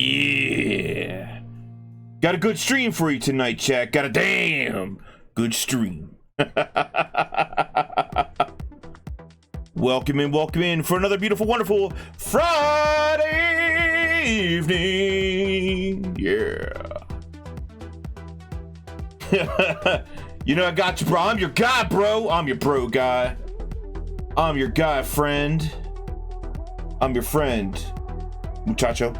yeah. Got a good stream for you tonight, chat. Got a damn good stream. Welcome in for another beautiful, wonderful Friday evening. Yeah. You know I got you, bro. I'm your guy, bro. I'm your bro guy. I'm your guy, friend. I'm your friend, muchacho.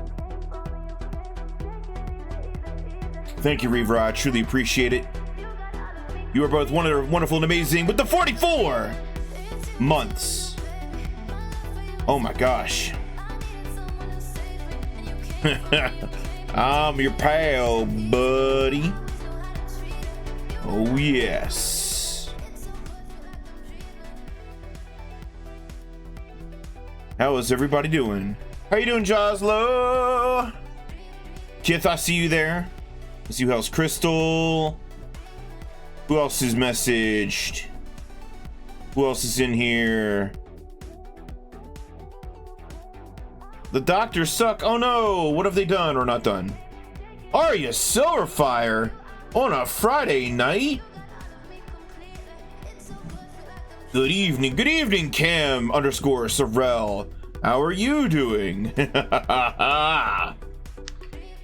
Thank you, Reaver. I truly appreciate it. You are both wonderful and amazing with the 44 months. Oh my gosh. I'm your pal, buddy. Oh yes. How is everybody doing? How you doing, Joslo? Kith, I see you there. I see who else? Crystal. Who else is messaged? Who else is in here? The doctors suck. Oh no, what have they done or not done? Arya Silverfire on a Friday night? Good evening, Cam _ Sorrel. How are you doing?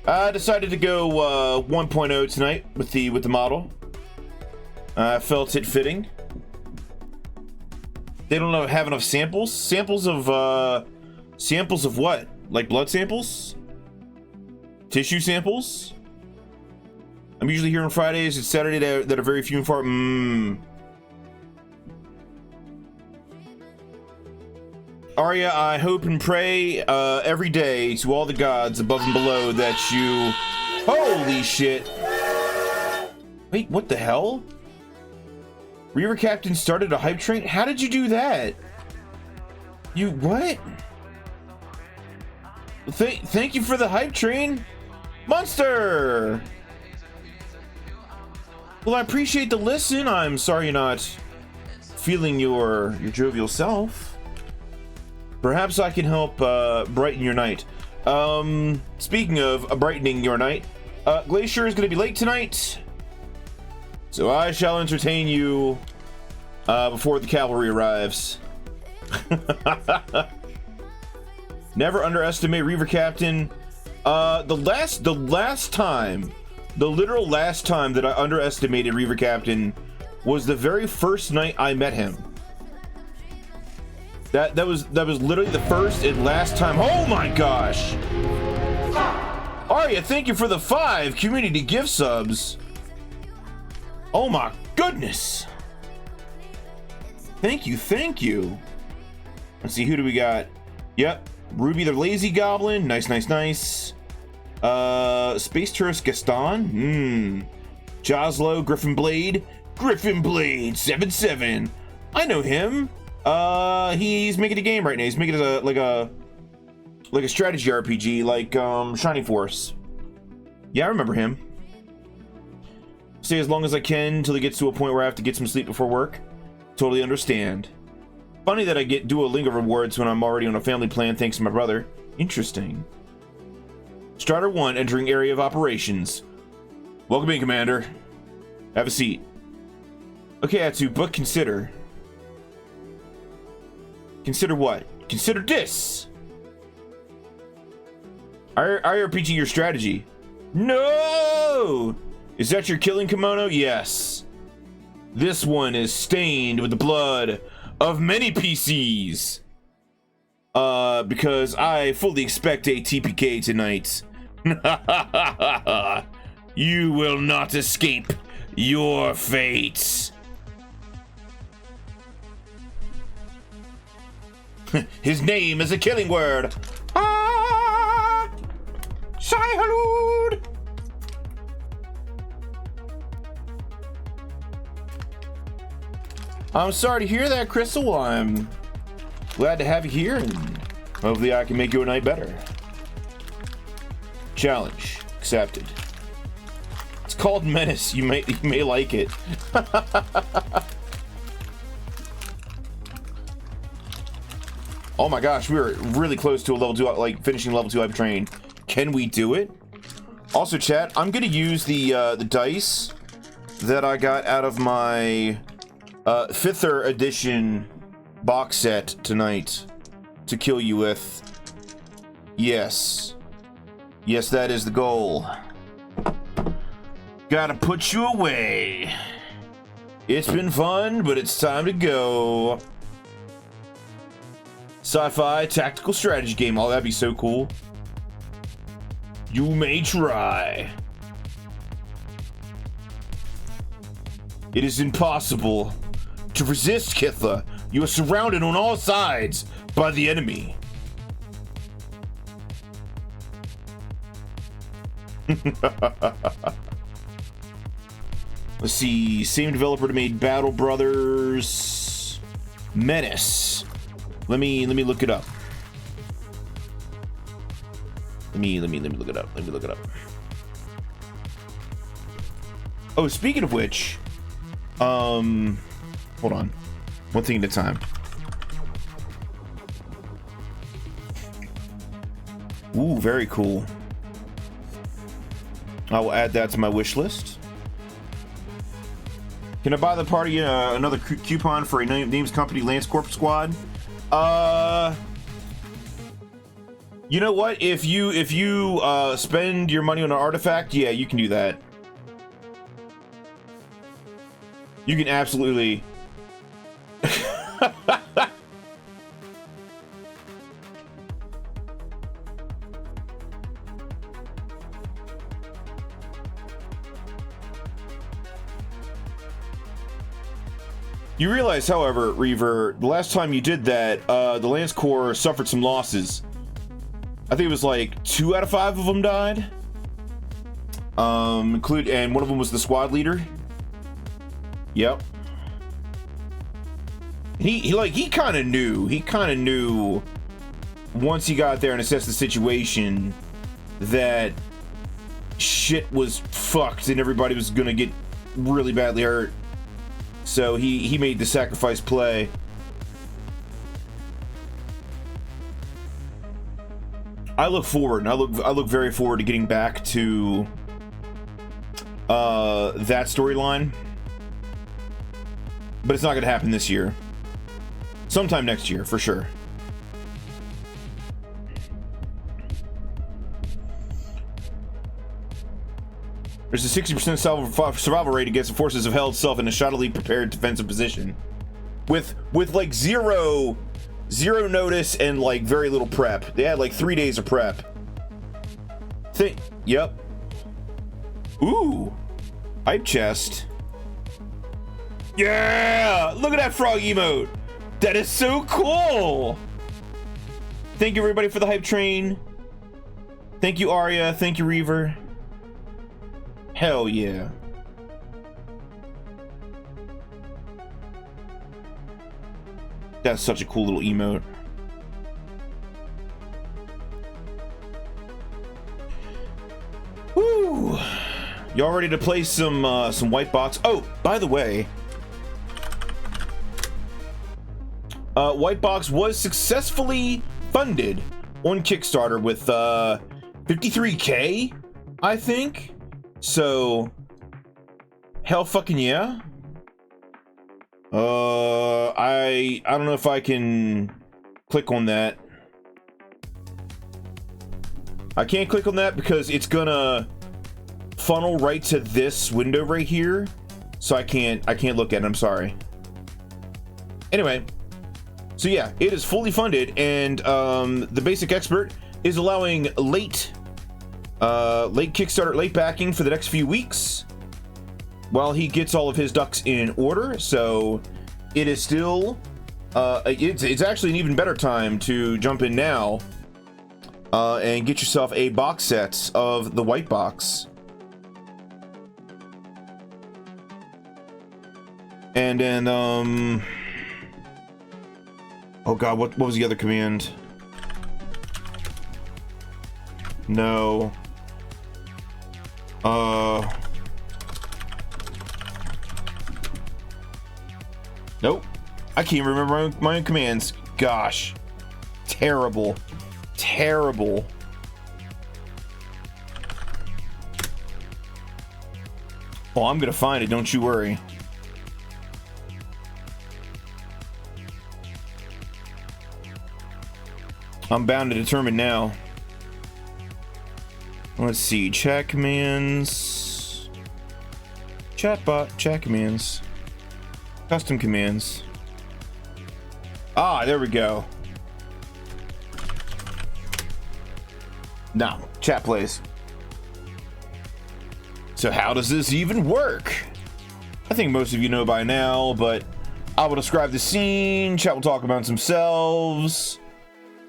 I decided to go 1.0 tonight with the model. I felt it fitting. They don't have enough samples. Samples of what? Like blood samples? Tissue samples? I'm usually here on Fridays. It's Saturday that are very few and far. Arya, I hope and pray every day to all the gods above and below that you... Holy shit! Wait, what the hell? Reaver Captain started a hype train? How did you do that? You what? Thank you for the hype train, Monster. Well, I appreciate the listen. I'm sorry you're not feeling your jovial self. Perhaps I can help brighten your night. Speaking of brightening your night, Glacier is going to be late tonight, so I shall entertain you before the cavalry arrives. Never underestimate Reaver Captain. The literal last time that I underestimated Reaver Captain was the very first night I met him. That was literally the first and last time. Oh my gosh! Arya, thank you for the 5 community gift subs. Oh my goodness! Thank you. Let's see, who do we got? Yep, Ruby the Lazy Goblin. Nice. Space Tourist Gaston. Joslo, Griffin Blade 77. I know him. He's making a game right now. He's making it like a strategy RPG, like Shining Force. Yeah, I remember him. Stay as long as I can until it gets to a point where I have to get some sleep before work. Totally understand. Funny that I get Duolingo rewards when I'm already on a family plan thanks to my brother. Interesting. Strider 1 entering area of operations. Welcome in, Commander. Have a seat. Okay, Atsu, but consider what? Consider this! IRPG your strategy. No! Is that your killing kimono? Yes. This one is stained with the blood of many PCs. Because I fully expect a TPK tonight. You will not escape your fate. His name is a killing word. Shai-halud. I'm sorry to hear that, Crystal. I'm glad to have you here, and hopefully I can make your night better. Challenge accepted. It's called Menace. You may like it. Oh my gosh, we were really close to a level 2, like finishing level 2 hype train. Can we do it? Also, chat, I'm gonna use the dice that I got out of my 5th edition box set tonight to kill you with. Yes. Yes, that is the goal. Gotta put you away. It's been fun, but it's time to go. Sci-fi tactical strategy game. Oh, that'd be so cool. You may try. It is impossible to resist, Kithla. You are surrounded on all sides by the enemy. Let's see. Same developer that made Battle Brothers Menace. Let me look it up. Let me look it up. Let me look it up. Oh, speaking of which, hold on. One thing at a time. Ooh, very cool. I will add that to my wish list. Can I buy the party another coupon for a names company Lance Corp squad? You know what? If you spend your money on an artifact, yeah, you can do that. You can absolutely. You realize, however, Reaver, the last time you did that, the Lance Corps suffered some losses. I think it was like 2 out of 5 of them died. And one of them was the squad leader. Yep. He kind of knew. He kind of knew once he got there and assessed the situation that shit was fucked and everybody was gonna get really badly hurt. So he made the sacrifice play. I look forward, and I look very forward to getting back to that storyline. But it's not going to happen this year. Sometime next year, for sure. There's a 60% survival rate against the forces have held itself in a shoddily prepared defensive position. With like zero notice and like very little prep. They had like 3 days of prep. Yep. Ooh. Hype chest. Yeah! Look at that frog emote! That is so cool! Thank you everybody for the hype train. Thank you Arya, thank you Reaver. Hell yeah. That's such a cool little emote. Woo! Y'all ready to play some white box? Oh, by the way, White Box was successfully funded on Kickstarter with 53K, I think. So, hell fucking yeah. I don't know if I can click on that. I can't click on that because it's gonna funnel right to this window right here. So I can't look at it, I'm sorry. Anyway, so yeah, it is fully funded, and the basic expert is allowing late Kickstarter, late backing for the next few weeks while he gets all of his ducks in order. So it is still it's actually an even better time to jump in now and get yourself a box set of the White Box. And then oh god, what was the other command? No. Nope. I can't remember my own commands. Gosh. Terrible. Terrible. Oh, I'm gonna find it, don't you worry. I'm bound to determine now. Let's see, chat commands. Chatbot, chat commands. Custom commands. Ah, there we go. No, chat plays. So how does this even work? I think most of you know by now, but I will describe the scene. Chat will talk amongst themselves.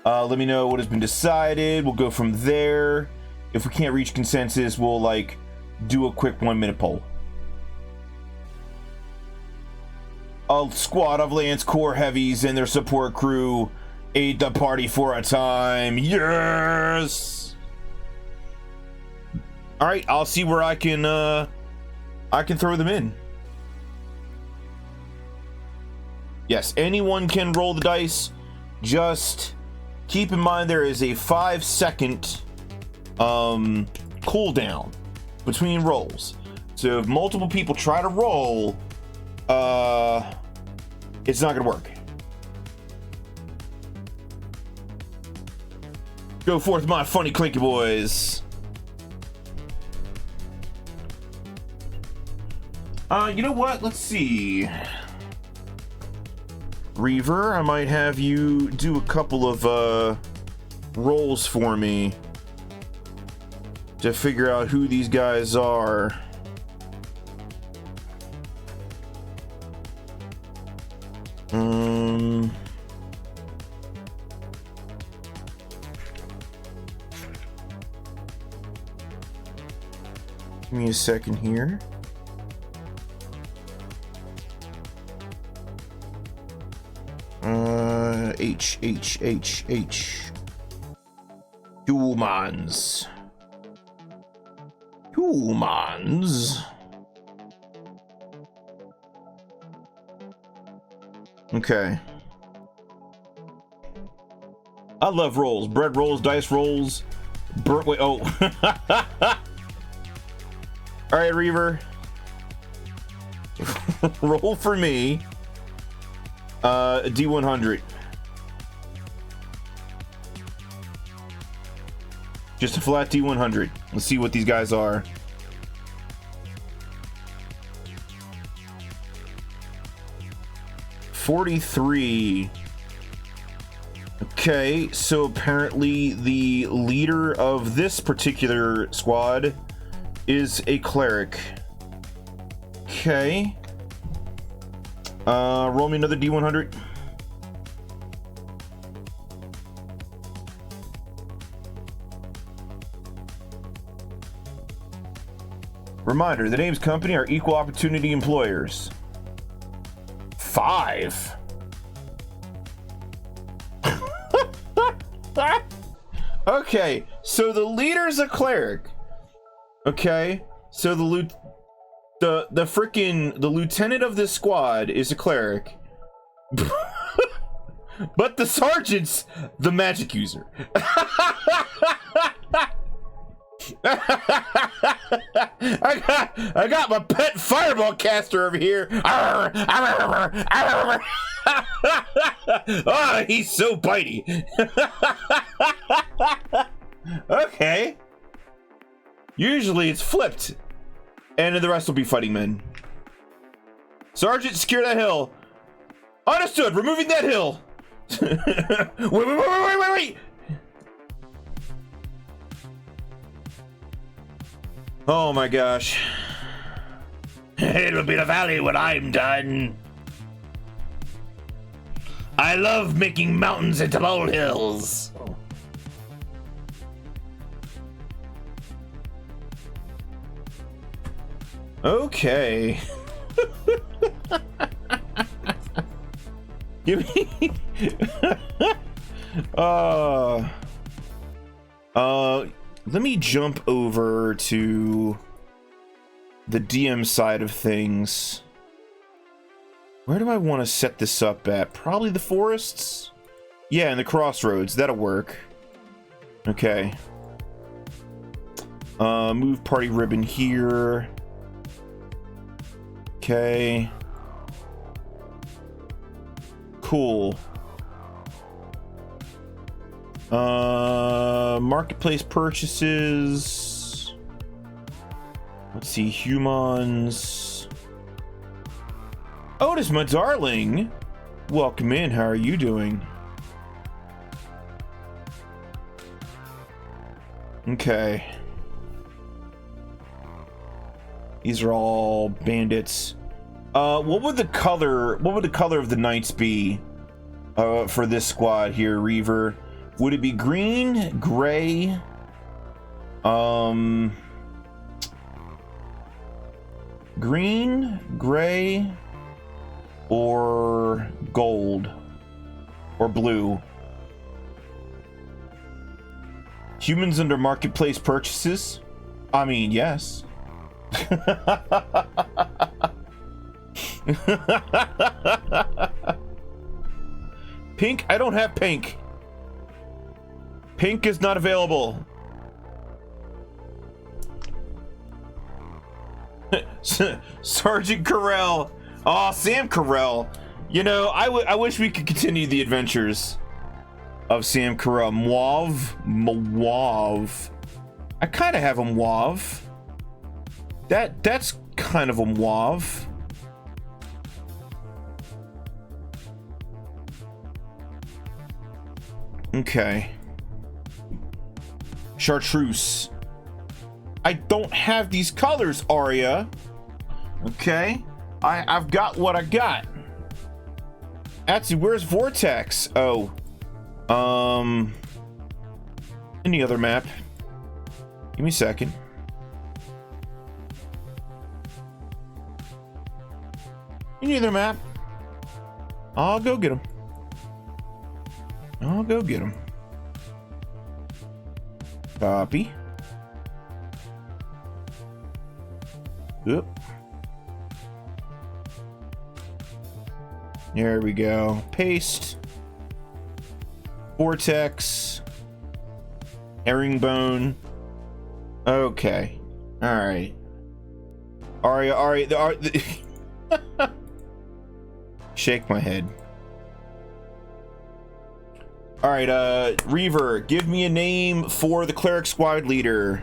Let me know what has been decided. We'll go from there. If we can't reach consensus, we'll like do a quick 1-minute poll. A squad of Lance Corps heavies and their support crew aid the party for a time. Yes. All right, I'll see where I can throw them in. Yes, anyone can roll the dice. Just keep in mind there is a 5-second cooldown between rolls. So if multiple people try to roll, it's not gonna work. Go forth, my funny clinky boys. You know what? Let's see. Reaver, I might have you do a couple of rolls for me to figure out who these guys are. Give me a second here. H. Humans. Okay. I love rolls. Bread rolls, dice rolls. Wait, oh. All right, Reaver. Roll for me. A D100. Just a flat D100. Let's see what these guys are. $43. Okay, so apparently the leader of this particular squad is a cleric. Okay. Roll me another D100. Reminder, the name's company are equal opportunity employers. 5. Okay, so the leader's a cleric. Okay, so the lieutenant of this squad is a cleric. But the sergeant's the magic user. I got my pet fireball caster over here. Oh, he's so bitey. Okay. Usually it's flipped, and the rest will be fighting men. Sergeant, secure that hill. Understood. Removing that hill. Wait. Oh my gosh. It'll be the valley when I'm done. I love making mountains into molehills. Okay. Give me let me jump over to the DM side of things. Where do I want to set this up at? Probably the forests? Yeah, and the crossroads. That'll work. Okay. Move party ribbon here. Okay. Cool. Marketplace purchases. Let's see, humans. Otis, my darling. Welcome in. How are you doing? Okay. These are all bandits. What would the color of the knights be for this squad here, Reaver? Would it be green, gray, green, gray, or gold, or blue? Humans under marketplace purchases? I mean, yes. Pink? I don't have pink. Pink is not available. Sergeant Carell. Oh, Sam Carell. You know, I wish we could continue the adventures of Sam Carell. Mauve. I kind of have a mauve. That's kind of a mauve. Okay. Chartreuse. I don't have these colors, Arya. Okay. I've got what I got. Actually, where's Vortex? Oh. Any other map? Give me a second. Any other map? I'll go get him. I'll go get him. Copy. Oop. There we go. Paste. Vortex. Herringbone. Okay. Alright. Arya. Shake my head. Alright, Reaver, give me a name for the cleric squad leader.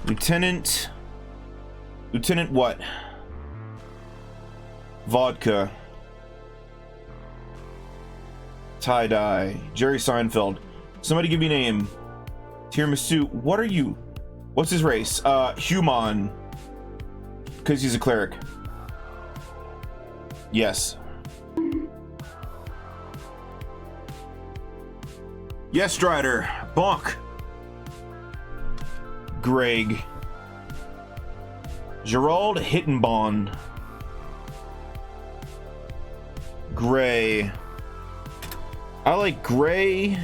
Lieutenant what? Vodka. Tie-dye. Jerry Seinfeld. Somebody give me a name. Tiramisu. What are you? What's his race? Human. Because he's a cleric. Yes. Yes, Strider. Bonk. Greg. Gerald Hittenbond. Gray. I like gray.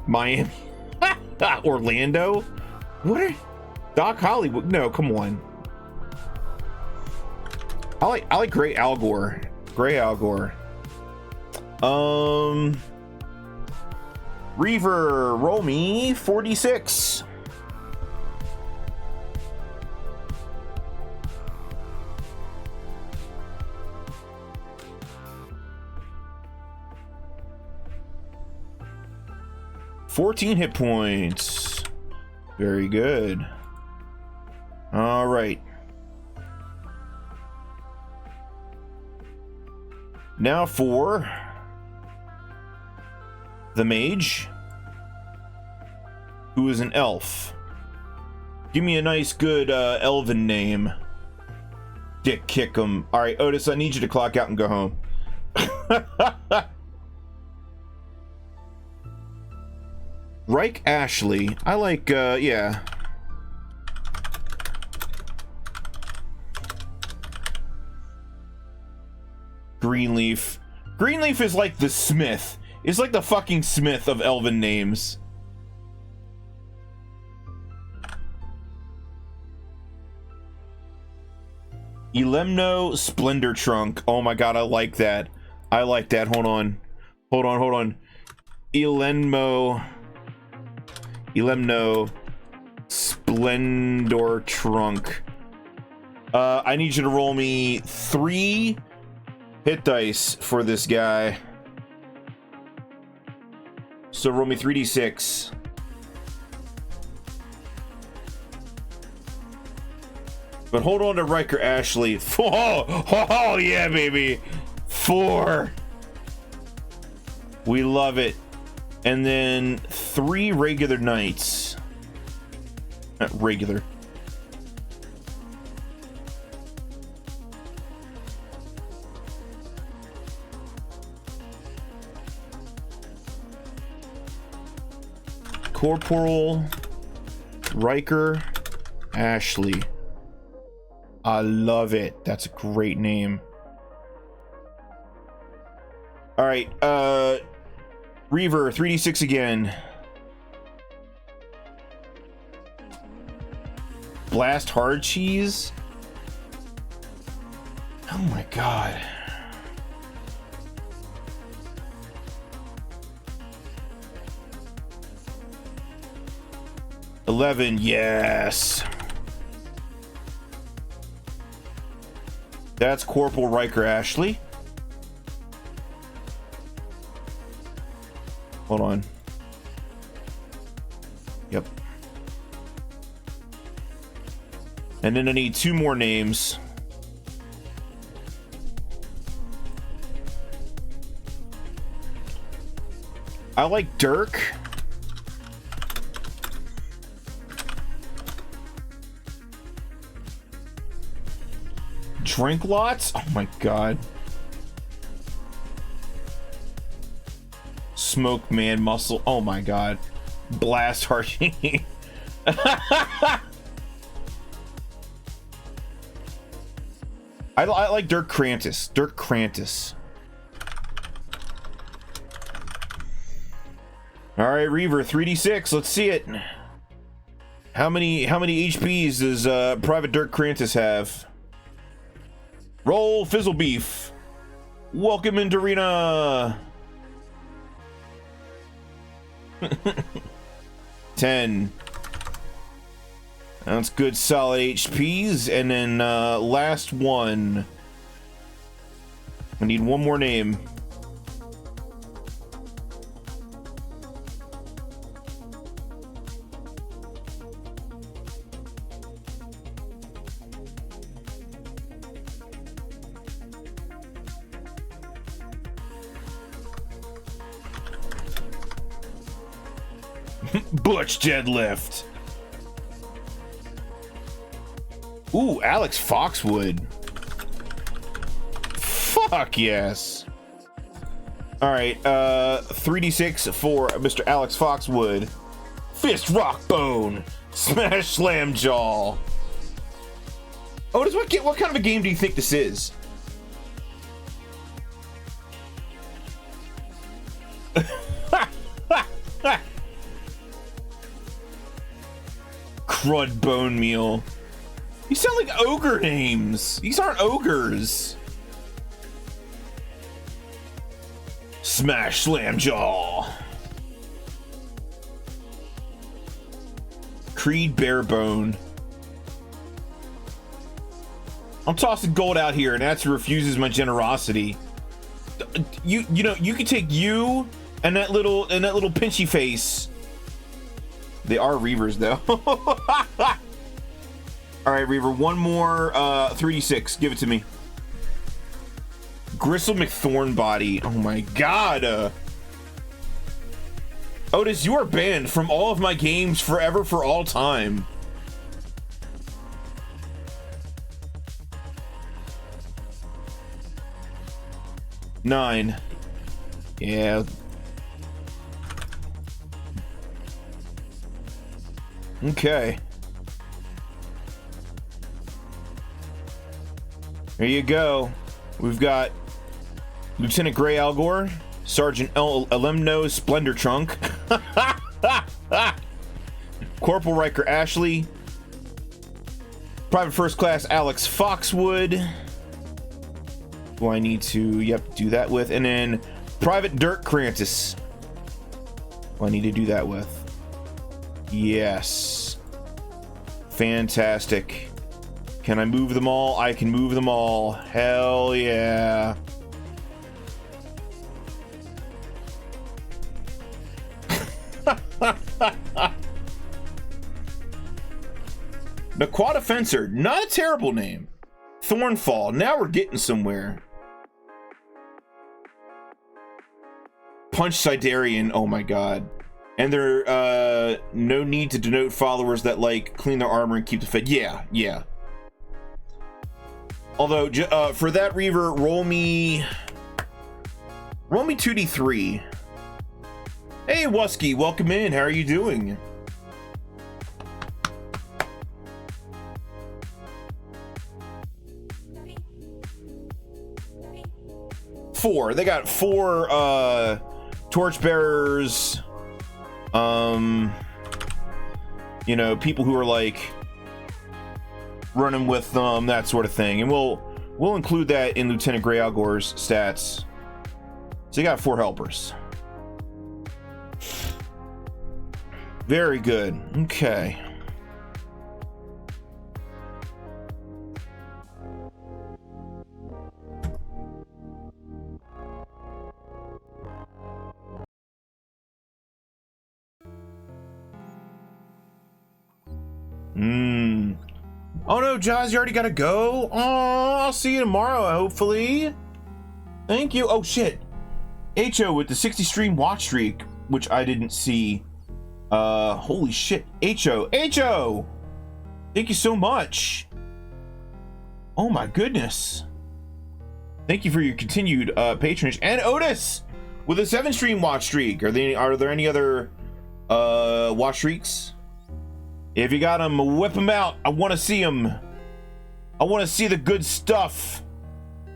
Miami. Orlando. What are Doc Hollywood? No, come on. I like Gray Al Gore. Gray Al Gore. Reaver, roll me 46. $14 hit points. Very good. All right. Now for the mage, who is an elf. Give me a nice, good elven name. Dick Kickem. All right, Otis, I need you to clock out and go home. Reich Ashley. I like, yeah. Greenleaf. Greenleaf is like the Smith. It's like the fucking Smith of elven names. Elemno Splendor Trunk. Oh my god, I like that. I like that. Hold on. Hold on. Elemno Elemno Splendor Trunk. I need you to roll me 3 hit dice for this guy. So roll me 3d6. But hold on to Riker Ashley. Oh yeah, baby. 4. We love it. And then 3 regular knights. Not regular. Corporal Riker Ashley. I love it. That's a great name. All right, Reaver, 3d6 again. Blast hard cheese. Oh my god. $11, yes. That's Corporal Riker Ashley. Hold on. Yep. And then I need 2 more names. I like Dirk. Drink lots? Oh my god. Smoke man muscle. Oh my god. Blast Hardy. I like Dirk Krantis. Dirk Krantis. All right, Reaver, 3d6. Let's see it. How many HPs does Private Dirk Krantis have? Roll Fizzle Beef. Welcome into arena. 10. That's good, solid HPs. And then last one. I need one more name. Butch Deadlift. Ooh, Alex Foxwood. Fuck yes. All right, 3d6 for Mr. Alex Foxwood. Fist Rock Bone. Smash Slam Jaw. Otis, what kind of a game do you think this is? Crud Bone Meal. You sound like ogre names. These aren't ogres. Smash Slam Jaw. Creed Barebone. I'm tossing gold out here, and that refuses my generosity. You know you can take you and that little pinchy face. They are Reavers though. All right, Reaver, one more 3d6. Give it to me. Gristle McThorn Body. Oh my god. Otis, you are banned from all of my games forever, for all time. $9. Yeah. Okay. There you go. We've got Lieutenant Gray Algor, Sergeant Elemno Splendor Trunk, Corporal Riker Ashley, Private First Class Alex Foxwood. Who I need to, do that with. And then Private Dirk Krantis. Who I need to do that with. Yes. Fantastic. Can I move them all? I can move them all. Hell yeah. Naquata Fencer, not a terrible name. Thornfall, now we're getting somewhere. Punch Sidarian, oh my god. And there, no need to denote followers that, like, clean their armor and keep the fit. Yeah, yeah. Although, for that Reaver, roll me 2d3. Hey, Wusky, welcome in. How are you doing? Four. They got 4 torchbearers. You know, people who are like running with them, that sort of thing, and we'll include that in Lieutenant Grey Algore's stats. So you got 4 helpers. Very good. Okay. Oh no, Jaws, you already gotta go. Oh, I'll see you tomorrow, hopefully. Thank you. Oh shit. HO with the 60 stream watch streak, which I didn't see. Holy shit. HO. Thank you so much. Oh my goodness. Thank you for your continued patronage. And Otis with a 7 stream watch streak. Are there any other watch streaks? If you got them, whip them out. I want to see them. I want to see the good stuff.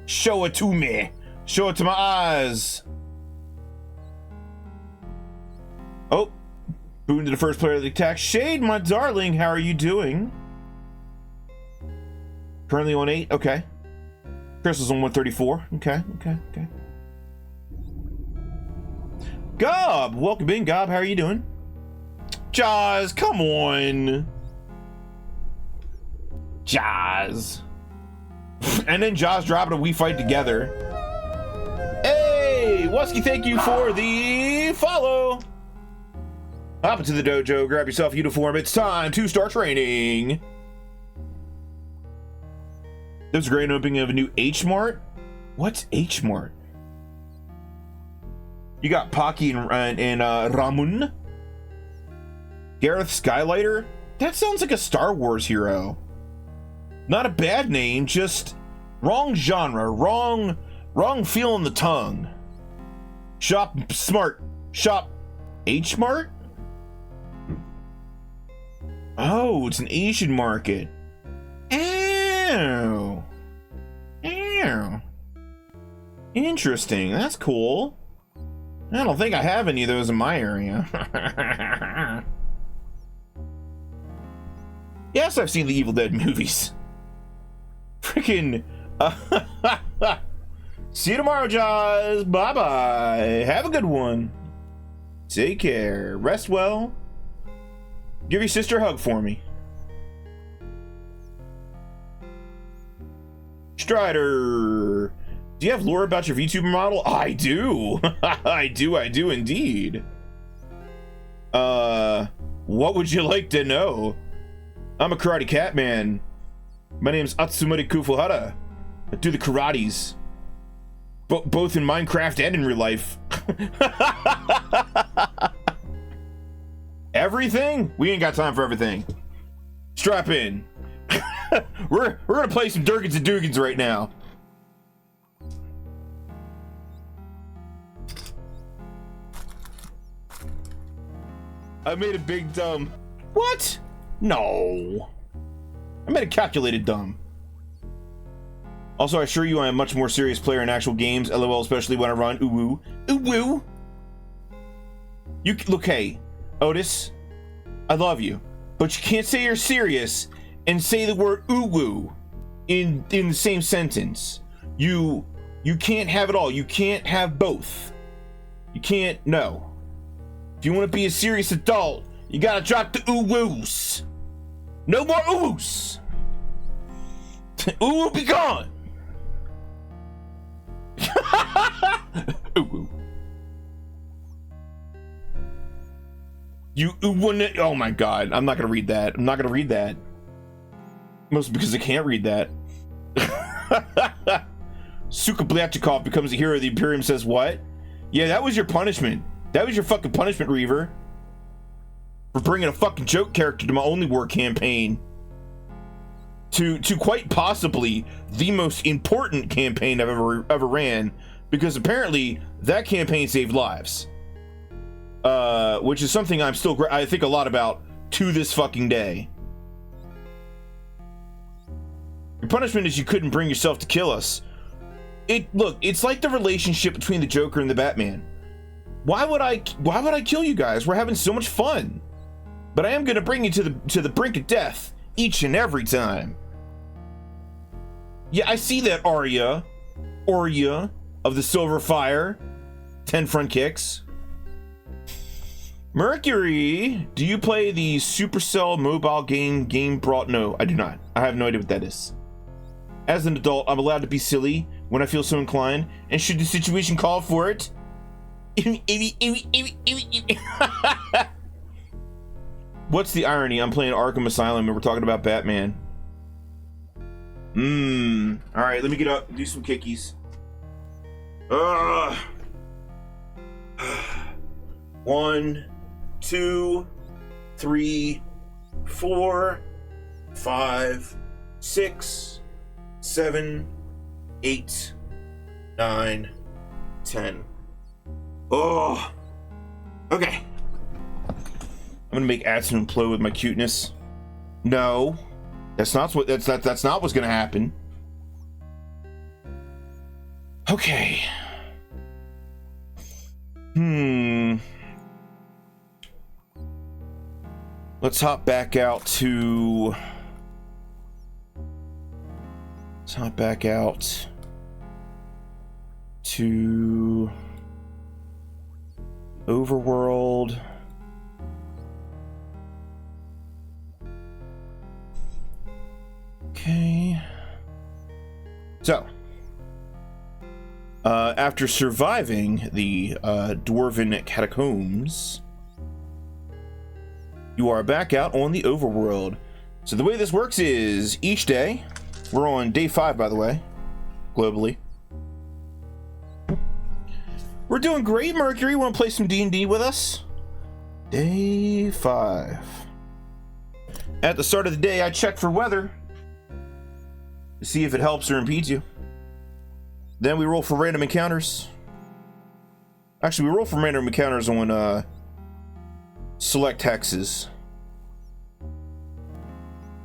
Show it to me. Show it to my eyes. Oh, boon to the first player of the attack. Shade, my darling, how are you doing? Currently on 8. Okay. Chris is on 134. Okay. Gob, welcome in, Gob. How are you doing? Jaws, come on. Jaws. And then Jaws dropping a we fight together. Hey, Wusky, thank you for the follow. Hop into the dojo, grab yourself a uniform. It's time to start training. There's a great opening of a new H-Mart. What's H-Mart? You got Pocky and Ramun. Gareth Skylighter? That sounds like a Star Wars hero. Not a bad name, just wrong genre, wrong feel in the tongue. Shop Smart. Shop H-Mart? Oh, it's an Asian market. Ew. Interesting, that's cool. I don't think I have any of those in my area. Yes, I've seen the Evil Dead movies. Freaking. See you tomorrow, Jaws. Bye-bye. Have a good one. Take care. Rest well. Give your sister a hug for me. Strider. Do you have lore about your VTuber model? I do. I do indeed. What would you like to know? I'm a karate cat man. My name's Atsumori Kufuhara. I do the karates. Both in Minecraft and in real life. Everything? We ain't got time for everything. Strap in. We're gonna play some Durgans and Dugans right now. I made a big dumb. What? No. I made a calculated dumb. Also, I assure you I am a much more serious player in actual games. LOL, especially when I run uwu. Uwu. You look, hey, Otis, I love you, but you can't say you're serious and say the word uwu in the same sentence. You can't have it all. You can't have both. You can't. No. If you want to be a serious adult, You gotta drop the ooh-woos. No more ooh-woos. Ooh, be gone. Ooh-woo. You wouldn't. Oh my god, I'm not gonna read that. I'm not gonna read that. Mostly because I can't read that. Suka Blyachikov becomes a hero. The Imperium says what? Yeah, that was your punishment. That was your fucking punishment, Reaver. For bringing a fucking joke character to my only war campaign. To quite possibly the most important campaign I've ever ran. Because apparently that campaign saved lives. Which is something I think a lot about to this fucking day. Your punishment is you couldn't bring yourself to kill us. Look, it's like the relationship between the Joker and the Batman. Why would I kill you guys? We're having so much fun. But I am gonna bring you to the brink of death each and every time. Yeah, I see that, Arya of the Silver Fire. 10 front kicks. Mercury, do you play the Supercell mobile game brought? No, I do not. I have no idea what that is. As an adult, I'm allowed to be silly when I feel so inclined, and should the situation call for it. What's the irony? I'm playing Arkham Asylum and we're talking about Batman. Alright, let me get up and do some kickies. 1, 2, 3, 4, 5, 6, 7, 8, 9, 10. Oh, okay. I'm gonna make Adson implode with my cuteness. No, that's not what's gonna happen. Okay. Let's hop back out to. Let's hop back out to Overworld. Okay. So, after surviving the Dwarven Catacombs, you are back out on the Overworld. So the way this works is each day, we're on day 5, by the way, globally. We're doing great, Mercury. Want to play some D&D with us? Day 5. At the start of the day, I check for weather to see if it helps or impedes you. Then we roll for random encounters. Actually, we roll for random encounters on select hexes.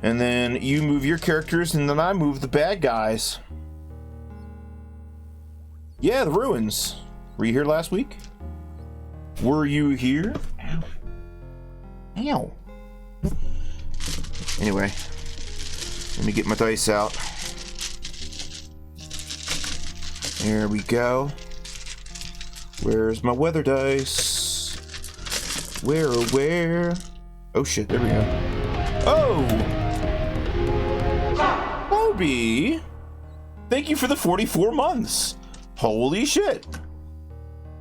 And then you move your characters, and then I move the bad guys. Yeah, the ruins. Were you here last week? Were you here? Ow. Ow. Anyway, let me get my dice out. There we go. Where's my weather dice? Where, oh, where? Oh shit, there we go. Oh! Obi! Thank you for the 44 months. Holy shit.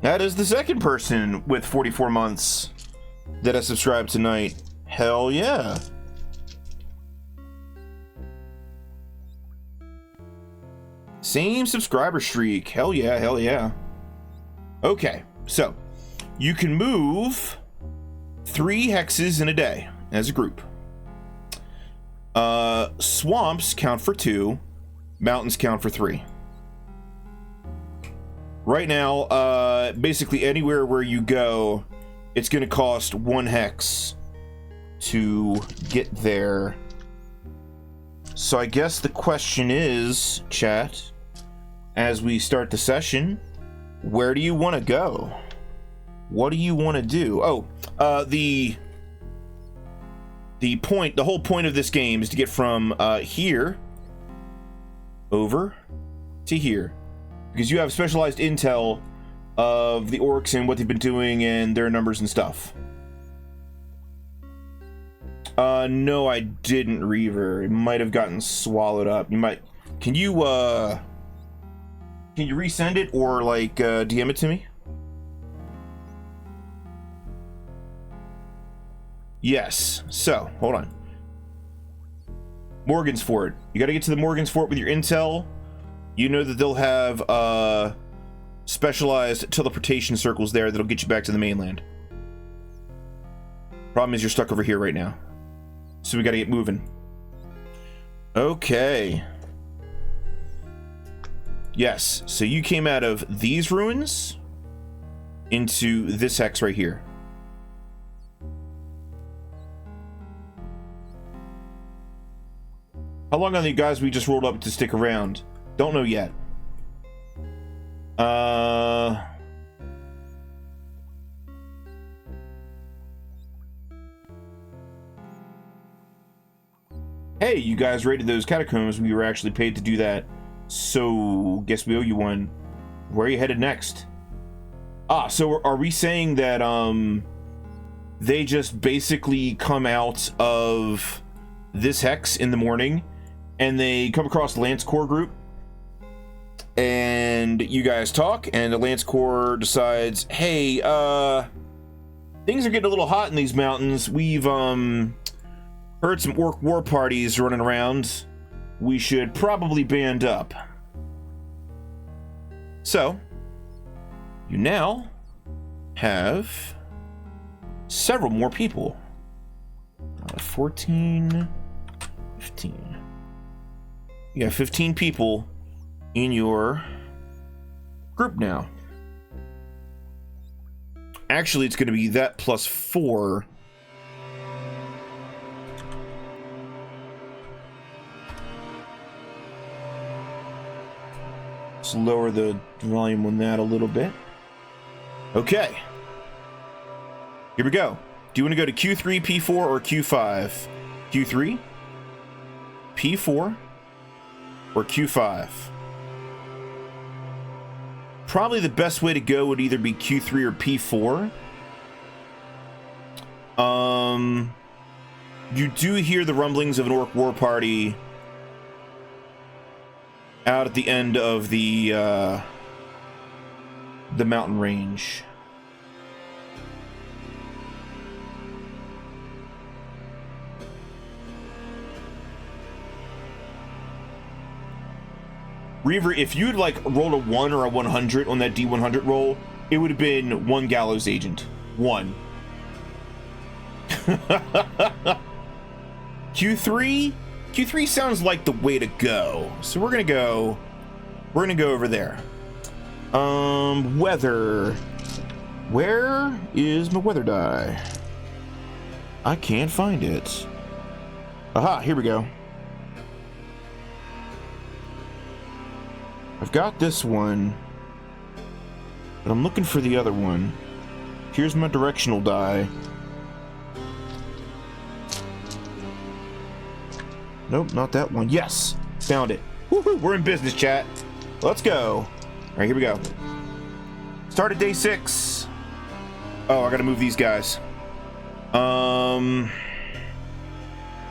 That is the second person with 44 months that I subscribed tonight. Hell yeah. Same subscriber streak. Hell yeah, hell yeah. Okay, so you can move 3 hexes in a day as a group. Swamps count for 2, mountains count for 3. Right now, basically anywhere where you go, it's going to cost 1 hex to get there. So I guess the question is, chat, as we start the session, where do you want to go? What do you want to do? Oh, the whole point of this game is to get from here over to here, because you have specialized intel of the orcs and what they've been doing and their numbers and stuff. No, I didn't, Reaver. It might have gotten swallowed up. You might... Can you resend it or, like, DM it to me? Yes. So, hold on. Morgan's Fort. You gotta get to the Morgan's Fort with your intel. You know that they'll have, specialized teleportation circles there that'll get you back to the mainland. Problem is you're stuck over here right now. So we gotta get moving. Okay. Yes, so you came out of these ruins into this hex right here. How long are the guys we just rolled up to stick around? Don't know yet. Hey, you guys raided those catacombs. We were actually paid to do that. So, guess we owe you one. Where are you headed next? Ah, so are we saying that, they just basically come out of this hex in the morning, and they come across the Lance Corps group, and you guys talk, and the Lance Corps decides, hey, things are getting a little hot in these mountains. We've, heard some orc war parties running around. We should probably band up. So, you now have several more people. 14, 15. You have 15 people in your group now. Actually, it's going to be that plus 4. Let's lower the volume on that a little bit. Okay. Here we go. Do you want to go to Q3, P4, or Q5? Q3, P4, or Q5? Probably the best way to go would either be Q3 or P4. You do hear the rumblings of an orc war party out at the end of the mountain range. Reaver, if you'd like rolled a 1 or a 100 on that D100 roll, it would have been 1 gallows agent. 1. Q3? Q3 sounds like the way to go. So we're gonna go over there. Weather. Where is my weather die? I can't find it. Aha, here we go. I've got this one, but I'm looking for the other one. Here's my directional die. Nope, not that one. Yes, found it. Woohoo, we're in business, chat. Let's go. All right, here we go. Start at day 6. Oh, I gotta move these guys.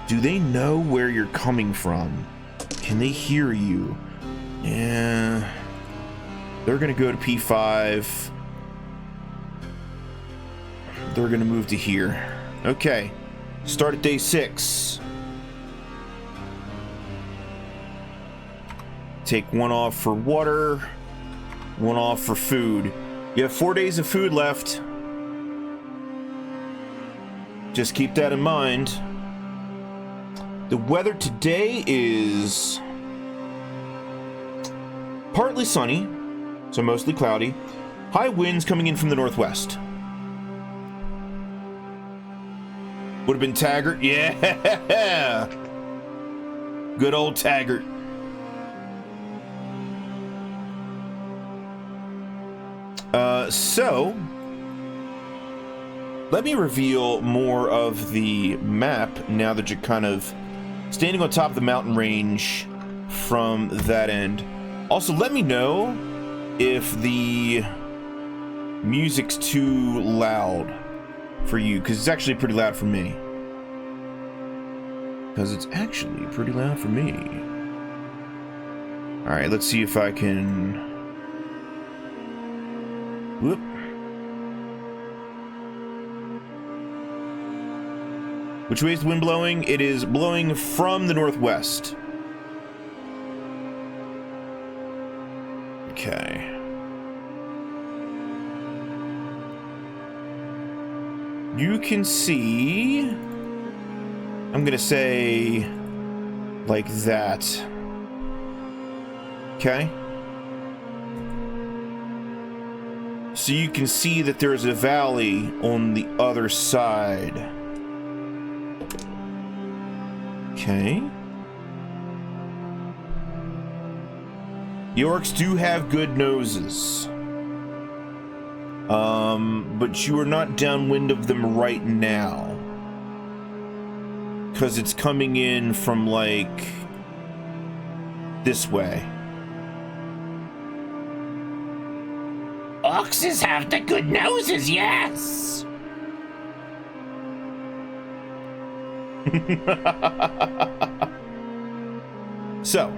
Do they know where you're coming from? Can they hear you? Yeah. They're gonna go to P5. They're gonna move to here. Okay. Start at day 6. Take 1 off for water, 1 off for food. You have 4 days of food left. Just keep that in mind. The weather today is partly sunny, so mostly cloudy. High winds coming in from the northwest. Would have been Taggart. Yeah! Good old Taggart. So, let me reveal more of the map now that you're kind of standing on top of the mountain range from that end. Also, let me know if the music's too loud for you, because it's actually pretty loud for me. because it's actually pretty loud for me. All right, let's see if I can. Whoop. Which way is the wind blowing? It is blowing from the northwest. Okay. You can see, I'm gonna say like that. Okay. So you can see that there's a valley on the other side. Okay. The orcs do have good noses. But you are not downwind of them right now. Because it's coming in from, like, this way. Oxes have the good noses, yes! So,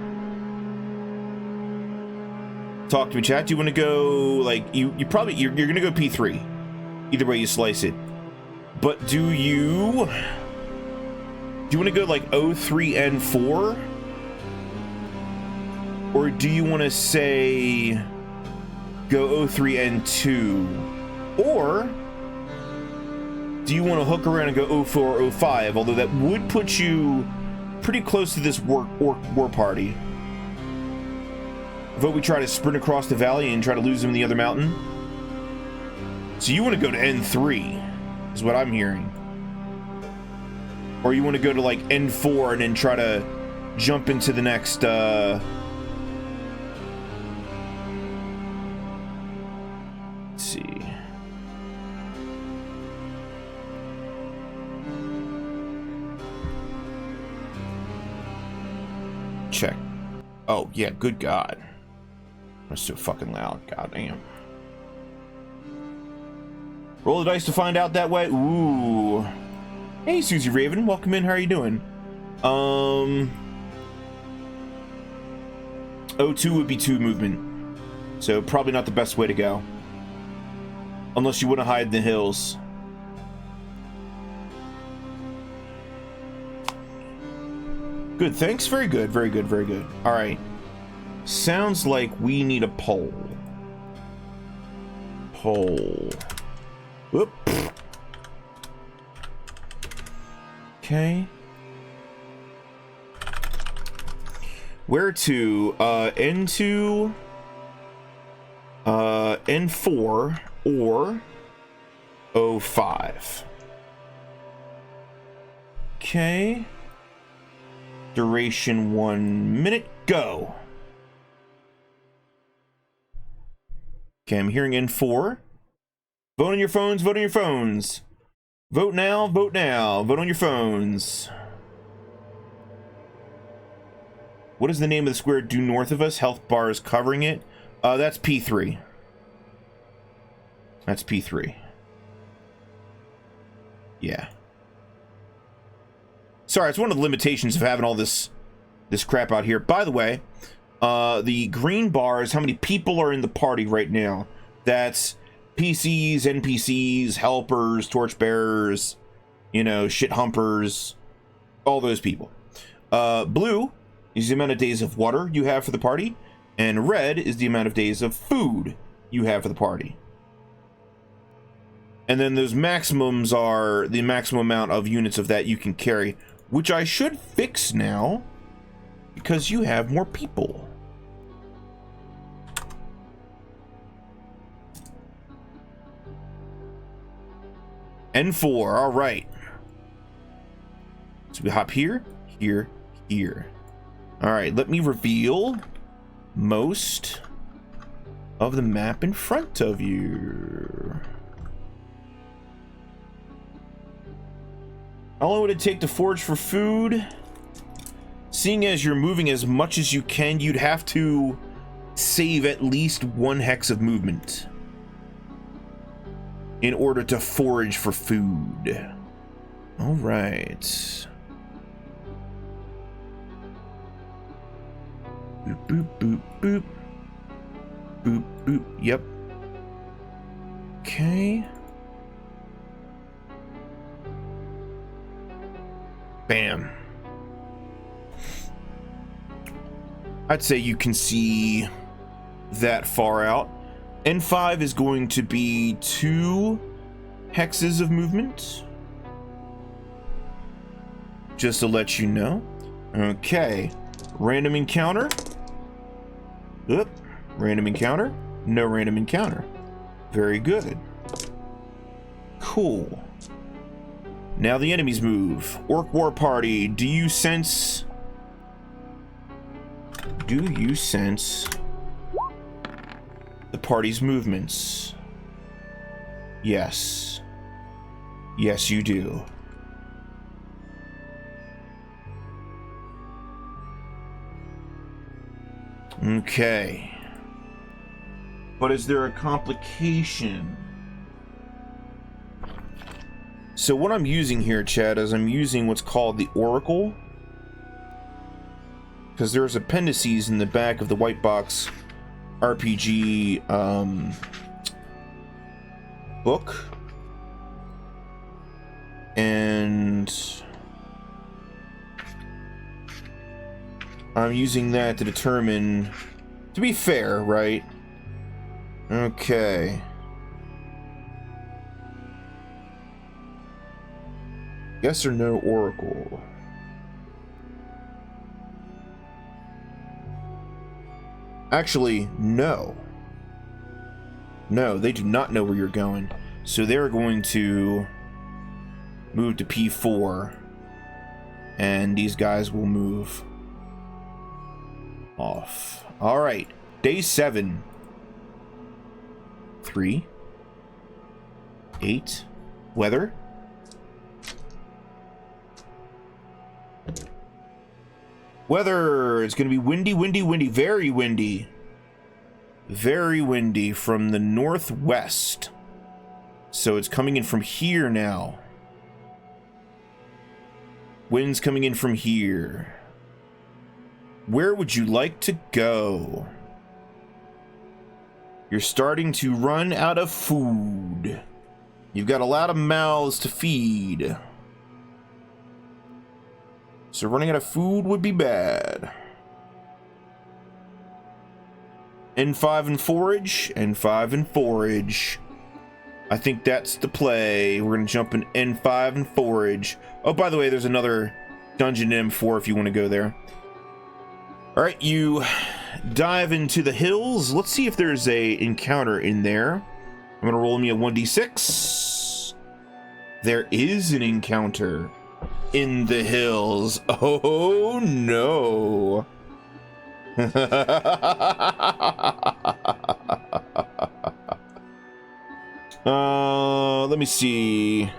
talk to me, chat. Do you want to go, like, you're gonna go P3. Either way you slice it. But do you want to go, like, O3N4? Or do you want to say go O3N2? Or do you want to hook around and go O4, O5? Although that would put you pretty close to this war party. Vote we try to sprint across the valley and try to lose them in the other mountain. So you want to go to N3, is what I'm hearing. Or you want to go to like N4 and then try to jump into the next, let's see. Check. Oh, yeah, good God. That's so fucking loud. God damn. Roll the dice to find out that way. Ooh. Hey, Susie Raven. Welcome in. How are you doing? O2 would be 2 movement. So probably not the best way to go. Unless you want to hide in the hills. Good, thanks. Very good, very good, very good. All right. Sounds like we need a pole. Pole. Whoop. Okay. Where to? N2, N4, or O5. Okay. Duration 1 minute. Go. Okay, I'm hearing N4. Vote on your phones, vote on your phones. Vote now, vote now. Vote on your phones. What is the name of the square due north of us? Health bar is covering it. That's P3. That's P3. Yeah. Sorry, it's one of the limitations of having all this crap out here. By the way, the green bar is how many people are in the party right now. That's PCs, NPCs, helpers, torchbearers, you know, shit humpers, all those people. Blue is the amount of days of water you have for the party, and red is the amount of days of food you have for the party. And then those maximums are the maximum amount of units of that you can carry, which I should fix now because you have more people. N4, all right. So we hop here, here, here. All right, let me reveal most of the map in front of you. How long would it take to forage for food? Seeing as you're moving as much as you can, you'd have to save at least 1 hex of movement in order to forage for food. All right. boop, boop, boop. Boop, boop. Yep. Okay. Bam. I'd say you can see that far out. N5 is going to be 2 hexes of movement. Just to let you know. Okay. Random encounter. Oop. Random encounter. No random encounter. Very good. Cool. Now the enemies move. Orc War Party, do you sense the party's movements? Yes. Yes, you do. Okay. But is there a complication? So what I'm using here, Chad, is I'm using what's called the Oracle. Because there's appendices in the back of the White Box RPG book. And I'm using that to determine, to be fair, right? Okay. Yes or no Oracle? Actually, no. No, they do not know where you're going. So they're going to move to P4. And these guys will move off. Alright. Day 7. 3. 8. Weather. Weather is going to be windy, windy, windy, very windy. Very windy from the northwest. So it's coming in from here now. Wind's coming in from here. Where would you like to go? You're starting to run out of food. You've got a lot of mouths to feed. So running out of food would be bad. N5 and forage. N5 and forage. I think that's the play. We're going to jump in N5 and forage. Oh, by the way, there's another dungeon in M4 if you want to go there. Alright, you dive into the hills. Let's see if there's a encounter in there. I'm going to roll me a 1d6. There is an encounter in the hills. Oh no. Let me see.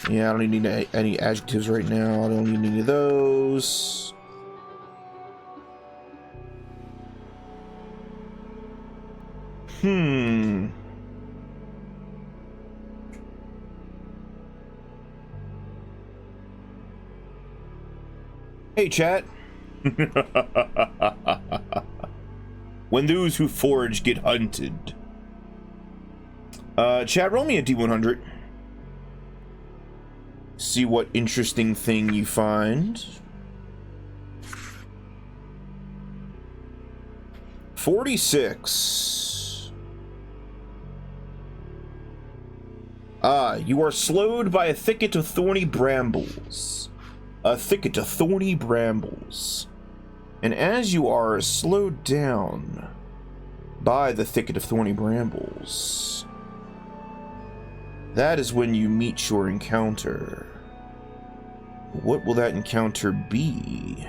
Yeah, I don't need any adjectives right now. I don't need any of those. Hey, chat. When those who forage get hunted. Chat, roll me a D100. See what interesting thing you find. 46. You are slowed by a thicket of thorny brambles. A thicket of thorny brambles. And as you are slowed down by the thicket of thorny brambles, that is when you meet your encounter. What will that encounter be?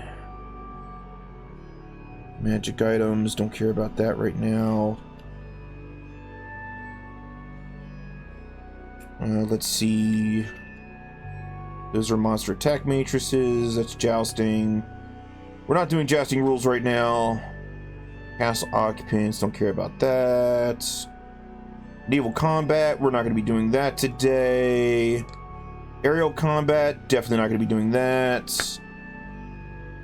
Magic items, don't care about that right now. Let's see. Those are monster attack matrices. That's jousting. We're not doing jousting rules right now. Castle occupants, don't care about that. Naval combat, we're not going to be doing that today. Aerial combat, definitely not going to be doing that.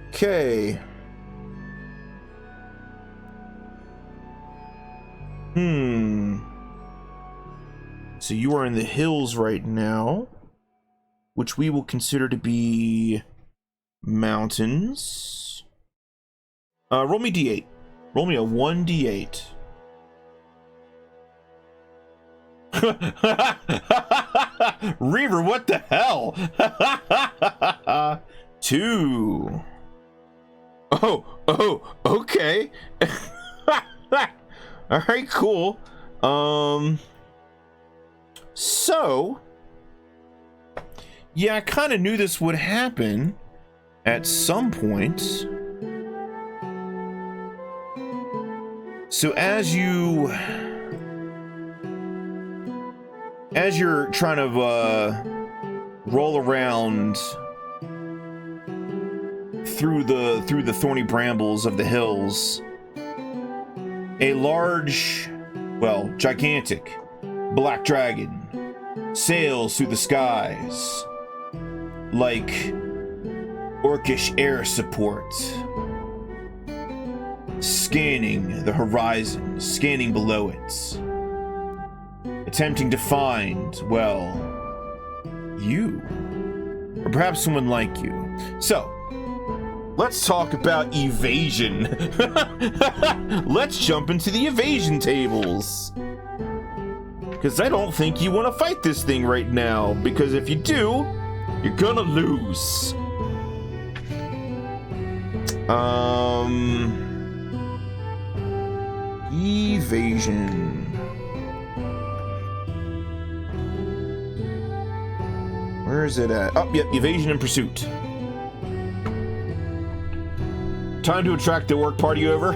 Okay. So you are in the hills right now, which we will consider to be mountains. Roll me d8. Roll me a 1d8. Reaver, what the hell? 2. Oh, okay. All right, cool. So, yeah, I kind of knew this would happen at some point. So as you're trying to roll around through the thorny brambles of the hills, a large, well, gigantic black dragon sails through the skies like orcish air support, scanning the horizon, scanning below it, attempting to find, well, you, or perhaps someone like you. So, let's talk about evasion. Let's jump into the evasion tables. Because I don't think you want to fight this thing right now, because if you do, you're gonna lose. Evasion. Where is it at? Oh, yep, evasion and pursuit. Time to attract the orc party over.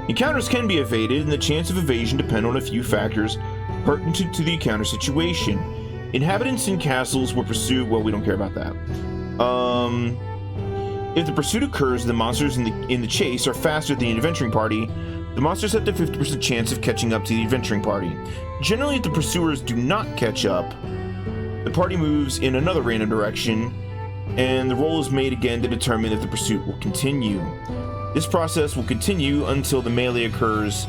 Encounters can be evaded, and the chance of evasion depend on a few factors pertinent to the encounter situation. Inhabitants in castles will pursue. Well, we don't care about that. If the pursuit occurs, the monsters in the chase are faster than the adventuring party. The monsters have the 50% chance of catching up to the adventuring party. Generally, if the pursuers do not catch up, the party moves in another random direction, and the roll is made again to determine if the pursuit will continue. This process will continue until the melee occurs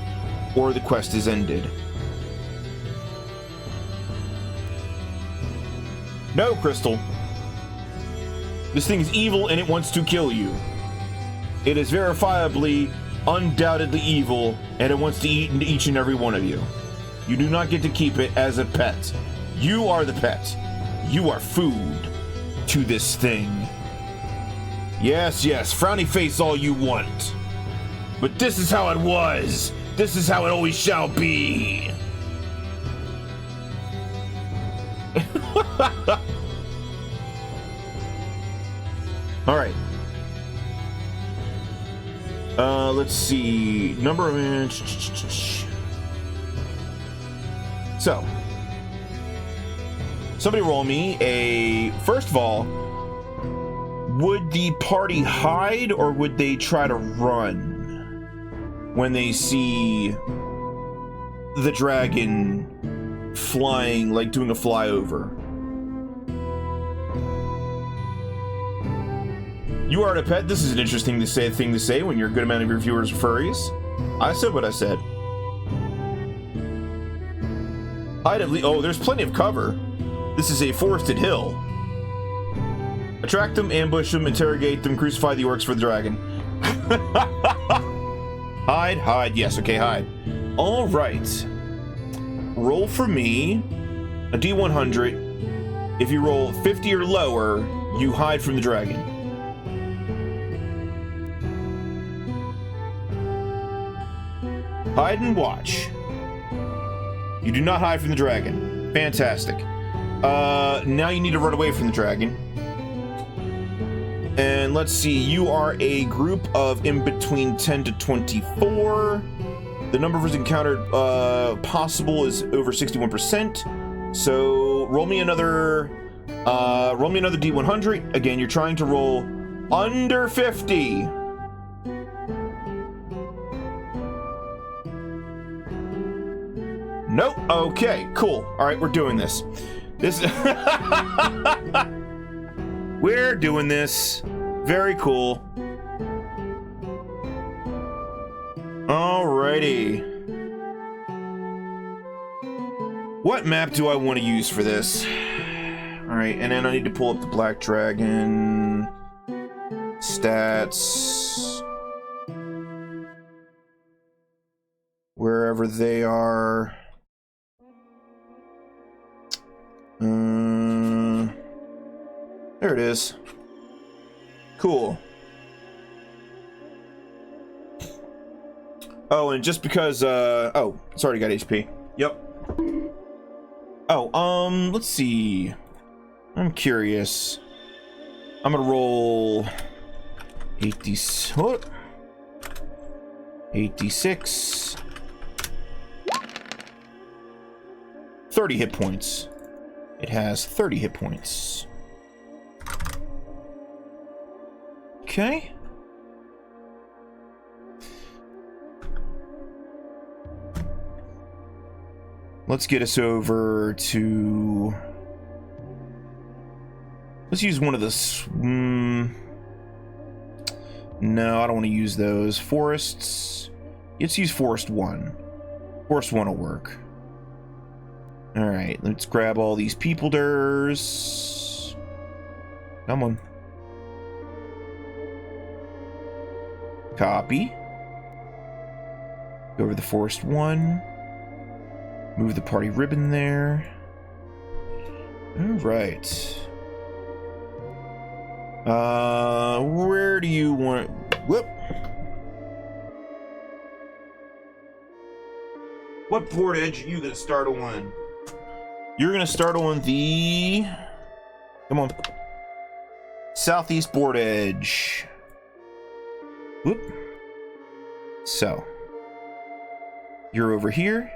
or the quest is ended. No, Crystal. This thing is evil and it wants to kill you. It is verifiably, undoubtedly evil, and it wants to eat into each and every one of you. You do not get to keep it as a pet. You are the pet. You are food to this thing. Yes, frowny face all you want. But this is how it was. This is how it always shall be. All right. Let's see. Number of minutes. So, somebody roll me a. First of all, would the party hide or would they try to run when they see the dragon flying, like doing a flyover? You are a pet. This is an interesting thing to say when you're a good amount of your viewers are furries. I said what I said. Hide at least. Oh, there's plenty of cover. This is a forested hill. Attract them, ambush them, interrogate them, crucify the orcs for the dragon. Hide. Yes, okay, hide. All right. Roll for me a D100. If you roll 50 or lower, you hide from the dragon. Hide and watch. You do not hide from the dragon. Fantastic. Now you need to run away from the dragon. And let's see, you are a group of in between 10 to 24. The number of encountered possible is over 61%. So roll me another D100. Again, you're trying to roll under 50. Nope. Okay, cool. All right, we're doing this. This we're doing this. Very cool. Alrighty. What map do I want to use for this? Alright, and then I need to pull up the Black Dragon stats. Wherever they are. There it is. Cool. Oh, and just because, oh, it's already got HP. Yep. Oh, let's see. I'm curious. I'm gonna roll 8d6. 8d6. 30 hit points. It has 30 hit points. Okay. Let's get us over to... Let's use one of the... No, I don't want to use those. Forests. Let's use Forest 1. Forest 1 will work. Alright, let's grab all these peopleders. Come on. Copy. Go over the Forest 1. Move the party ribbon there. Alright. Where do you want... Whoop! What board edge are you gonna start on? You're gonna start on the... Come on. Southeast board edge. Whoop. So. You're over here.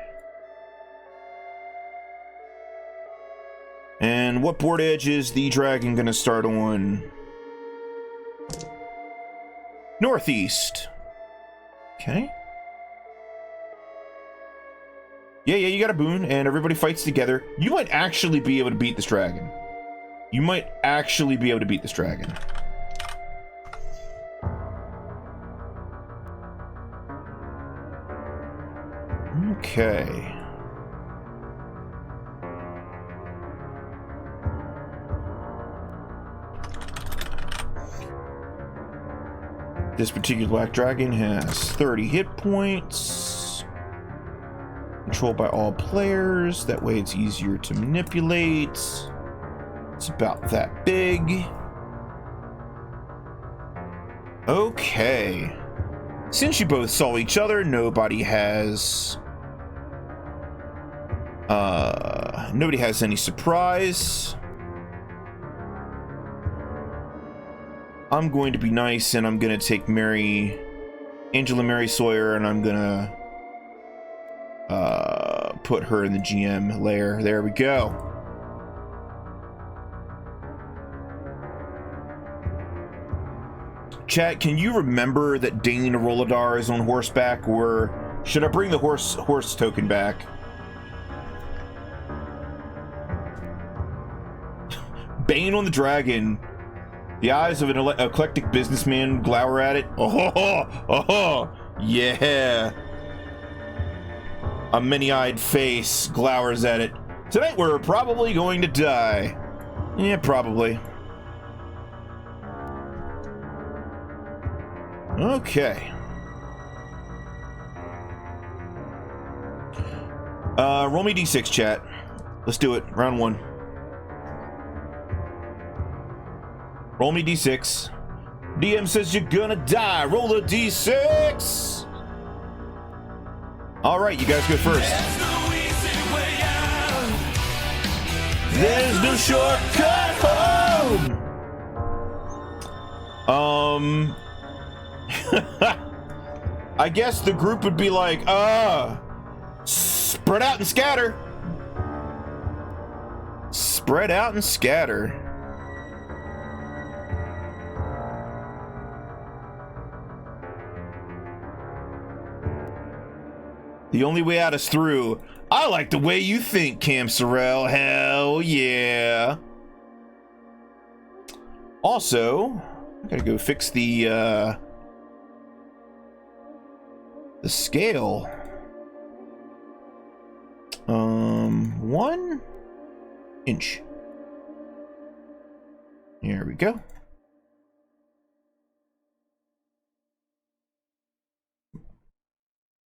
And what board edge is the dragon gonna start on? Northeast. Okay. Yeah, you got a boon, and everybody fights together. You might actually be able to beat this dragon. You might actually be able to beat this dragon. Okay. This particular black dragon has 30 hit points. Controlled by all players. That way it's easier to manipulate. It's about that big. Okay. Since you both saw each other, nobody has any surprise. I'm going to be nice and I'm gonna take Angela Mary Sawyer, and I'm gonna put her in the GM layer. There we go. Chat, can you remember that Dane Roladar is on horseback, or should I bring the horse token back? Bane on the dragon. The eyes of an eclectic businessman glower at it. Oh, yeah. A many-eyed face glowers at it. Tonight we're probably going to die. Yeah, probably. Okay. Roll me d6, chat. Let's do it. Round 1. Roll me d6. DM says you're gonna die. Roll a d6. All right, you guys go first. There's no easy way out. There's no shortcut home. I guess the group would be like, spread out and scatter. Spread out and scatter. The only way out is through. I like the way you think, Cam Sorrell. Hell yeah. Also, I gotta go fix the scale. 1 inch. Here we go.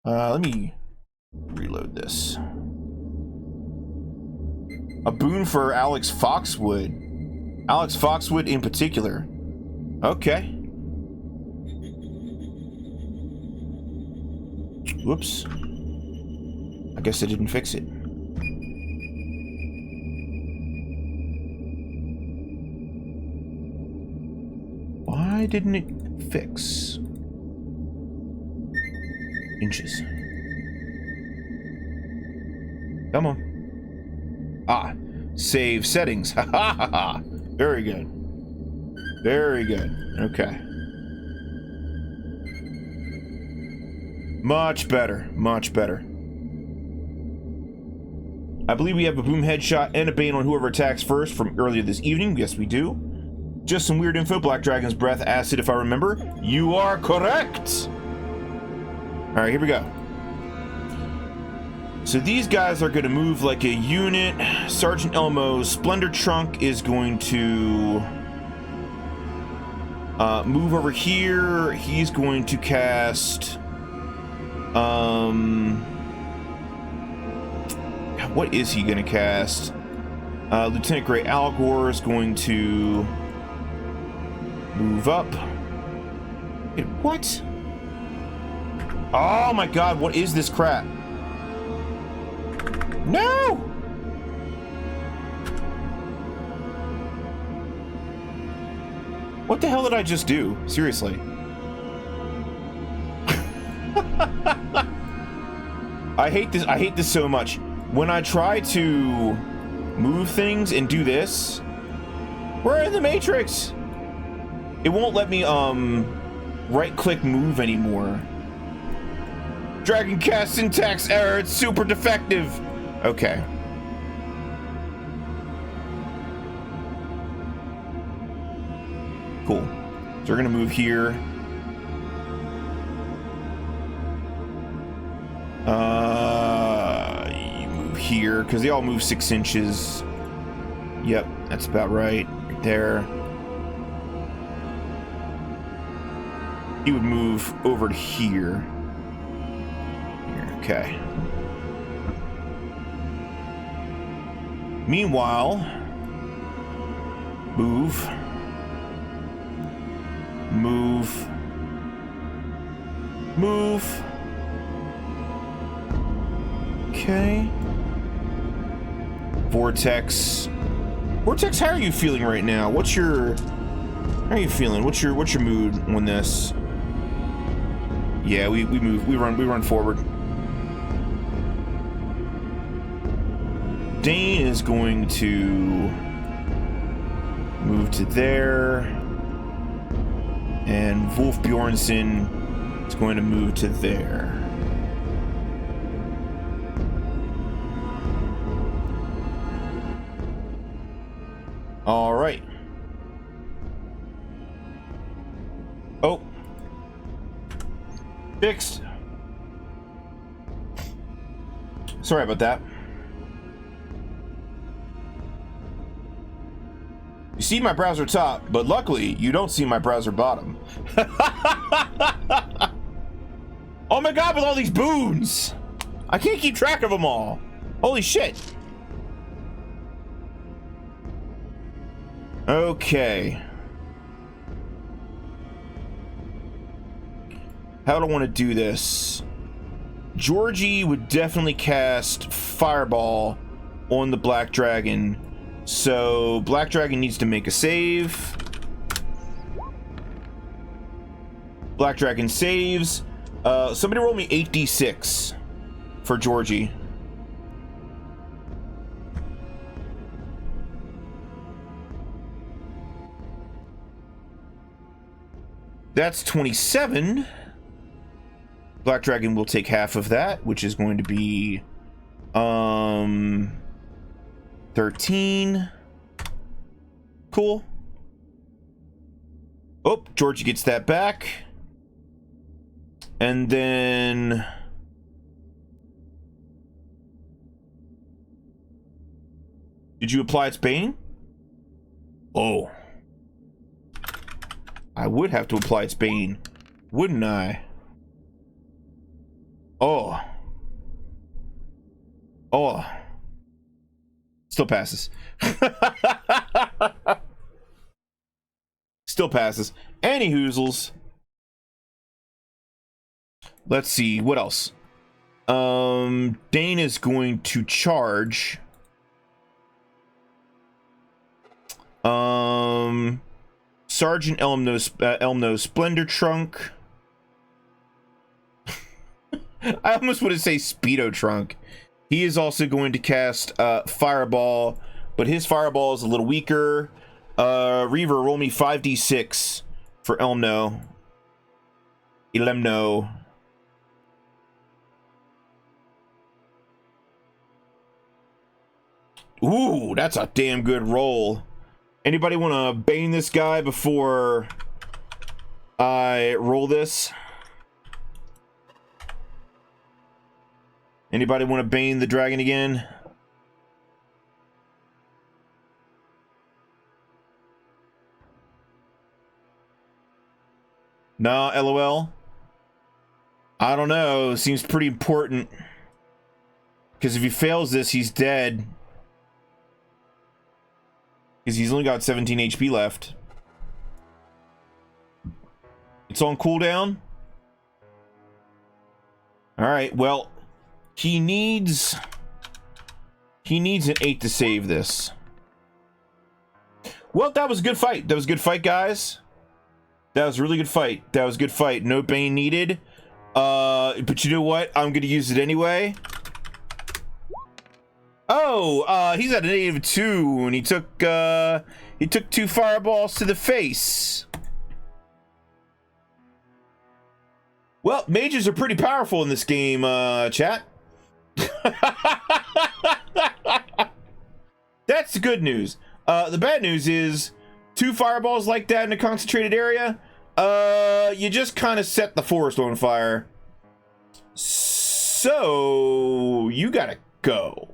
Let me reload this. A boon for Alex Foxwood. Alex Foxwood in particular. Okay. Whoops. I guess I didn't fix it. Why didn't it fix? Inches. Come on. Ah, save settings. Ha ha ha ha. Very good. Very good. Okay. Much better. Much better. I believe we have a boom headshot and a bane on whoever attacks first from earlier this evening. Yes, we do. Just some weird info. Black Dragon's breath, acid, if I remember. You are correct. All right, here we go. So these guys are going to move like a unit. Sergeant Elmo's Splendor Trunk is going to move over here. He's going to cast... what is he going to cast? Lieutenant Gray Algor is going to move up. Wait, what? Oh my god, what is this crap? No! What the hell did I just do? Seriously. I hate this so much. When I try to move things and do this, we're in the Matrix. It won't let me right click move anymore. Dragon cast syntax error, it's super defective. Okay. Cool. So we're gonna move here. You move here, because they all move 6 inches. Yep, that's about right. Right there. He would move over to here. Okay. Meanwhile, move. Okay. Vortex, how are you feeling right now? How are you feeling? What's your mood on this? Yeah, we run forward. Dane is going to move to there, and Wolf Bjornsson is going to move to there. All right. Oh. Fixed. Sorry about that. You see my browser top, but luckily you don't see my browser bottom. Oh my god, with all these boons! I can't keep track of them all. Holy shit. Okay. How do I want to do this? Georgie would definitely cast Fireball on the Black Dragon. So Black Dragon needs to make a save. Black Dragon saves. Somebody roll me 8d6 for Georgie. That's 27. Black Dragon will take half of that, which is going to be 13. Cool. Oh, Georgie gets that back. And then did you apply its bane? Oh. I would have to apply its bane, wouldn't I? Oh. Oh. Still passes. Still passes. Any hoozles. Let's see, what else? Dane is going to charge. Sergeant Elmno Splendor Trunk. I almost want to say Speedo Trunk. He is also going to cast Fireball, but his Fireball is a little weaker. Reaver, roll me 5d6 for Elmno. Elemno. Ooh, that's a damn good roll. Anybody want to bane this guy before I roll this? Anybody want to bane the dragon again? Nah, LOL. I don't know. Seems pretty important. Because if he fails this, he's dead. Because he's only got 17 HP left. It's on cooldown. Alright, well, he needs an 8 to save this. Well, that was a good fight. That was a good fight, guys. That was a really good fight. That was a good fight. No bane needed. But you know what? I'm gonna use it anyway. Oh, he's at a -2, and he took 2 fireballs to the face. Well, mages are pretty powerful in this game, chat. That's the good news. The bad news is 2 fireballs like that in a concentrated area. You just kind of set the forest on fire. So you gotta go.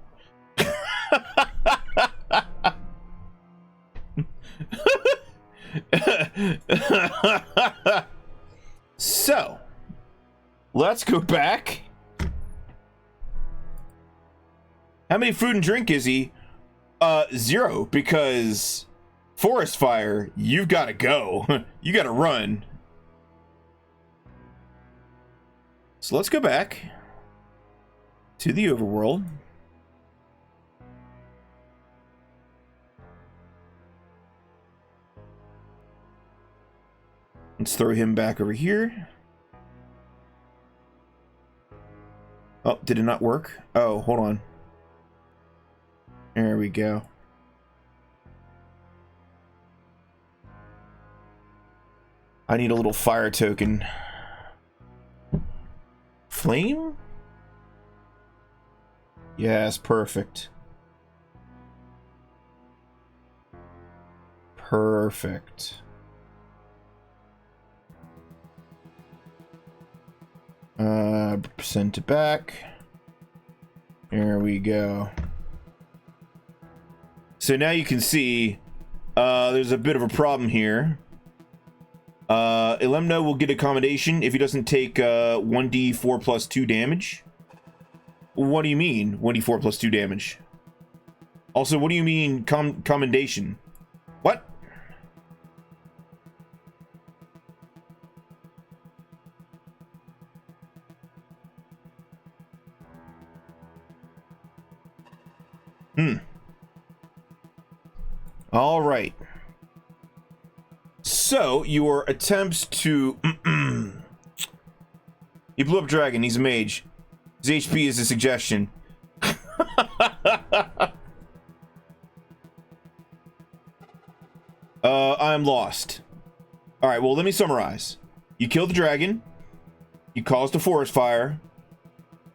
So let's go back. How many food and drink is he? 0, because forest fire, you've got to go. You got to run. So let's go back to the overworld. Let's throw him back over here. Oh, did it not work? Oh, hold on. There we go. I need a little fire token. Flame? Yes, perfect. Perfect. Send it back. There we go. So now you can see there's a bit of a problem here. Elemno will get accommodation if he doesn't take 1d4 plus 2 damage. What do you mean 1d4 plus 2 damage? Also, what do you mean commendation? What? All right. So, your attempts to... He blew up dragon. He's a mage. His HP is a suggestion. I'm lost. All right, well, let me summarize. You killed the dragon. You caused a forest fire.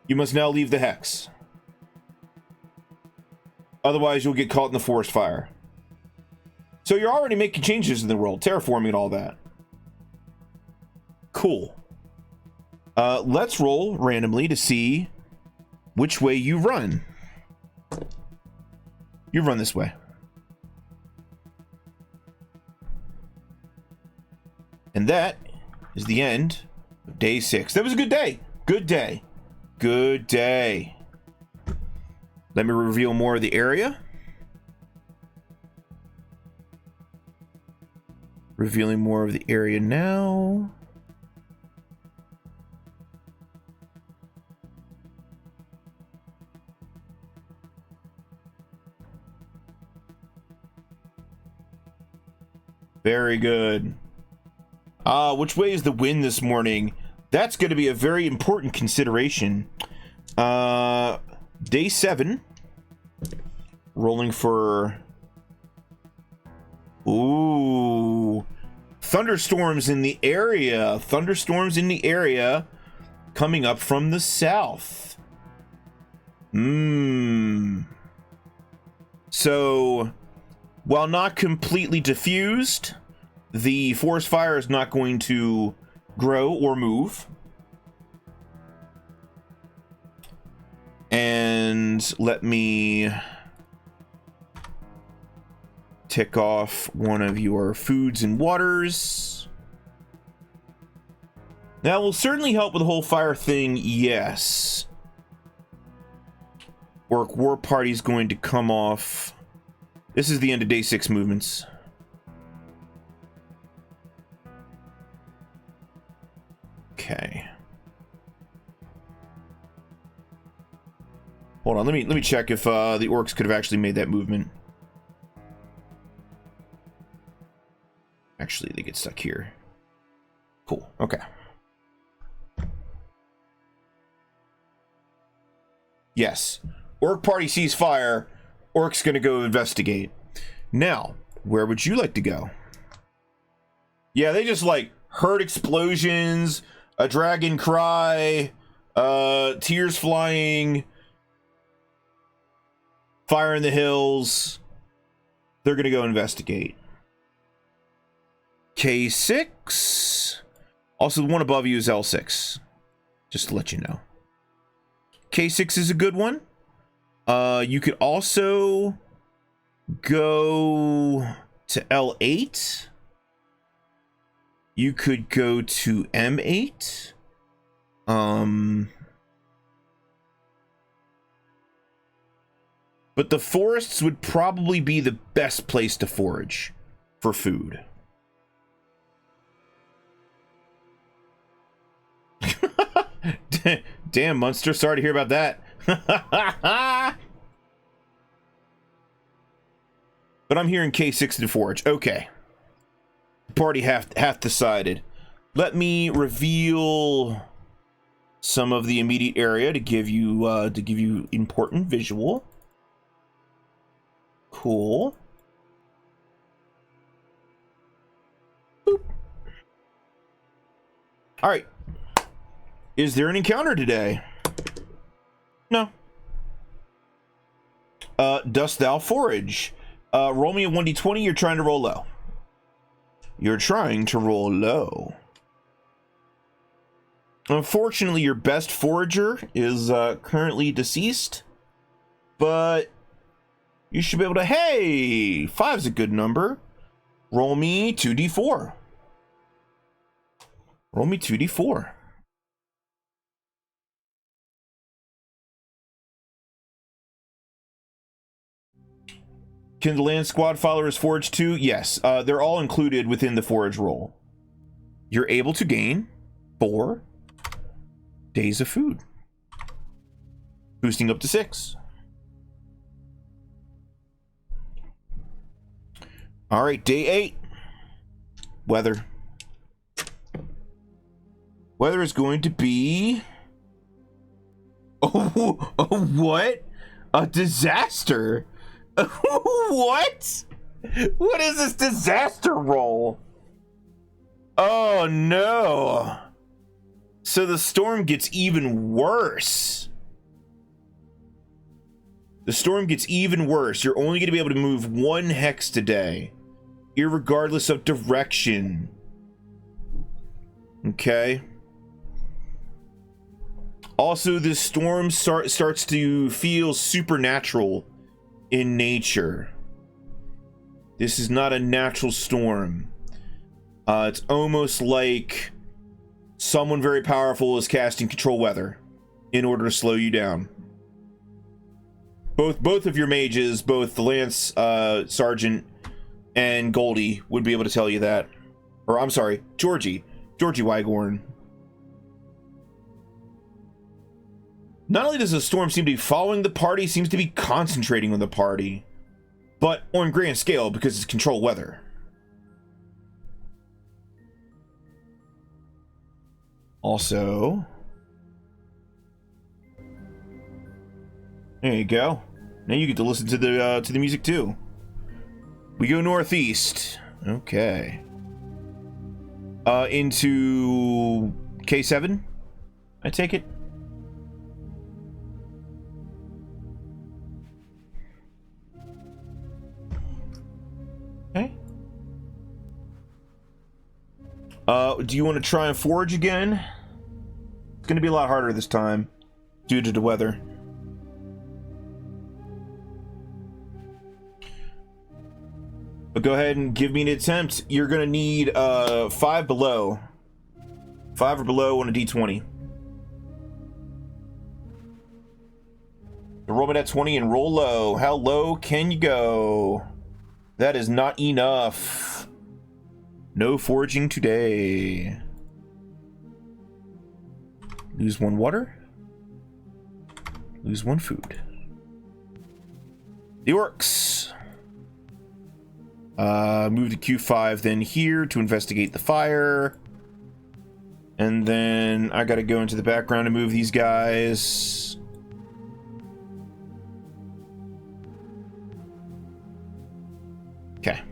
You must now leave the hex. Otherwise, you'll get caught in the forest fire. So you're already making changes in the world, terraforming and all that. Cool. Let's roll randomly to see which way you run. You run this way. And that is the end of day 6. That was a good day. Good day. Good day. Let me reveal more of the area. Revealing more of the area now. Very good. Which way is the wind this morning? That's going to be a very important consideration. Day 7. Rolling for... Ooh. Thunderstorms in the area. Thunderstorms in the area coming up from the south. So, while not completely diffused, the forest fire is not going to grow or move. And let me tick off one of your foods and waters. That will certainly help with the whole fire thing, yes. Orc War Party's going to come off. This is the end of day 6 movements. Okay. Hold on, let me check if the orcs could have actually made that movement. Actually, they get stuck here. Cool. Okay. Yes. Orc party sees fire. Orc's gonna go investigate. Now, where would you like to go? Yeah, they just like heard explosions, a dragon cry, tears flying, fire in the hills. They're gonna go investigate. K6. Also, the one above you is L6. Just to let you know. K6 is a good one. You could also go to L8. You could go to M8. But the forests would probably be the best place to forage for food. Damn, Munster, sorry to hear about that. But I'm hearing K6 to forage. Okay. Party half decided. Let me reveal some of the immediate area to give you important visual. Cool. Boop. All right. Is there an encounter today? No. Dost thou forage? Roll me a 1d20. You're trying to roll low. You're trying to roll low. Unfortunately, your best forager is currently deceased. But you should be able to... Hey! 5's a good number. Roll me 2d4. Roll me 2d4. Can the land squad followers forage too? Yes, they're all included within the forage roll. You're able to gain 4 days of food, boosting up to 6. All right, day 8. Weather. Weather is going to be... Oh, what? A disaster. What? What is this disaster roll? Oh no. So the storm gets even worse. The storm gets even worse. You're only going to be able to move 1 hex today, irregardless of direction. Okay. Also, this storm starts to feel supernatural in nature. This is not a natural storm. It's almost like someone very powerful is casting control weather in order to slow you down. Both of your mages, both the Lance Sergeant and Goldie, would be able to tell you that. Or I'm sorry, Georgie Wygorn. Not only does the storm seem to be following the party, it seems to be concentrating on the party, but on grand scale because it's control weather. Also, there you go. Now you get to listen to the music too. We go northeast. Okay. Into K7, I take it. Okay. Do you want to try and forage again? It's going to be a lot harder this time due to the weather. But go ahead and give me an attempt. You're going to need 5 below. 5 or below on a d20. Roll me that 20 and roll low. How low can you go? That is not enough. No foraging today. Lose 1 water. Lose 1 food. The orcs. Move to Q5 then here to investigate the fire. And then I gotta go into the background to move these guys. Okay.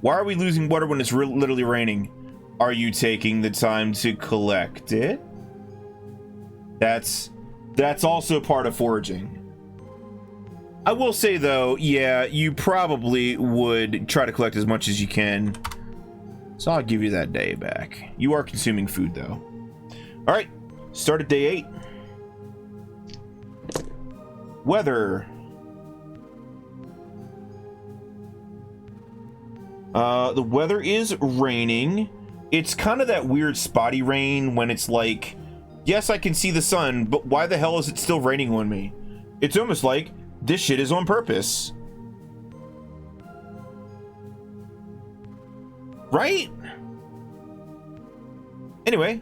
Why are we losing water when it's literally raining? Are you taking the time to collect it? That's also part of foraging. I will say though, yeah, you probably would try to collect as much as you can. So I'll give you that day back. You are consuming food though. All right, start at day 8. Weather. The weather is raining. It's kind of that weird spotty rain when it's like, yes, I can see the sun, but why the hell is it still raining on me? It's almost like this shit is on purpose. Right? Anyway,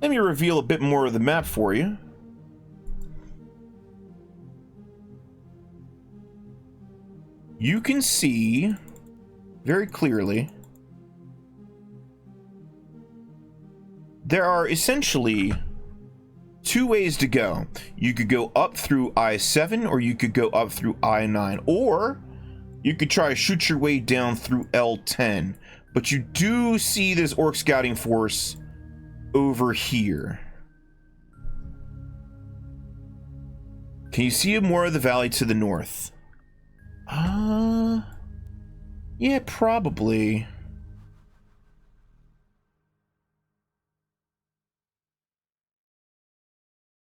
let me reveal a bit more of the map for you. You can see very clearly there are essentially 2 ways to go. You could go up through I-7 or you could go up through I-9, or you could try to shoot your way down through L10. But you do see this orc scouting force over here. Can you see more of the valley to the north? Yeah, probably.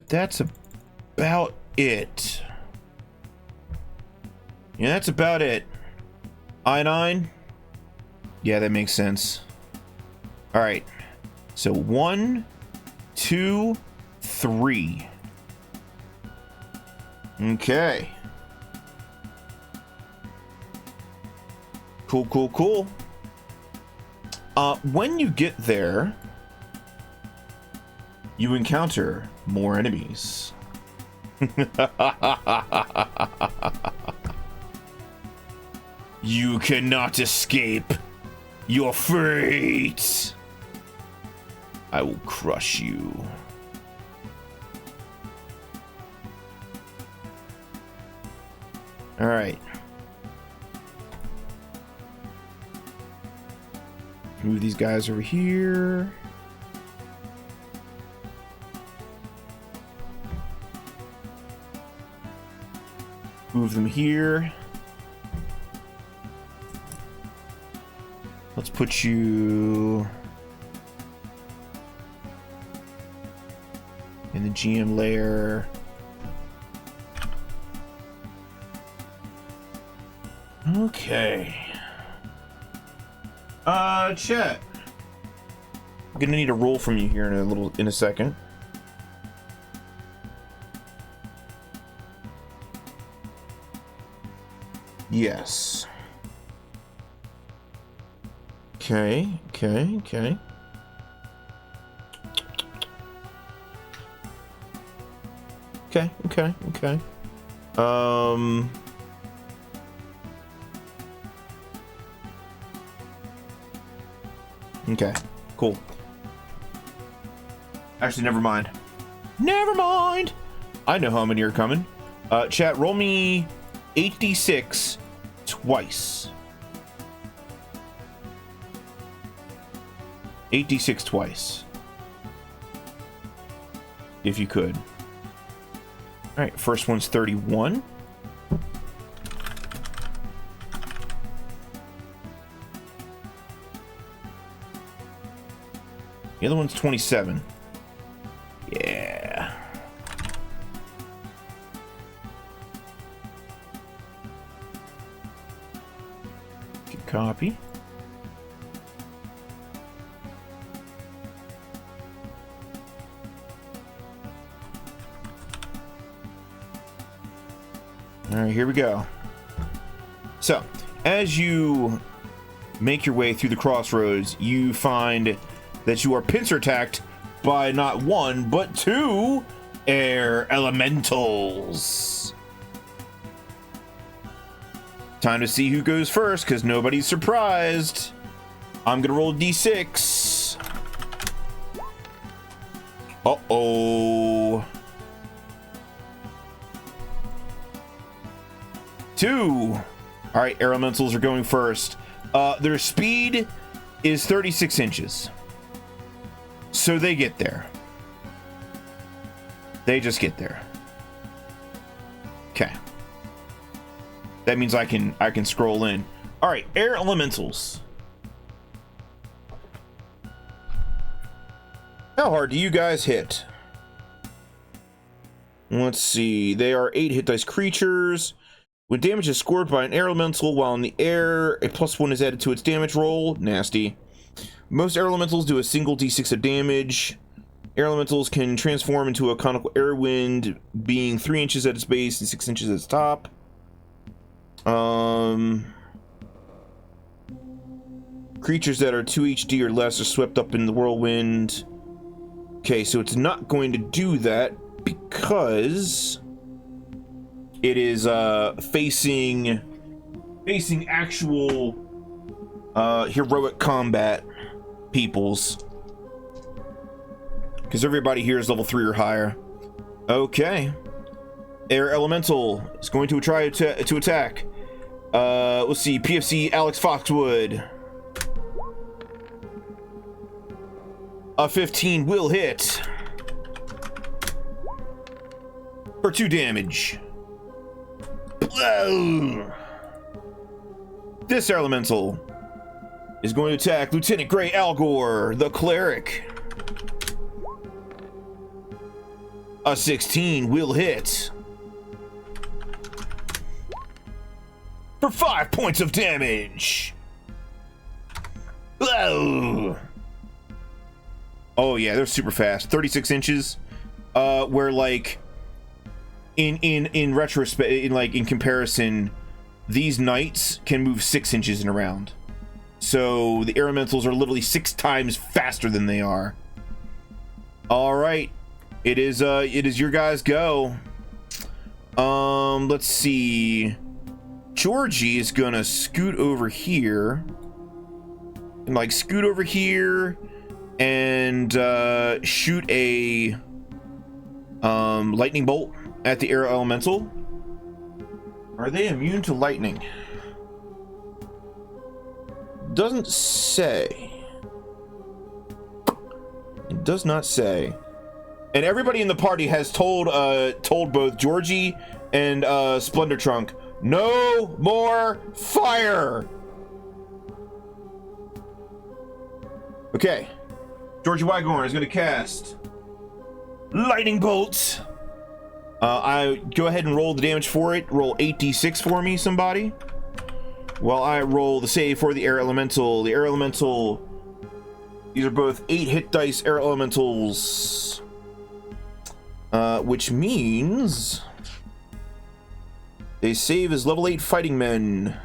That's about it. Yeah, that's about it. I-9? Yeah, that makes sense. Alright. So 1, 2, 3. Okay. Cool, cool, cool. When you get there, you encounter more enemies. You cannot escape your fate. I will crush you. All right. Move these guys over here. Move them here. Let's put you in the GM layer. Okay. Chat. I'm gonna need a roll from you here in a second. Yes. Okay. Okay. Okay, cool. Actually, never mind. Never mind. I know how many are coming. Chat, roll me 8d6 twice. 8d6 twice. If you could. Alright, first one's 31. The other one's 27. Yeah. Good copy. All right, here we go. So, as you make your way through the crossroads, you find that you are pincer attacked by not one, but two air elementals. Time to see who goes first, because nobody's surprised. I'm gonna roll d6. Uh-oh. 2. All right, air elementals are going first. Their speed is 36 inches. So they get there. They just get there. Okay. That means I can scroll in. All right, air elementals. How hard do you guys hit? Let's see. They are 8 hit dice creatures. When damage is scored by an air elemental while in the air, a +1 is added to its damage roll. Nasty. Most air elementals do a single d6 of damage. Air elementals can transform into a conical air wind, being 3 inches at its base and 6 inches at its top. Creatures that are 2 HD or less are swept up in the whirlwind. Okay, so it's not going to do that because it is facing actual heroic combat peoples, because everybody here is level 3 or higher. Okay, air elemental is going to try to attack. Let's see, PFC Alex Foxwood. A 15 will hit for 2 damage. Whoa. This air elemental is going to attack Lieutenant Grey Algor, the cleric. A 16 will hit for 5 points of damage. Whoa. Oh yeah, they're super fast. 36 inches. Where like in retrospect, in comparison, these knights can move 6 inches in a round. So the air elementals are literally 6 times faster than they are. All right, it is your guys' go. Let's see. Georgie is gonna scoot over here and scoot over here and shoot a lightning bolt at the air elemental. Are they immune to lightning? Doesn't say. does not say. And everybody in the party has told both Georgie and Splendor Trunk, no more fire. Okay. Georgie Wygorn is going to cast Lightning Bolt. I go ahead and roll the damage for it. Roll 8d6 for me, somebody. While I roll the save for the Air Elemental. The Air Elemental, these are both 8 hit dice Air Elementals. Which means they save as level 8 fighting men.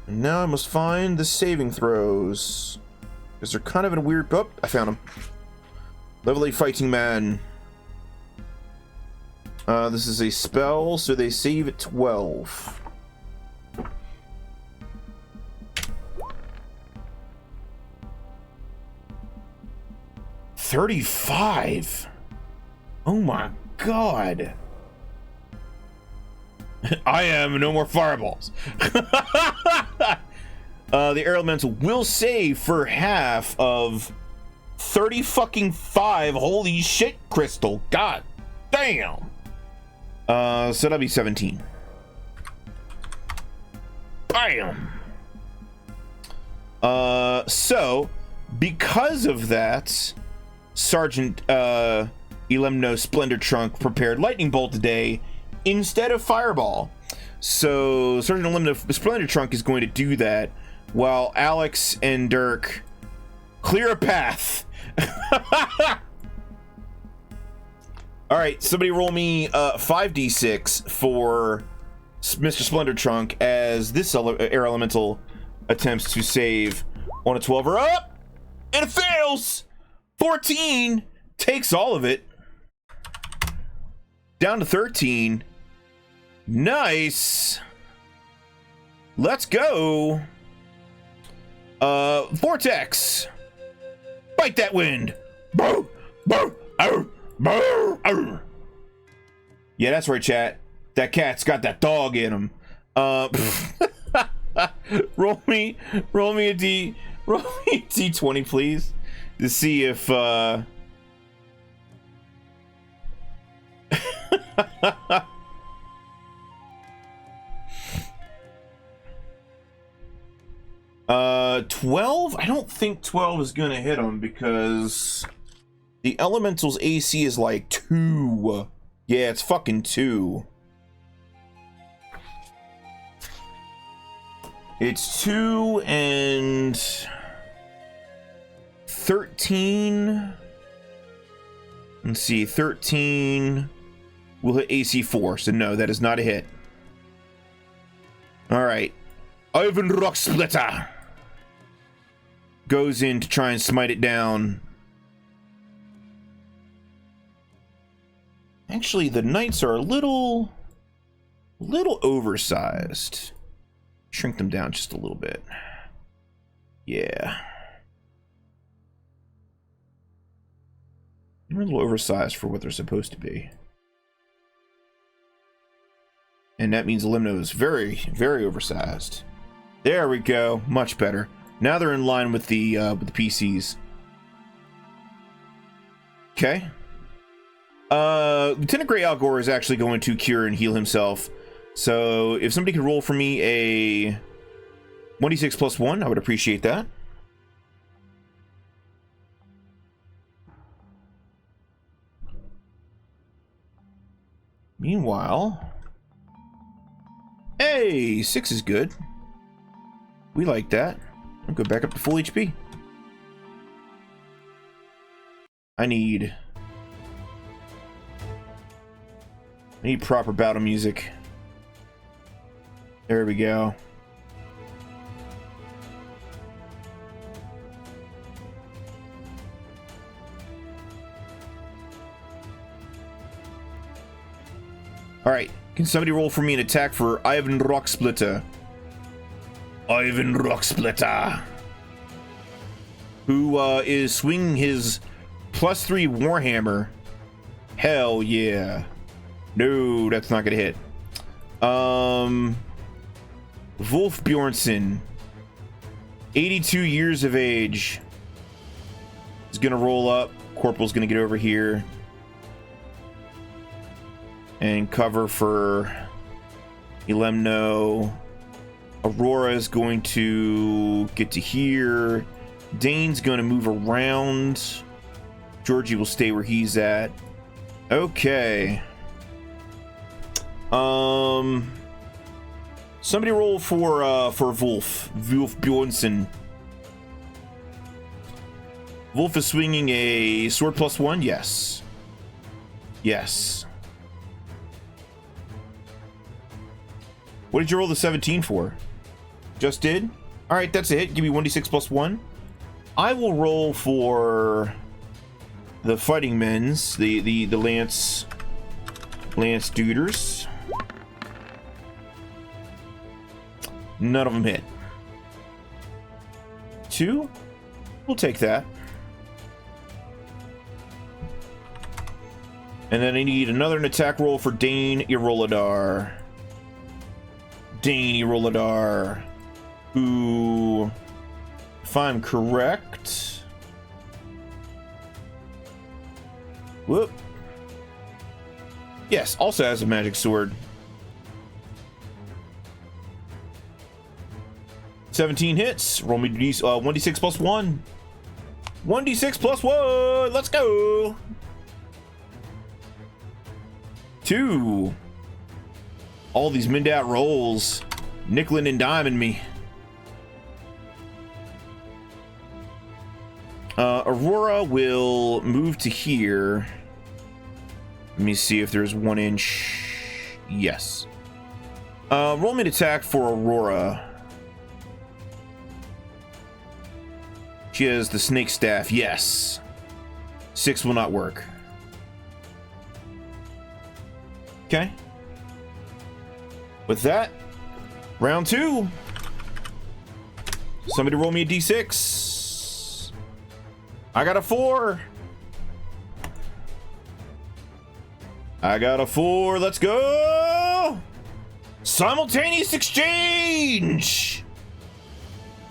And now I must find the saving throws. Because they're kind of in a weird... Oh, I found them. Level 8 fighting man. This is a spell, so they save at 12. $35. Oh my god. I am no more fireballs. The Air Elemental will save for half of 30 fucking 5. Holy shit, Crystal. God damn. So that'll be 17. Bam. So because of that, Sergeant Elemno Splendor Trunk prepared Lightning Bolt today instead of Fireball. So Sergeant Elemno Splendor Trunk is going to do that while Alex and Dirk clear a path. All right, somebody roll me 5d6 for Mr. Splendor Trunk as this Air Elemental attempts to save on a 12 or up, and it fails. 14 takes all of it. Down to 13. Nice. Let's go. Vortex. Bite that wind. Bow, bow, ow, bow, ow. Yeah, that's right, chat. That cat's got that dog in him. Roll me a D20, please, to see if 12? I don't think 12 is gonna hit him because the Elemental's AC is like 2. Yeah, it's fucking 2. It's 2 and 13. Let's see, 13 will hit AC 4, so no, that is not a hit. All right, Ivan Rock Splitter goes in to try and smite it down. Actually, the knights are a little oversized. Shrink them down just a little bit. Yeah. They're a little oversized for what they're supposed to be. And that means Limno is very, very oversized. There we go. Much better. Now they're in line with the PCs. Okay. Lieutenant Grey Al Gore is actually going to cure and heal himself. So if somebody could roll for me a 1d6 plus 1, I would appreciate that. Meanwhile, hey, 6 is good. We like that. I'll go back up to full HP. I need proper battle music. There we go. All right, can somebody roll for me an attack for Ivan Rocksplitter? Ivan Rocksplitter, who is swinging his +3 Warhammer. Hell yeah. No, that's not gonna hit. Wolf Bjornsson, 82 years of age. He's gonna roll up. Corporal's gonna get over here and cover for Ilemno. Aurora is going to get to here. Dane's gonna move around. Georgie will stay where he's at. Okay. Somebody roll for Wolf Bjornsson. Wolf is swinging a sword +1. Yes. Yes. What did you roll the 17 for? Just did? All right, that's a hit. Give me 1d6 +1. I will roll for the fighting men's, the lance duders. None of them hit. 2? We'll take that. And then I need another attack roll for Dane Iroladar. Dane Iroladar, who, if I'm correct, whoop, yes, also has a magic sword. 17 hits. Roll me 1d6 +1. 1d6 +1. Let's go. 2. All these Mindat rolls, nickelin' and diming me. Aurora will move to here. Let me see if there's 1 inch. Yes. Roll me an attack for Aurora. She has the snake staff. Yes. 6 will not work. Okay. With that, round 2. Somebody roll me a d6. I got a 4. I got a 4. Let's go. Simultaneous exchange.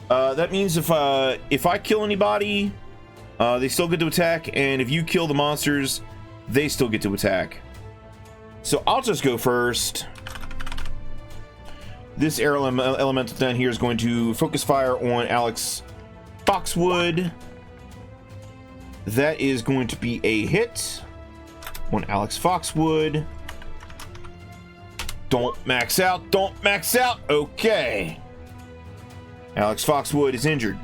That means if I kill anybody, they still get to attack, and if you kill the monsters, they still get to attack. So I'll just go first. This air elemental down here is going to focus fire on Alex Foxwood. That is going to be a hit on Alex Foxwood. Don't max out. Don't max out. Okay. Alex Foxwood is injured.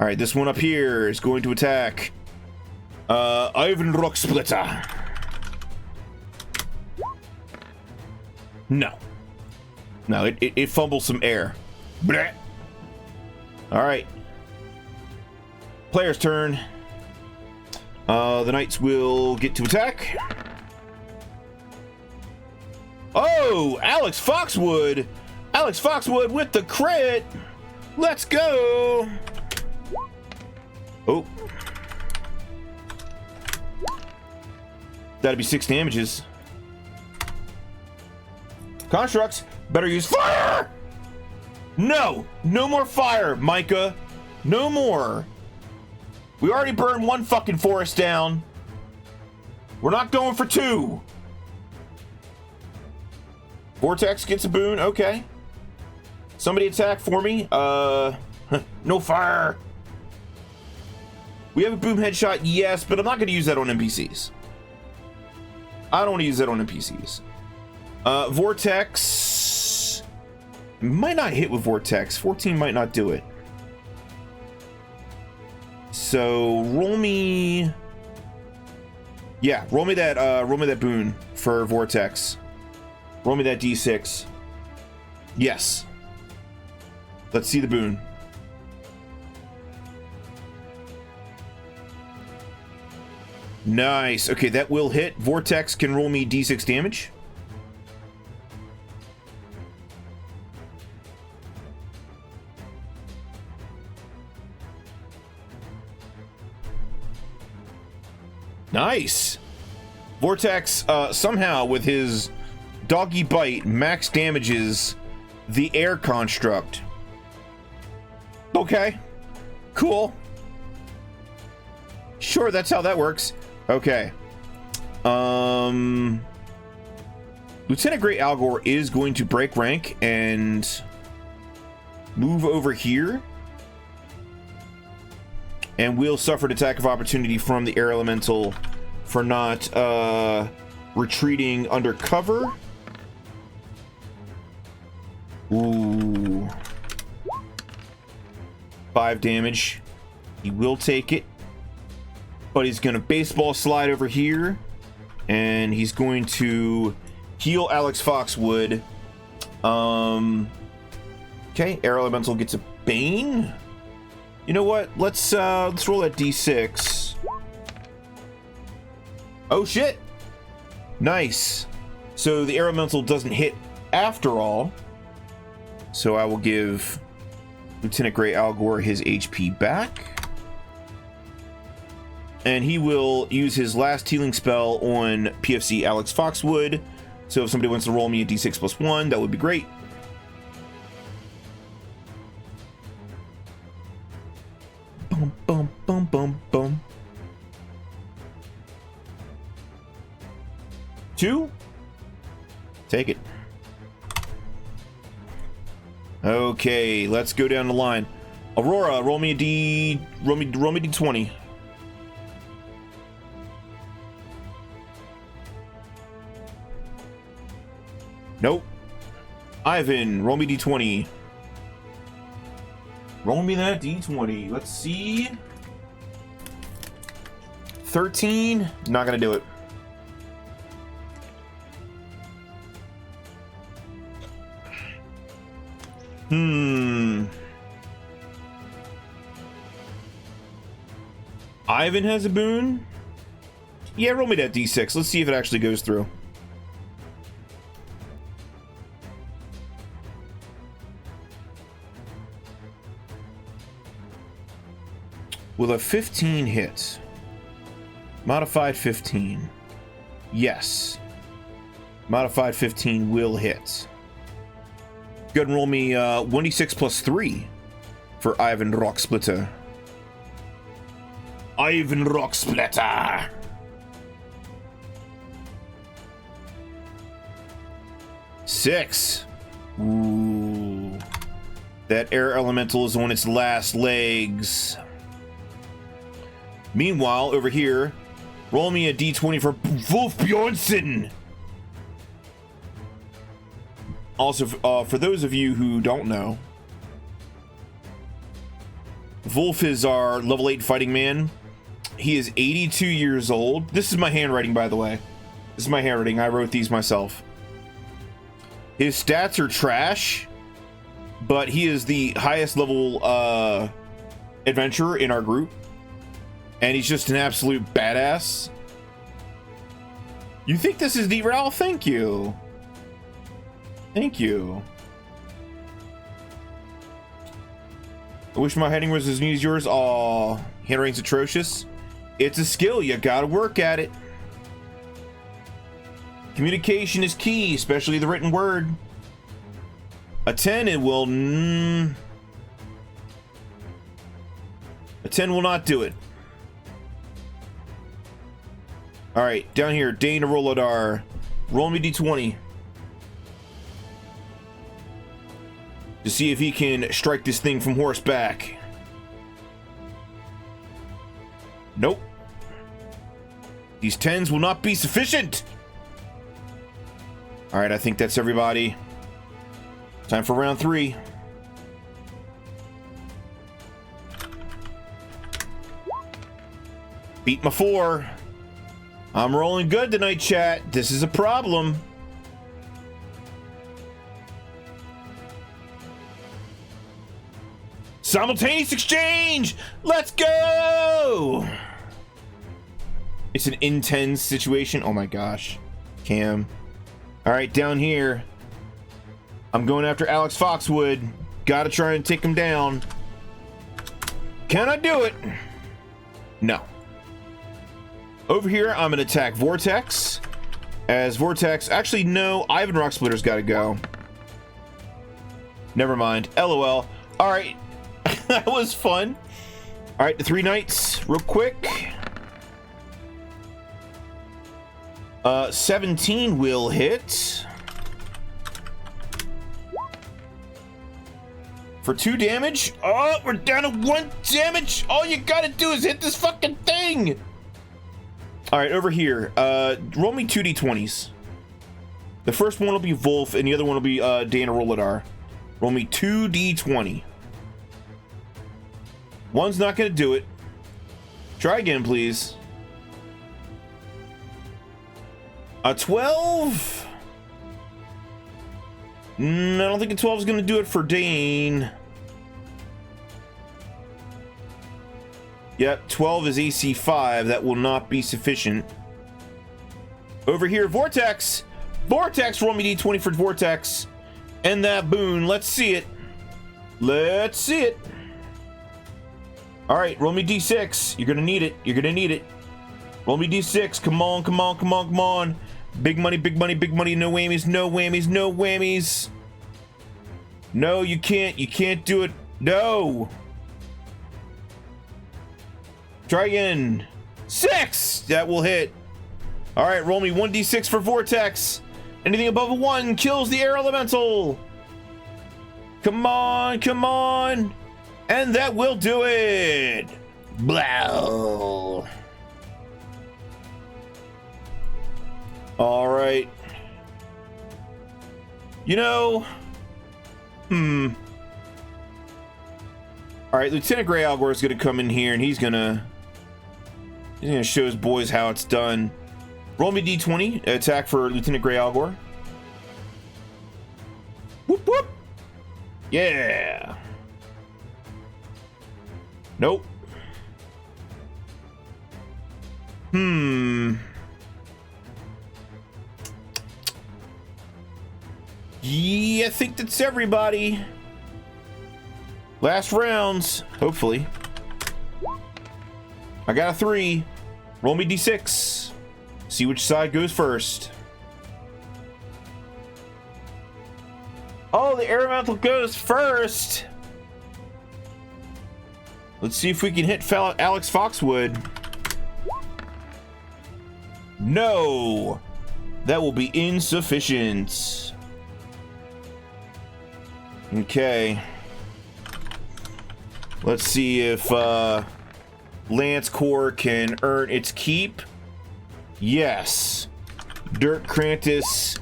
All right, this one up here is going to attack Ivan Rocksplitter. No, it fumbles some air. Blech. All right, player's turn. The knights will get to attack. Oh, Alex Foxwood with the crit. Let's go. Oh, that'd be 6 damages. Constructs, better use fire. No more fire, Micah. No more. We already burned 1 fucking forest down. We're not going for 2. Vortex gets a boon. Okay. Somebody attack for me. No fire. We have a boom headshot, yes, but I'm not going to use that on NPCs. I don't want to use that on NPCs. Vortex might not hit with Vortex. 14 might not do it. So roll me. Yeah, roll me that boon for Vortex. Roll me that D6. Yes. Let's see the boon. Nice. Okay, that will hit. Vortex can roll me D6 damage. Nice. Vortex somehow with his doggy bite max damages the air construct. Okay, cool. Sure, that's how that works. Okay. Lieutenant Great Algor is going to break rank and move over here. And we'll suffer an attack of opportunity from the air elemental for not retreating under cover. Ooh. 5 damage. He will take it. But he's going to baseball slide over here. And he's going to heal Alex Foxwood. Okay, air elemental gets a bane. You know what? Let's roll that d6. Oh shit! Nice. So the air elemental doesn't hit after all. So I will give Lieutenant Grey Algor his HP back. And he will use his last healing spell on PFC Alex Foxwood. So if somebody wants to roll me a d6 plus 1, that would be great. Boom, boom, boom, boom, boom. 2. Take it. Okay, let's go down the line. Aurora, roll me a d20. Nope. Ivan, roll me d20. Roll me that d20. Let's see. 13. Not gonna do it. Ivan has a boon? Yeah, roll me that d6. Let's see if it actually goes through. Will a 15 hit? Modified 15. Yes. Modified 15 will hit. Go ahead and roll me 1d6 plus 3 for Ivan Rocksplitter. Ivan Rocksplitter! 6. Ooh. That air elemental is on its last legs. Meanwhile, over here, roll me a d20 for Wolf Bjornsson. Also, for those of you who don't know, Wolf is our level 8 fighting man. He is 82 years old. This is my handwriting, by the way. This is my handwriting. I wrote these myself. His stats are trash, but he is the highest level adventurer in our group. And he's just an absolute badass. You think this is derail? Thank you. Thank you. I wish my handwriting was as neat as yours. Aw, handwriting's atrocious. It's a skill. You gotta work at it. Communication is key, especially the written word. A 10, it will... a 10 will not do it. Alright, down here, Dane Rolodar. Roll me d20. To see if he can strike this thing from horseback. Nope. These 10s will not be sufficient. Alright, I think that's everybody. Time for round 3. Beat my 4. I'm rolling good tonight, chat. This is a problem. Simultaneous exchange! Let's go! It's an intense situation. Oh my gosh. Cam. Alright, down here. I'm going after Alex Foxwood. Gotta try and take him down. Can I do it? No. Over here, I'm gonna attack Vortex. As Vortex, actually no, Ivan Rock Splitter's gotta go. Never mind, LOL. All right, that was fun. All right, the 3 knights, real quick. 17 will hit. For 2 damage. Oh, we're down to 1 damage. All you gotta do is hit this fucking thing. All right, over here. Roll me 2d20s. The first one will be Wolf, and the other one will be Dana Roladar. Roll me 2d20. One's not gonna do it. Try again, please. A 12. I don't think a 12 is gonna do it for Dane. Yep, 12 is AC 5. That will not be sufficient. Over here, Vortex. Vortex, roll me d20 for Vortex. And that boon. Let's see it. Let's see it. All right, roll me d6. You're gonna need it. You're gonna need it. Roll me d6. Come on, come on, come on, come on. Big money, big money, big money. No whammies, no whammies, no whammies. No, you can't. You can't do it. No. Try again. 6. That will hit. All right, roll me 1d6 for Vortex. Anything above a 1 kills the air elemental. Come on, come on. And that will do it. Blow. All right. You know. All right, Lieutenant Grey Algor is gonna come in here, and he's gonna show his boys how it's done. Roll me d20. Attack for Lieutenant Grey Algor. Whoop whoop. Yeah. Nope. Yeah, I think that's everybody. Last rounds, hopefully. I got a 3. Roll me d6. See which side goes first. Oh, the air elemental goes first. Let's see if we can hit Alex Foxwood. No, that will be insufficient. Okay. Let's see if Lance Corps can earn its keep. Yes. Dirk Krantis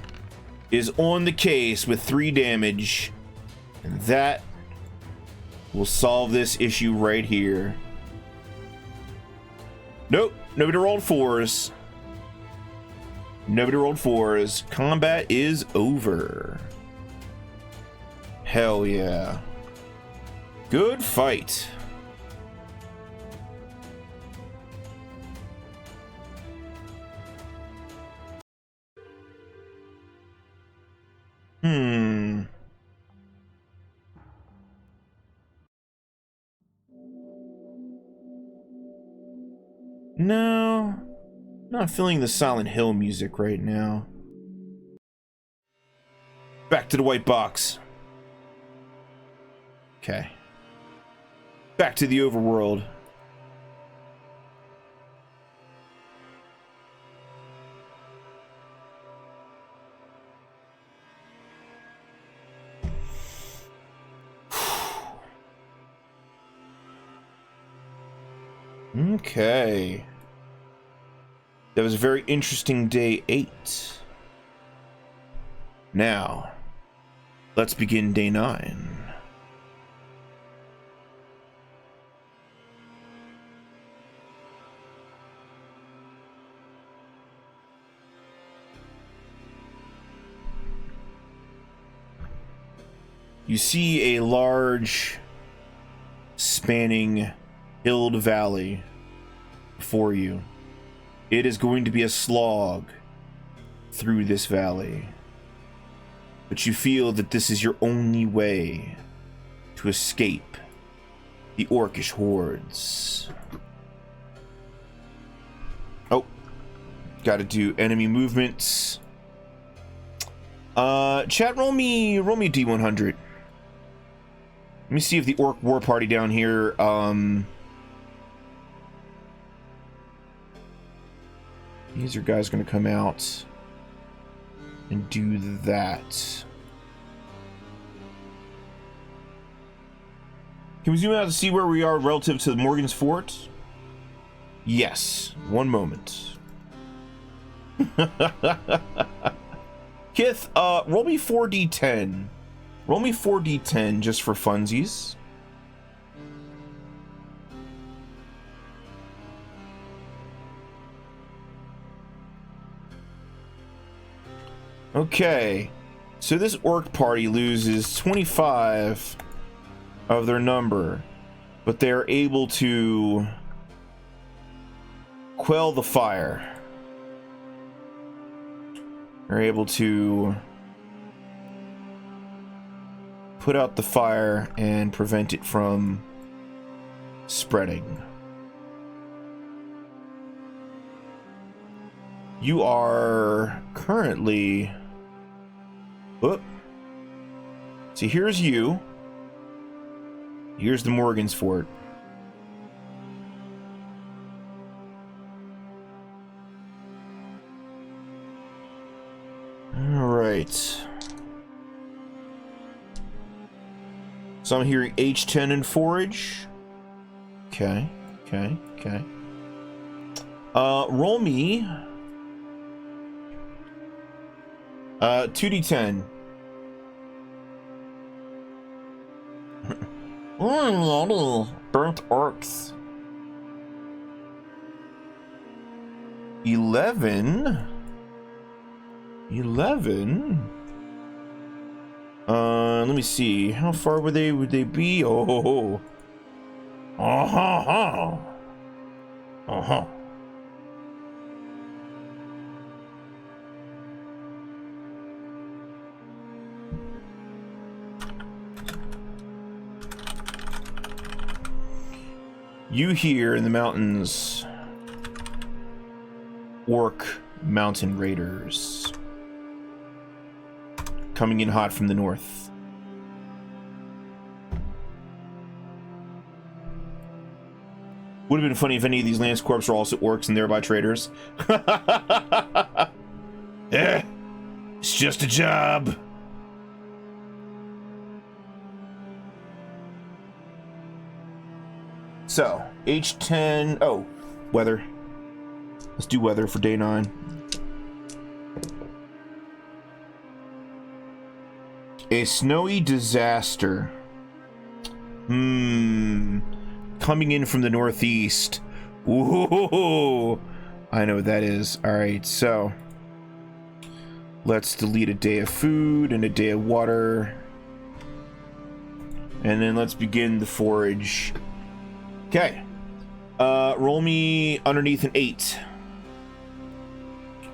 is on the case with 3 damage. And that will solve this issue right here. Nope. Nobody rolled 4s. Nobody rolled 4s. Combat is over. Hell yeah. Good fight. No, not feeling the Silent Hill music right now. Back to the white box. Okay. Back to the overworld. Okay. That was a very interesting day 8. Now, let's begin day 9. You see a large, spanning, hilled valley before you. It is going to be a slog through this valley. But you feel that this is your only way to escape the orcish hordes. Oh, Got to do enemy movements. Chat, roll me D100. Let me see if the orc war party down here, these are guys gonna come out and do that. Can we zoom out to see where we are relative to Morgan's Fort? Yes. One moment. Kith, roll me 4d10. Roll me 4d10 just for funsies. Okay. So this orc party loses 25 of their number, but they're able to quell the fire. They're able to put out the fire and prevent it from spreading. You are currently... Whoop. See, here's you. Here's the Morgan's Fort. Alright. So I'm hearing H10 and forage. Okay. Roll me 2d10. Burnt orcs. 11. Let me see. How far would they be? Oh. Uh-huh. You hear in the mountains orc mountain raiders coming in hot from the north. Would have been funny if any of these Lance Corps were also orcs and thereby traders. It's just a job. So, H10... Oh, weather. Let's do weather for day 9. A snowy disaster. Coming in from the northeast. Ooh, I know what that is. Alright, so... Let's delete a day of food and a day of water. And then let's begin the forage. Okay. Roll me underneath an 8.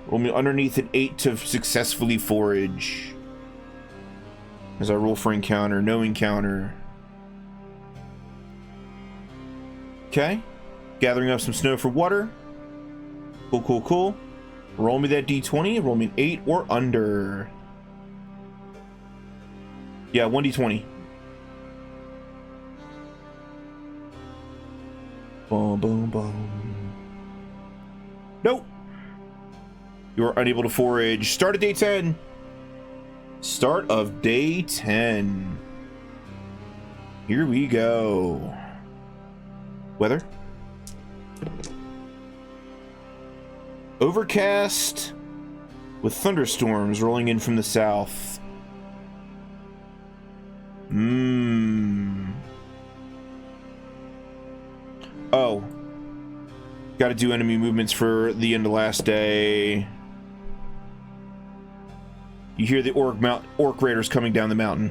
Roll me underneath an 8 to successfully forage. As I roll for encounter, no encounter. Okay. Gathering up some snow for water. Cool. Roll me that d20. Roll me an 8 or under. Yeah, 1d20. Boom. Nope. You are unable to forage. Start of day 10. Start of day 10. Here we go. Weather. Overcast with thunderstorms rolling in from the south. Oh. Gotta do enemy movements for the end of last day. You hear the orc raiders coming down the mountain.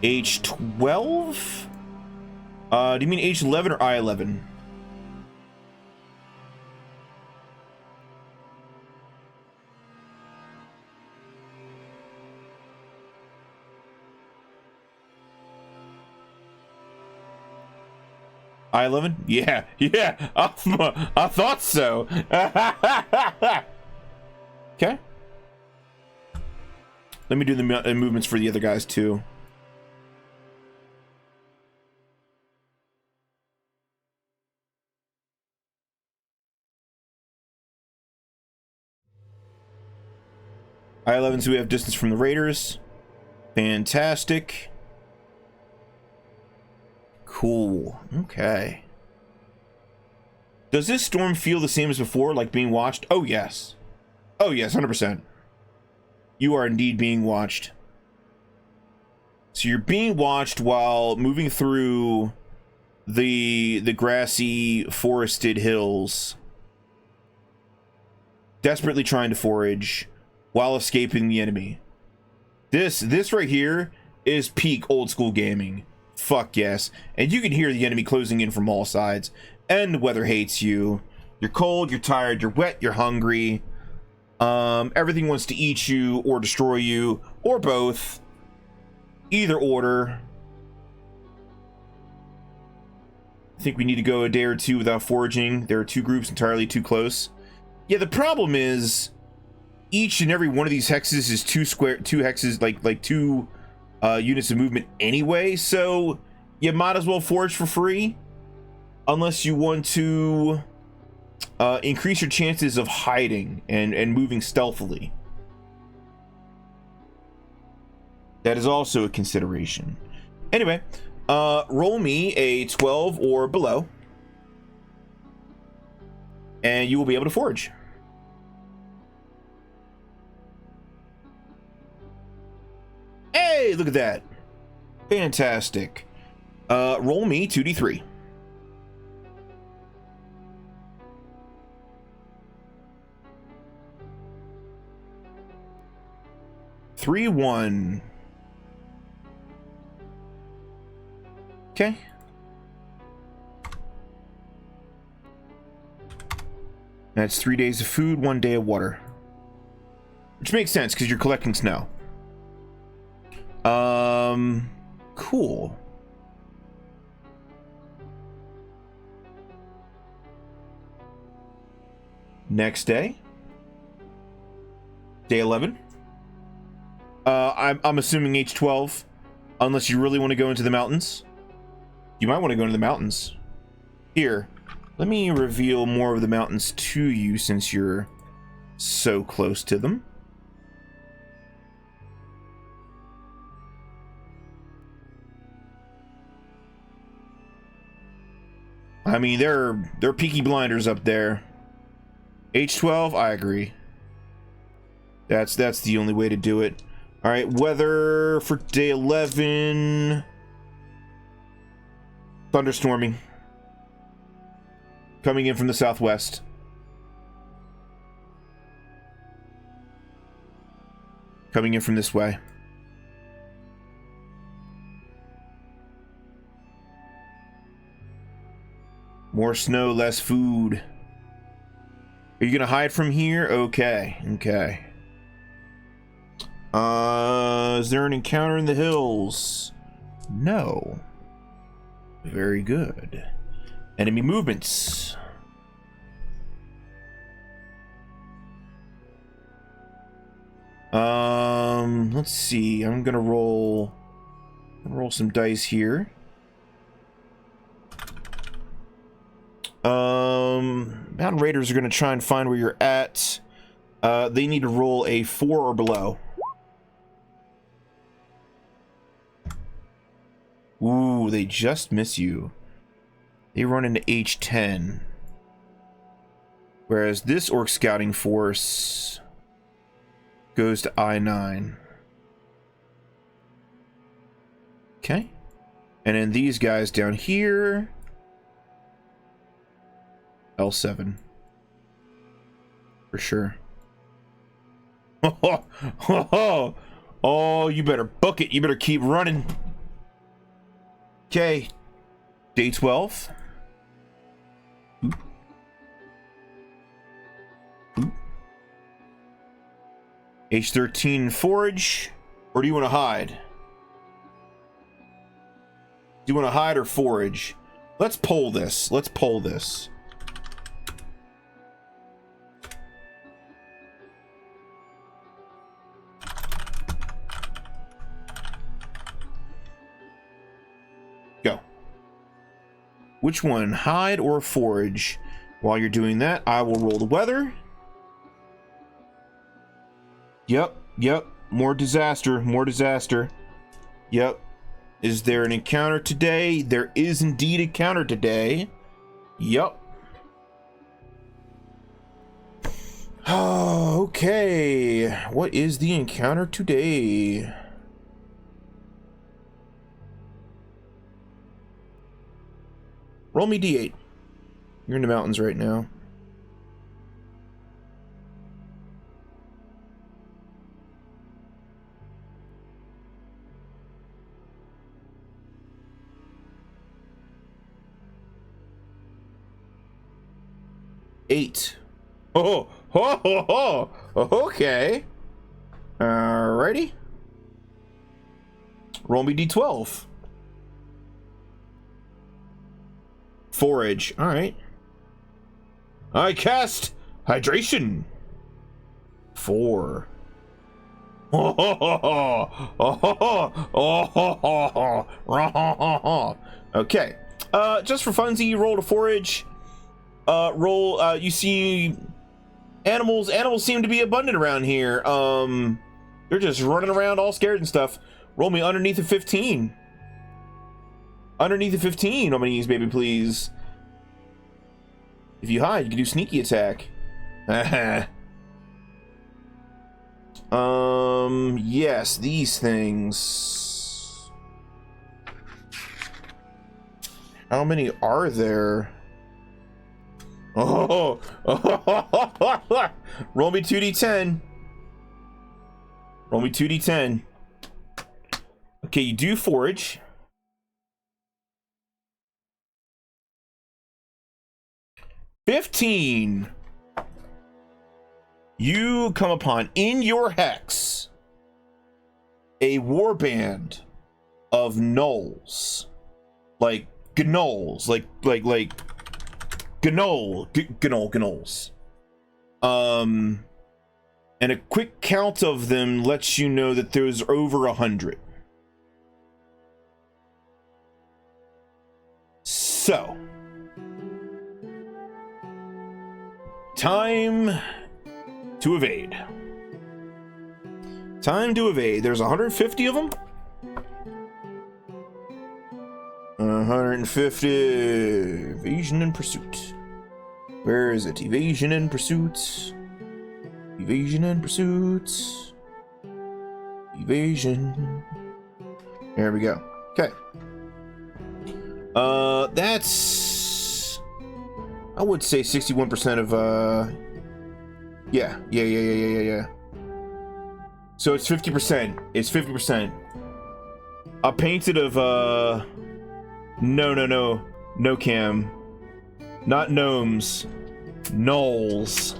H12? Do you mean H11 or I11? I-11? Yeah, yeah. I thought so. Okay. Let me do the movements for the other guys too. I-11, so we have distance from the raiders. Fantastic. Cool. Okay. Does this storm feel the same as before, like being watched? Oh, yes. Oh, yes, 100%. You are indeed being watched. So you're being watched while moving through the grassy, forested hills, desperately trying to forage while escaping the enemy. This right here is peak old school gaming. Fuck yes. And you can hear the enemy closing in from all sides. And the weather hates you. You're cold, you're tired, you're wet, you're hungry. Everything wants to eat you or destroy you, or both. Either order. I think we need to go a day or two without foraging. There are two groups entirely too close. Yeah, the problem is each and every one of these hexes is two hexes, like two units of movement anyway, so you might as well forage for free unless you want to increase your chances of hiding and moving stealthily. That is also a consideration. Anyway, roll me a 12 or below, and you will be able to forage. Hey, look at that. Fantastic. Roll me 2d3. Three, 1. Okay. That's 3 days of food, 1 day of water. Which makes sense because you're collecting snow. Cool. Next day. Day 11. I'm assuming H12, unless you really want to go into the mountains. You might want to go into the mountains. Here, let me reveal more of the mountains to you since you're so close to them. I mean, they're Peaky Blinders up there. H12, I agree. That's the only way to do it. All right, weather for day 11. Thunderstorming. Coming in from the southwest. Coming in from this way. More snow, less food. Are you gonna hide from here? Okay, okay. Is there an encounter in the hills? No. Very good. Enemy movements. Let's see. I'm gonna roll some dice here. Mountain Raiders are gonna try and find where you're at. They need to roll a 4 or below. Ooh, they just miss you. They run into H10. Whereas this Orc Scouting Force goes to I9. Okay. And then these guys down here. L7. For sure. Oh, you better book it. You better keep running. Okay. Day 12. Oop. Oop. H13 forage. Or do you want to hide? Do you want to hide or forage? Let's poll this. Let's poll this. Go. Which one? Hide or forage? While you're doing that, I will roll the weather. Yep. More disaster. More disaster. Yep. Is there an encounter today? There is indeed a encounter today. Yep. Oh, okay. What is the encounter today? Roll me D8. You're in the mountains right now. Eight. Oh, okay. Alrighty. Roll me D12. Forage. All right. I cast hydration. 4. Okay. Just for funsies, roll to forage. You see animals. Animals seem to be abundant around here. They're just running around all scared and stuff. Roll me underneath of 15. Underneath of 15 on my knees, baby, please. If you hide, you can do sneaky attack. Yes, these things. How many are there? Oh, roll me 2d10. Roll me 2d10. Okay, you do forage. 15. You come upon in your hex a warband of gnolls, like gnolls, like gnolls. And a quick count of them lets you know that there's over 100. So, time to evade. Time to evade. There's 150 of them. 150. Evasion and pursuit. Where is it? Evasion and pursuit. Evasion and pursuit. Evasion. There we go. Okay. That's, I would say 61% of yeah. So it's 50%. It's 50%. A painted of no cam. Not gnomes. Gnolls.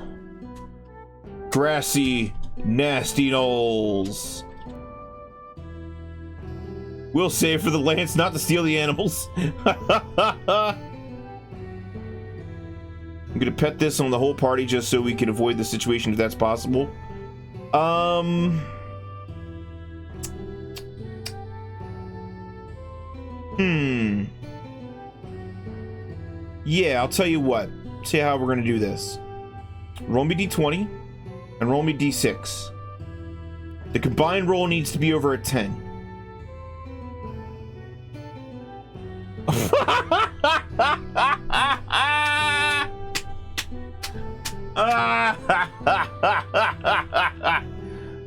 Grassy, nasty gnolls. We'll save for the lance not to steal the animals. I'm gonna pet this on the whole party just so we can avoid the situation if that's possible. Yeah, I'll tell you what. See how we're gonna do this. Roll me d20 and roll me d6. The combined roll needs to be over a 10.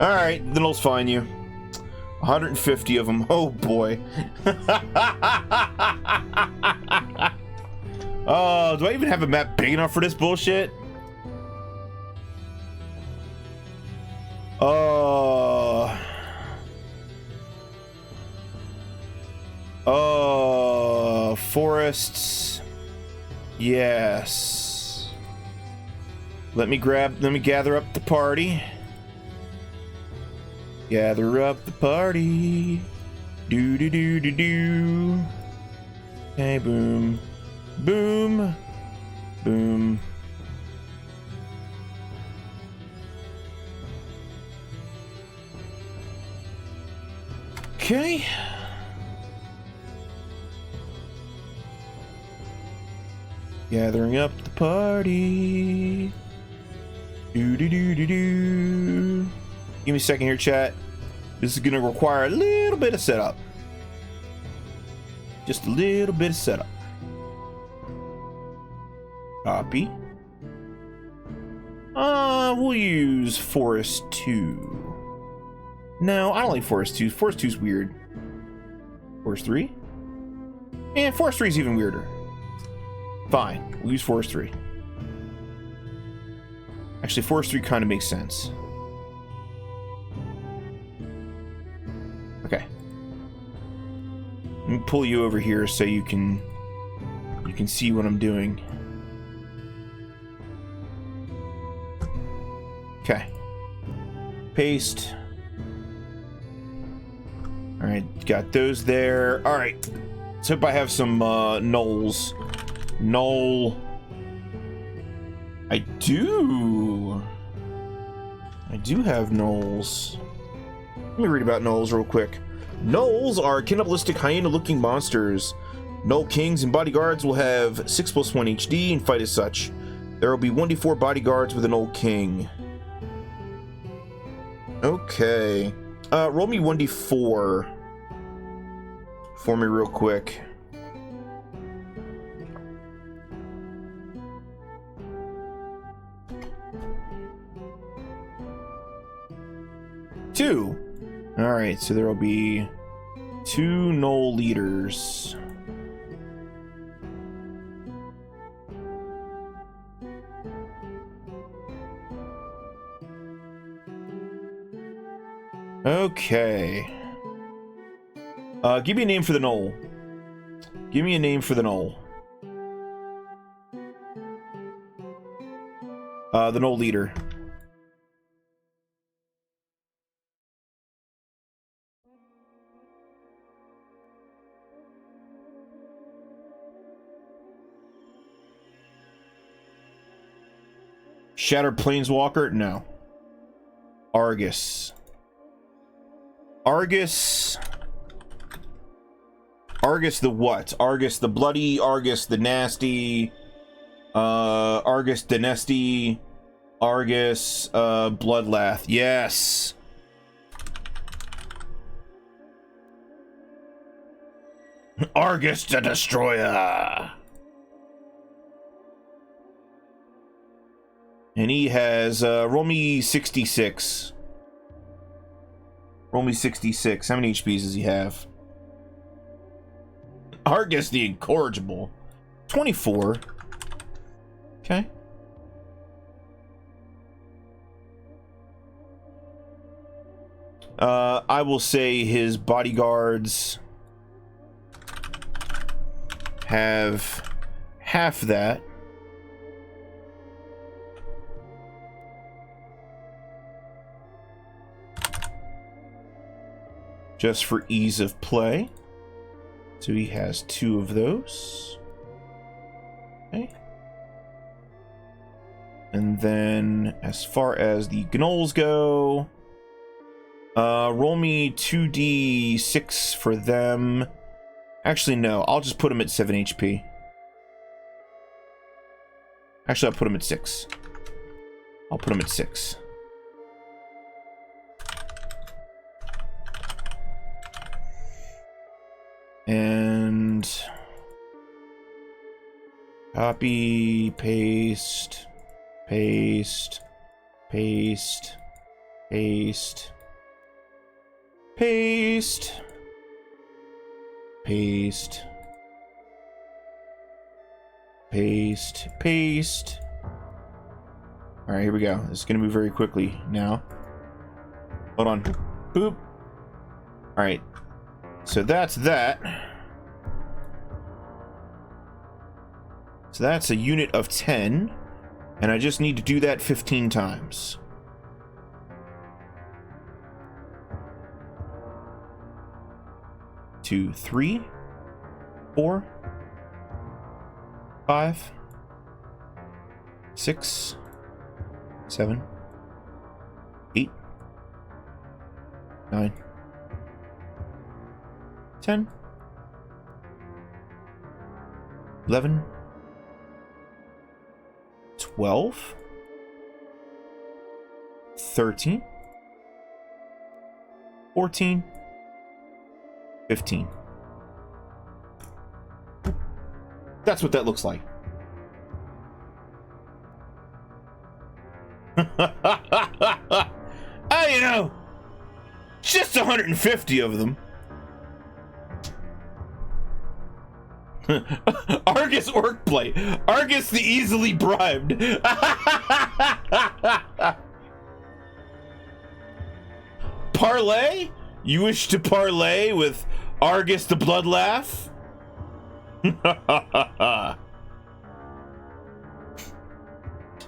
Alright, then I'll find you. 150 of them. Oh boy. Oh, do I even have a map big enough for this bullshit? Forests. Yes. Let me gather up the party. Gather up the party. Do. Hey, boom. Boom. Boom. Okay. Gathering up the party. Do do do do do. Give me a second here, chat. This is gonna require a little bit of setup. Just a little bit of setup. Copy. We'll use Forest 2. No, I don't like Forest 2. Forest 2's weird. Forest 3? Yeah, Forest 3 is even weirder. Fine, we'll use Forest 3. Actually, Forest 3 kind of makes sense. Okay. Let me pull you over here so you can see what I'm doing. Okay. Paste. All right, got those there. All right. Let's hope I have some gnolls. Gnoll. I do have gnolls. Let me read about gnolls real quick. Gnolls are cannibalistic hyena-looking monsters. Gnoll kings and bodyguards will have 6+1 HD and fight as such. There will be 1d4 bodyguards with an Gnoll king. Okay. Roll me 1d4 for me real quick. Two. All right, so there will be 2 Gnoll leaders. Okay. Give me a name for the Gnoll. Give me a name for the Gnoll. The Gnoll leader. Shattered Planeswalker? No. Argus. Argus the what? Argus the bloody, Argus the nasty, Argus the nesty, Argus, Bloodlath. Yes. Argus the Destroyer. And he has, roll me 66. Roll me 66. How many HPs does he have? Argus the Incorrigible. 24. Okay. I will say his bodyguards have half that. Just for ease of play. So he has 2 of those. Okay. And then as far as the Gnolls go, roll me 2d6 for them. Actually, no, I'll just put him at 7 HP. Actually, I'll put him at 6. I'll put him at 6. And copy, paste, paste, paste, paste, paste, paste, paste, paste. All right, here we go. This is going to move very quickly now. Hold on. Boop. All right. So that's that. So that's a unit of 10. And I just need to do that 15 times. Two, 3, 4, 5, 6, 7, 8, 9, 10, 11, 12, 13, 14, 15. That's what that looks like. You know, just 150 of them. Argus Orcplay. Argus the easily bribed. Parley? You wish to parlay with Argus the Bloodlaugh?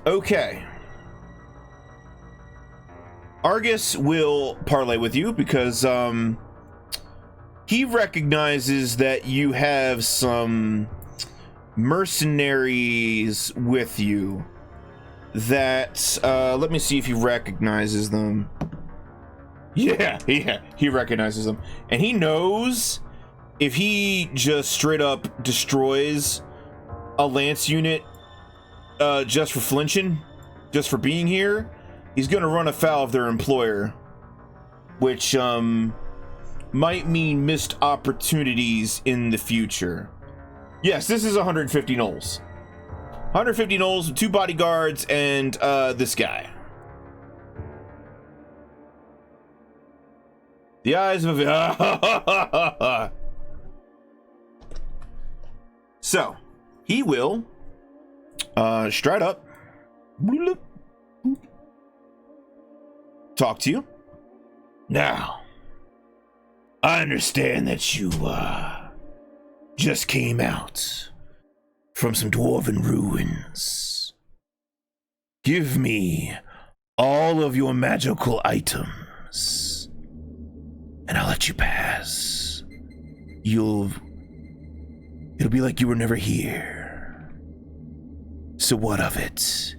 Okay. Argus will parlay with you because he recognizes that you have some mercenaries with you that let me see if he recognizes them. Yeah, he recognizes them, and he knows if he just straight up destroys a lance unit just for flinching, just for being here, he's gonna run afoul of their employer, which might mean missed opportunities in the future. Yes, this is 150 Gnolls. 150 Gnolls with 2 bodyguards and this guy. The eyes of a... So, he will stride up, talk to you. Now, I understand that you just came out from some dwarven ruins. Give me all of your magical items, and I'll let you pass. It'll be like you were never here. So what of it,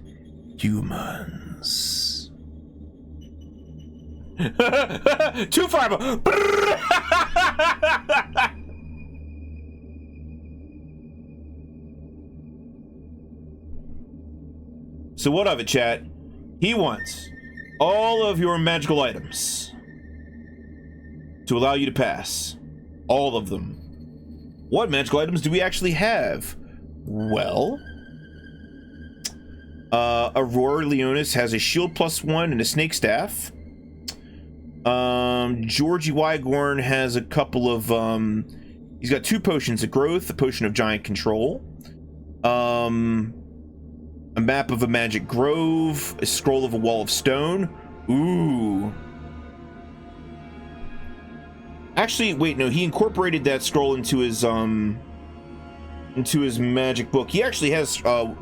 humans? Too far. So what of it, chat? He wants all of your magical items to allow you to pass. All of them. What magical items do we actually have? Well, Aurora Leonis has a shield +1 and a snake staff. Georgie Wygorn has a couple of he's got 2 potions of growth, a potion of giant control, a map of a magic grove, a scroll of a wall of stone. Ooh. Actually, wait, no, he incorporated that scroll into his magic book. He actually has a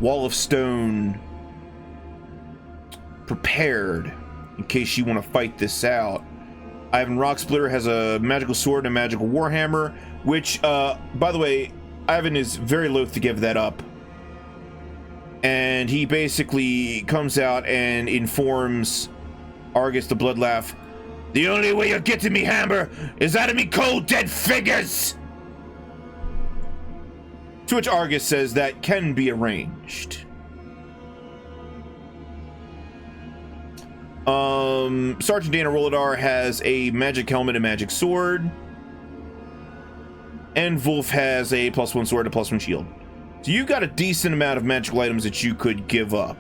wall of stone prepared in case you want to fight this out. Ivan Rocksplitter has a magical sword and a magical warhammer, which, by the way, Ivan is very loath to give that up. And he basically comes out and informs Argus the Bloodlaugh, "The only way you'll get to me, Hammer, is out of me cold dead figures!" To which Argus says that can be arranged. Sergeant Dana Roladar has a magic helmet and magic sword. And Wolf has a +1 sword and a +1 shield. So you've got a decent amount of magical items that you could give up.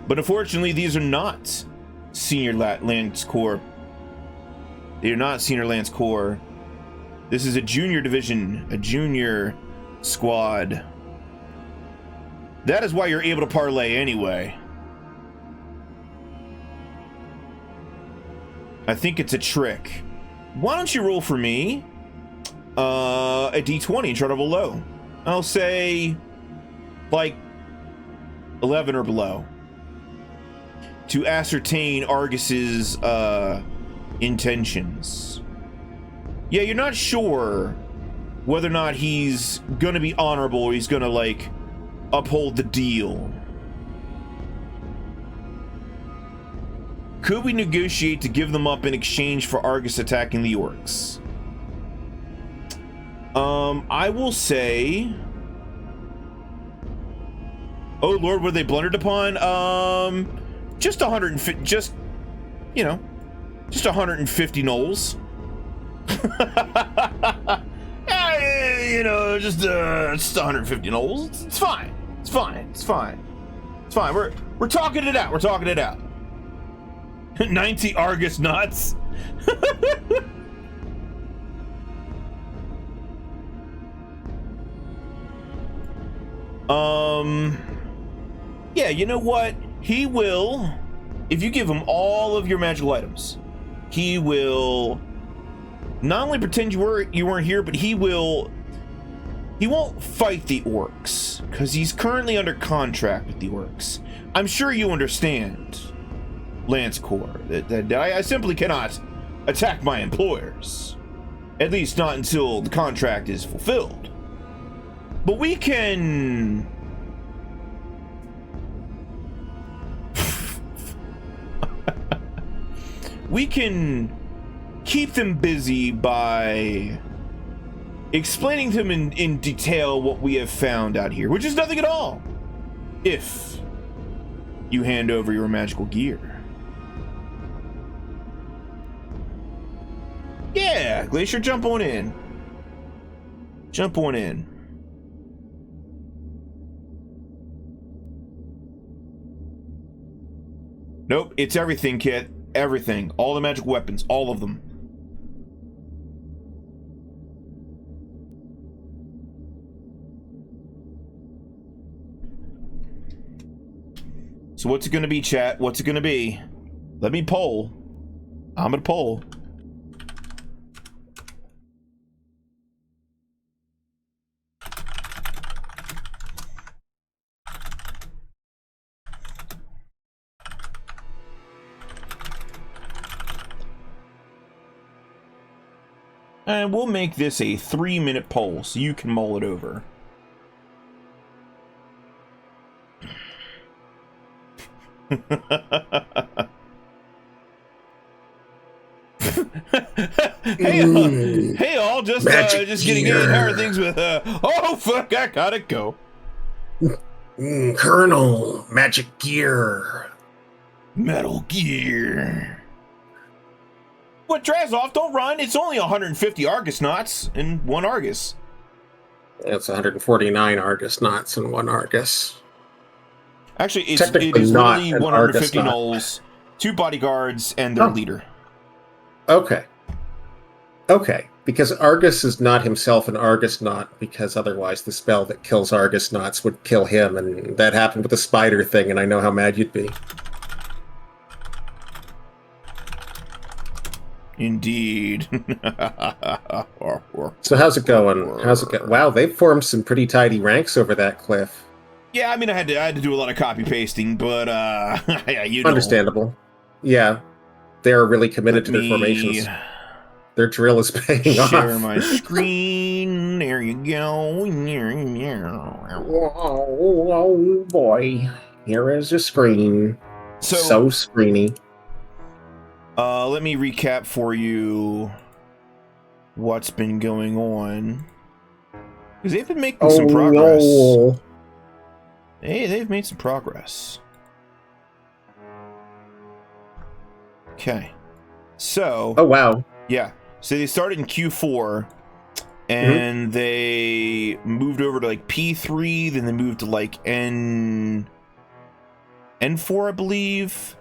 But unfortunately, these are not Senior Lance Corps. They are not Senior Lance Corps. This is a junior division, a junior squad. That is why you're able to parlay anyway. I think it's a trick. Why don't you roll for me a d20 and try to roll low? I'll say like 11 or below, to ascertain Argus's intentions. Yeah, you're not sure whether or not he's gonna be honorable or he's gonna like uphold the deal. Could we negotiate to give them up in exchange for Argus attacking the orcs? I will say, oh Lord, were they blundered upon? Just 150, just 150 gnolls. Just 150 gnolls. It's fine. It's fine. It's fine. It's fine. We're talking it out. We're talking it out. 90 Argus knots. Yeah, you know what? He will, if you give him all of your magical items, he will not only pretend you weren't here, but he won't fight the orcs because he's currently under contract with the orcs. I'm sure you understand, Lance Corps, that I simply cannot attack my employers, at least not until the contract is fulfilled. But we can keep them busy by explaining to them in detail what we have found out here, which is nothing at all, if you hand over your magical gear. Yeah, Glacier, jump on in. Jump on in. Nope, it's everything, Kit. Everything. All the magic weapons. All of them. So what's it gonna be, chat? What's it gonna be? Let me poll. I'm gonna poll. And we'll make this a 3-minute poll so you can mull it over. Hey all, just getting in. How are things with oh fuck, I gotta go. Colonel, magic gear. Metal Gear. What, Drazov, don't run. It's only 150 Argus knots and 1 Argus. It's 149 Argus knots and 1 Argus. Actually, it is really 150 gnolls, 2 bodyguards, and their leader. Okay, because Argus is not himself an Argus knot, because otherwise the spell that kills Argus knots would kill him, and that happened with the spider thing, and I know how mad you'd be. Indeed. So how's it going? Wow, they've formed some pretty tidy ranks over that cliff. Yeah, I mean, I had to do a lot of copy pasting, but yeah, you know. Understandable. Yeah, they're really committed to their formations. Their drill is paying off. Share my screen. There you go. Oh boy, here is a screen. So screeny. Let me recap for you what's been going on. Because they've been making some progress. No. Hey, they've made some progress. Okay. So... Oh, wow. Yeah. So they started in Q4, and they moved over to, like, P3, then they moved to, like, N4, I believe.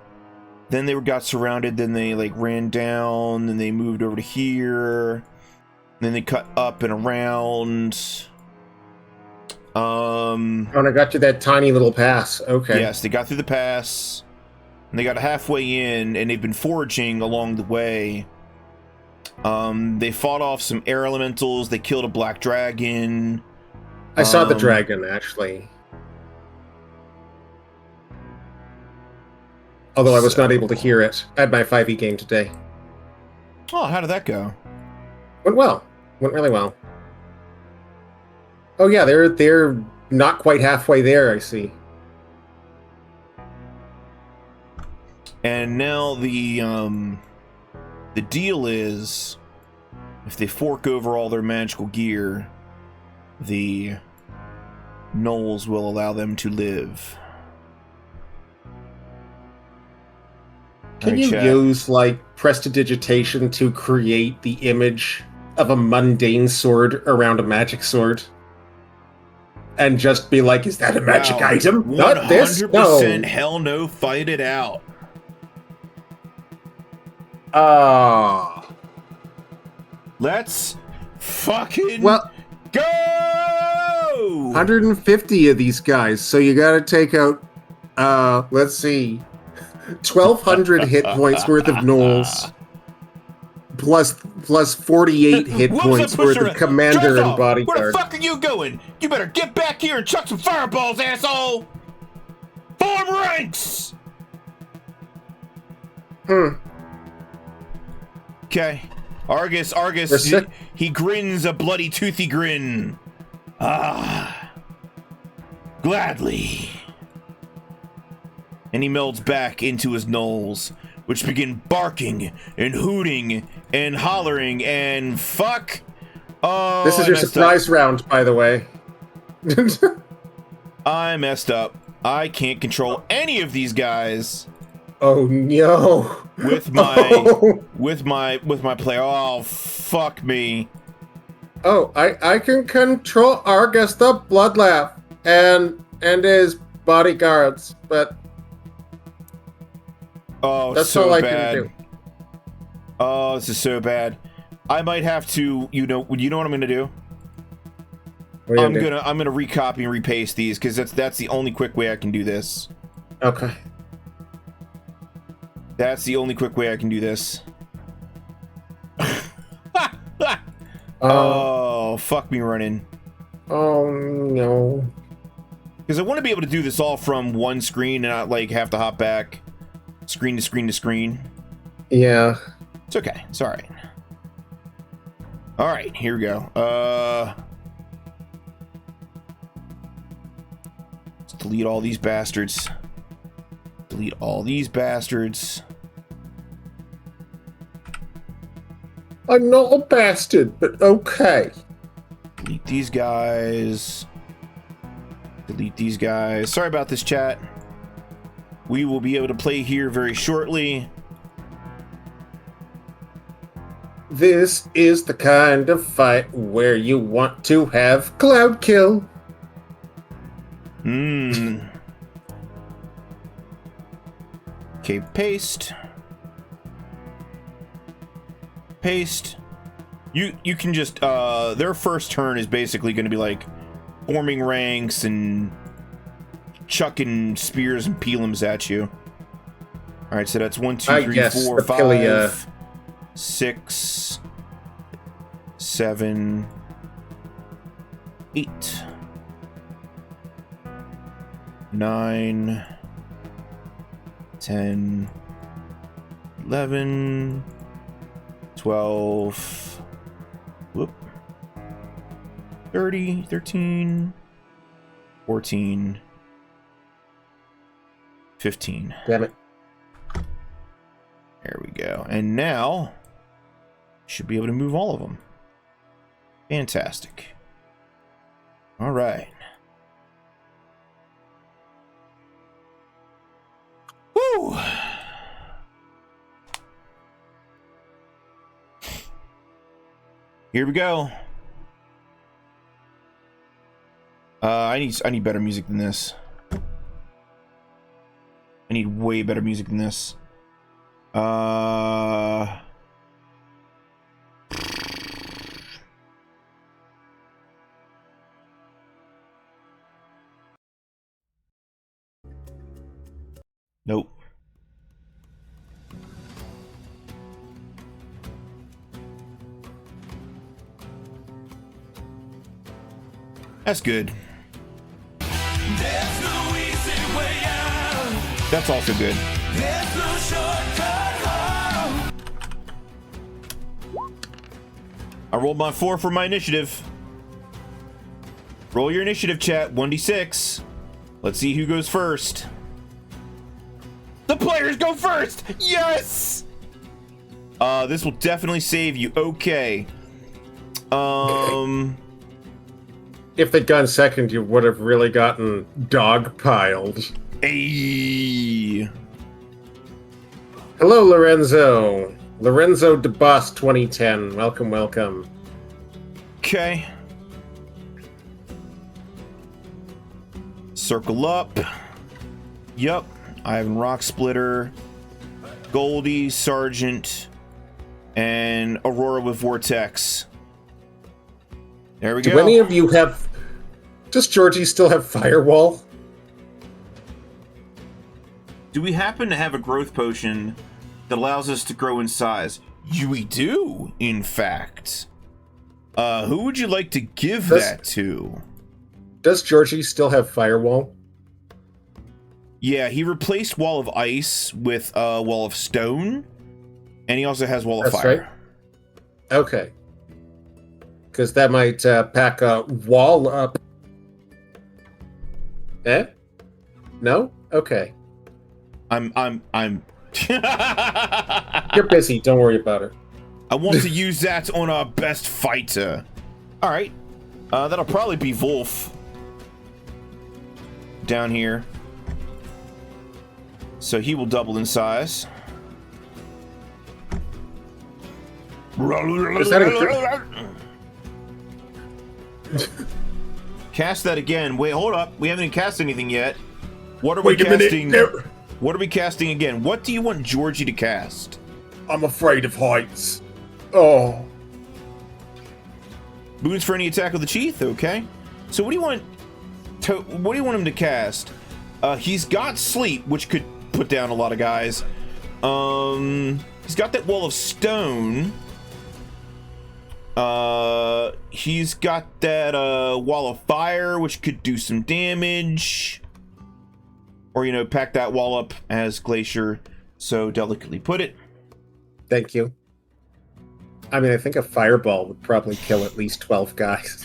Then they got surrounded, then they like ran down, then they moved over to here, then they cut up and around. And I got to that tiny little pass. Okay. Yes, they got through the pass, and they got halfway in, and they've been foraging along the way. They fought off some air elementals, they killed a black dragon, I saw the dragon, actually. Although I was not able to hear it. I had my 5e game today. Oh, how did that go? Went well. Went really well. Oh yeah, they're not quite halfway there, I see. And now the deal is, if they fork over all their magical gear, the Gnolls will allow them to live. Can you use, like, prestidigitation to create the image of a mundane sword around a magic sword? And just be like, is that a magic item? Not this? 100% No. hell no, fight it out. Let's fucking go! 150 of these guys, so you gotta take out, let's see, 1,200 hit points worth of Gnolls, plus 48 hit points worth of commander and bodyguard. Where the fuck are you going? You better get back here and chuck some fireballs, asshole! Form ranks! Okay. Argus, he grins a bloody toothy grin. Gladly. And he melds back into his Gnolls, which begin barking and hooting and hollering and fuck. Oh, this is your surprise round, by the way. I messed up. I can't control any of these guys. Oh no. With my player. Oh fuck me. Oh, I can control Argus the Bloodlaugh and his bodyguards, but that's so all I bad. can do. Oh, this is so bad. I might have to, you know what I'm gonna do? I'm gonna recopy and repaste these because that's the only quick way I can do this. Okay. That's the only quick way I can do this. Oh, fuck me running. Oh no. Because I want to be able to do this all from one screen and not like have to hop back screen to screen to screen. Yeah. It's okay. It's alright. Alright, here we go. Let's delete all these bastards. Delete all these bastards. I'm not a bastard, but okay. Delete these guys. Delete these guys. Sorry about this, chat. We will be able to play here very shortly. This is the kind of fight where you want to have cloud kill. Okay, paste. Paste. You can just their first turn is basically going to be like forming ranks and chucking spears and peelums at you. All right, so that's 1, 2, 3, 4, 5, 6, 7, 8, 9, 10, 11, 12, 30, 13, 14, 15. Damn it. There we go. And now, should be able to move all of them. Fantastic. All right. Woo! Here we go. I need better music than this. I need way better music than this. Nope. That's good. There's no easy way out. That's also good. There's no shortcut home. I rolled my 4 for my initiative. Roll your initiative, chat. 1d6. Let's see who goes first. The players go first! Yes! This will definitely save you. Okay. If they'd gone second, you would have really gotten dogpiled. Ayy. Hello, Lorenzo. Lorenzo DeBoss 2010. Welcome, welcome. Okay. Circle up. Yup. Ivan Rock Splitter. Goldie, Sergeant, and Aurora with Vortex. There we go. Do any of you have... Does Georgie still have Firewall? Do we happen to have a growth potion that allows us to grow in size? We do, in fact. Who would you like to give that to? Does Georgie still have Firewall? Yeah, he replaced Wall of Ice with Wall of Stone, and he also has Wall of Fire. Right. Okay. Because that might pack a wall up. Eh? No? Okay. I'm You're busy, don't worry about it. I want to use that on our best fighter. Alright. That'll probably be Wolf. Down here. So he will double in size. Is that Cast that again. Wait, hold up. We haven't even cast anything yet. What are we casting? What are we casting again? What do you want Georgie to cast? I'm afraid of heights. Oh. Boons for any attack of the Chief. Okay. So what do you want? What do you want him to cast? He's got Sleep, which could put down a lot of guys. He's got that Wall of Stone. He's got that Wall of Fire, which could do some damage. Or, you know, pack that wall up as Glacier so delicately put it. Thank you. I mean, I think a fireball would probably kill at least 12 guys.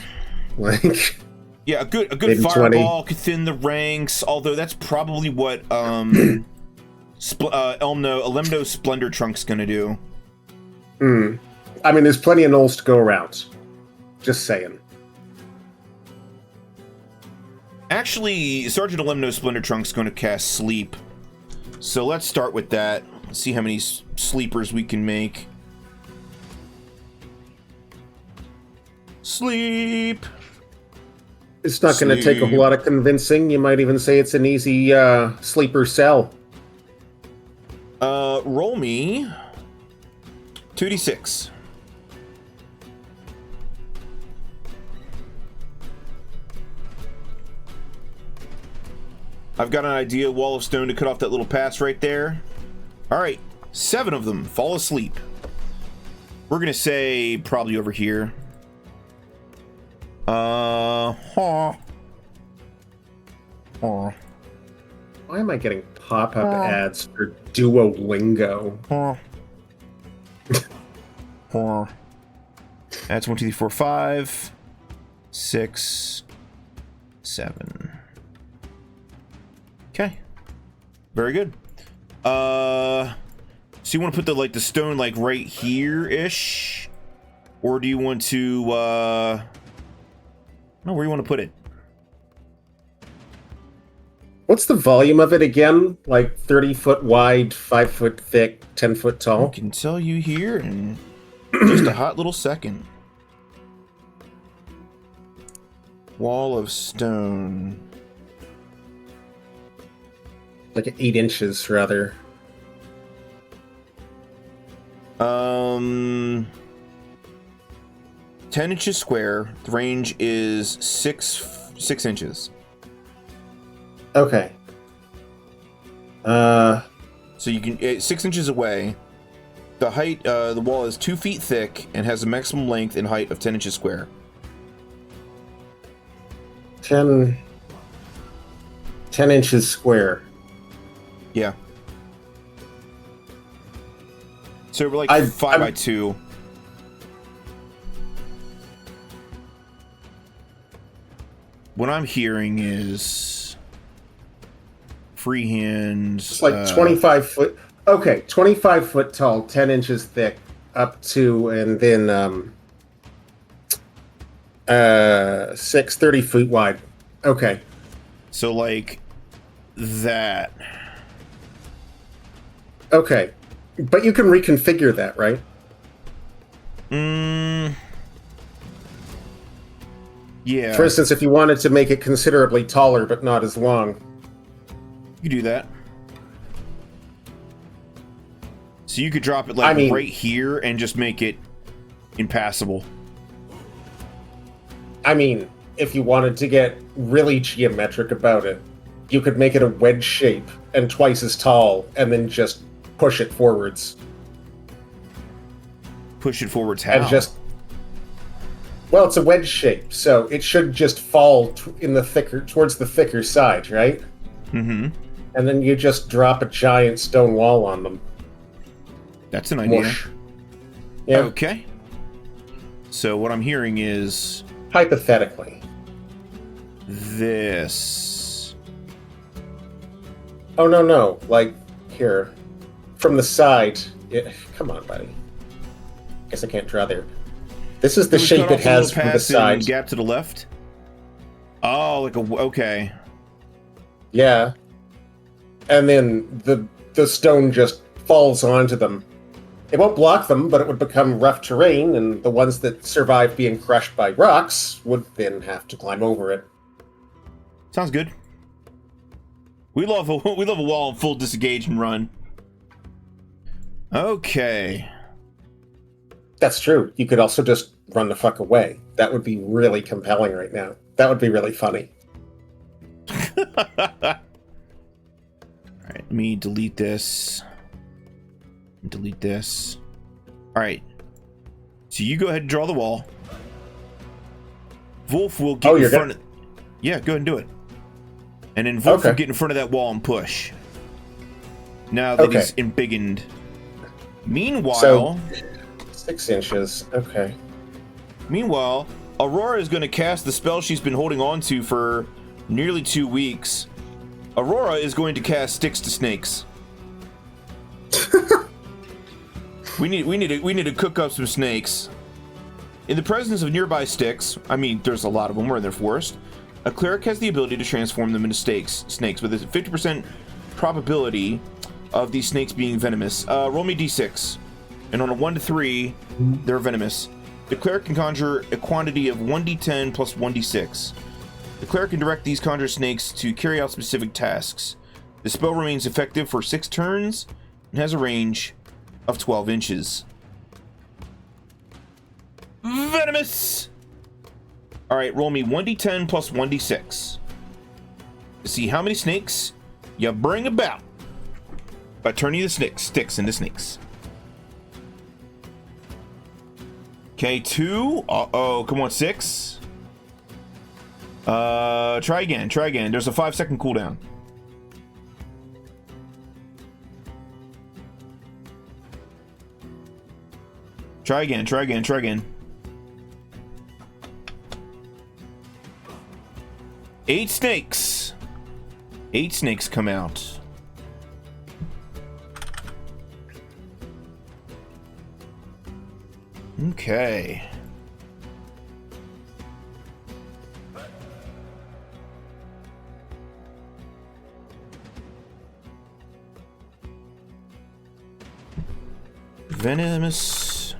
Like, yeah, a good fireball could thin the ranks, although that's probably what Elemno Splendor Trunk's gonna do. I mean, there's plenty of Gnolls to go around. Just saying. Actually, Sergeant Elemno Splendor Trunk's going to cast Sleep. So let's start with that. See how many sleepers we can make. Sleep! It's not going to take a whole lot of convincing. You might even say it's an easy sleeper sell. Roll me 2d6. I've got an idea. Wall of Stone to cut off that little pass right there. All right, 7 of them fall asleep. We're gonna say probably over here. Why am I getting pop-up ads for Duolingo? That's 1, 2, 3, 4, 5, 6, 7. Okay. Very good. So you want to put the stone right here-ish? Or do you want to no, where do you want to put it? What's the volume of it again? Like 30 foot wide, 5 foot thick, 10 foot tall? I can tell you here in just a hot little second. Wall of Stone. Like 8 inches, rather. 10 inches square. The range is 6 inches. Okay. So you can 6 inches away. The height, the wall is 2 feet thick and has a maximum length and height of 10 inches square. 10 inches square. Yeah. So we're like 5 by 2. What I'm hearing is freehands. It's like 25 foot. Okay, 25 foot tall, 10 inches thick, up to, and then 30 feet wide. Okay. So like that. Okay. But you can reconfigure that, right? Yeah. For instance, if you wanted to make it considerably taller but not as long. You do that. So you could drop it like right here and just make it impassable. I mean, if you wanted to get really geometric about it, you could make it a wedge shape and twice as tall and then just push it forwards. Push it forwards how? And just... Well, it's a wedge shape, so it should just fall towards the thicker side, right? Mm-hmm. And then you just drop a giant stone wall on them. That's an idea. Mush. Yeah. Okay. So what I'm hearing is... Hypothetically. This. Oh, no. Like, here. From the side. Come on, buddy. Guess I can't draw there. This is the shape it has from the side. Gap to the left? Oh, like a... Okay. Yeah. And then the stone just falls onto them. It won't block them, but it would become rough terrain, and the ones that survive being crushed by rocks would then have to climb over it. Sounds good. We love a wall in full disengage and run. Okay. That's true. You could also just run the fuck away. That would be really compelling right now. That would be really funny. Alright, let me delete this. Delete this. Alright. So you go ahead and draw the wall. Wolf will get in front of... Yeah, go ahead and do it. And then Wolf will get in front of that wall and push. Now that he's embiggened. Meanwhile... So, 6 inches. Okay. Meanwhile, Aurora is going to cast the spell she's been holding on to for nearly 2 weeks. Aurora is going to cast Sticks to Snakes. We need to cook up some snakes. In the presence of nearby sticks, I mean, there's a lot of them, we're in their forest, a cleric has the ability to transform them into snakes with a 50% probability of these snakes being venomous. Roll me d6. And on a 1 to 3, they're venomous. The cleric can conjure a quantity of 1d10 plus 1d6. The cleric can direct these conjured snakes to carry out specific tasks. The spell remains effective for 6 turns and has a range of 12 inches. Venomous! Alright, roll me 1d10 plus 1d6. To see how many snakes you bring about by turning the sticks into snakes. Okay, 2. Uh-oh, come on, 6. Try again. There's a 5-second cooldown. Try again. 8 snakes. 8 snakes come out. Okay. Venomous.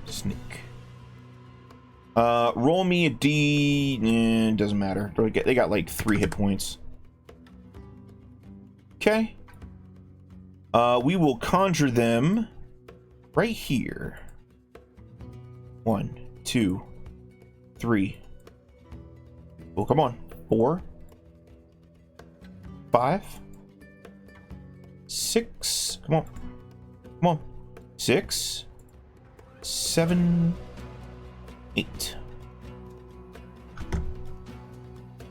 Snake. Roll me a D. Doesn't matter. They got like 3 hit points. Okay. We will conjure them right here. 1, 2, 3. Oh, come on. 4, 5, 6. Come on. 6, 7, 8.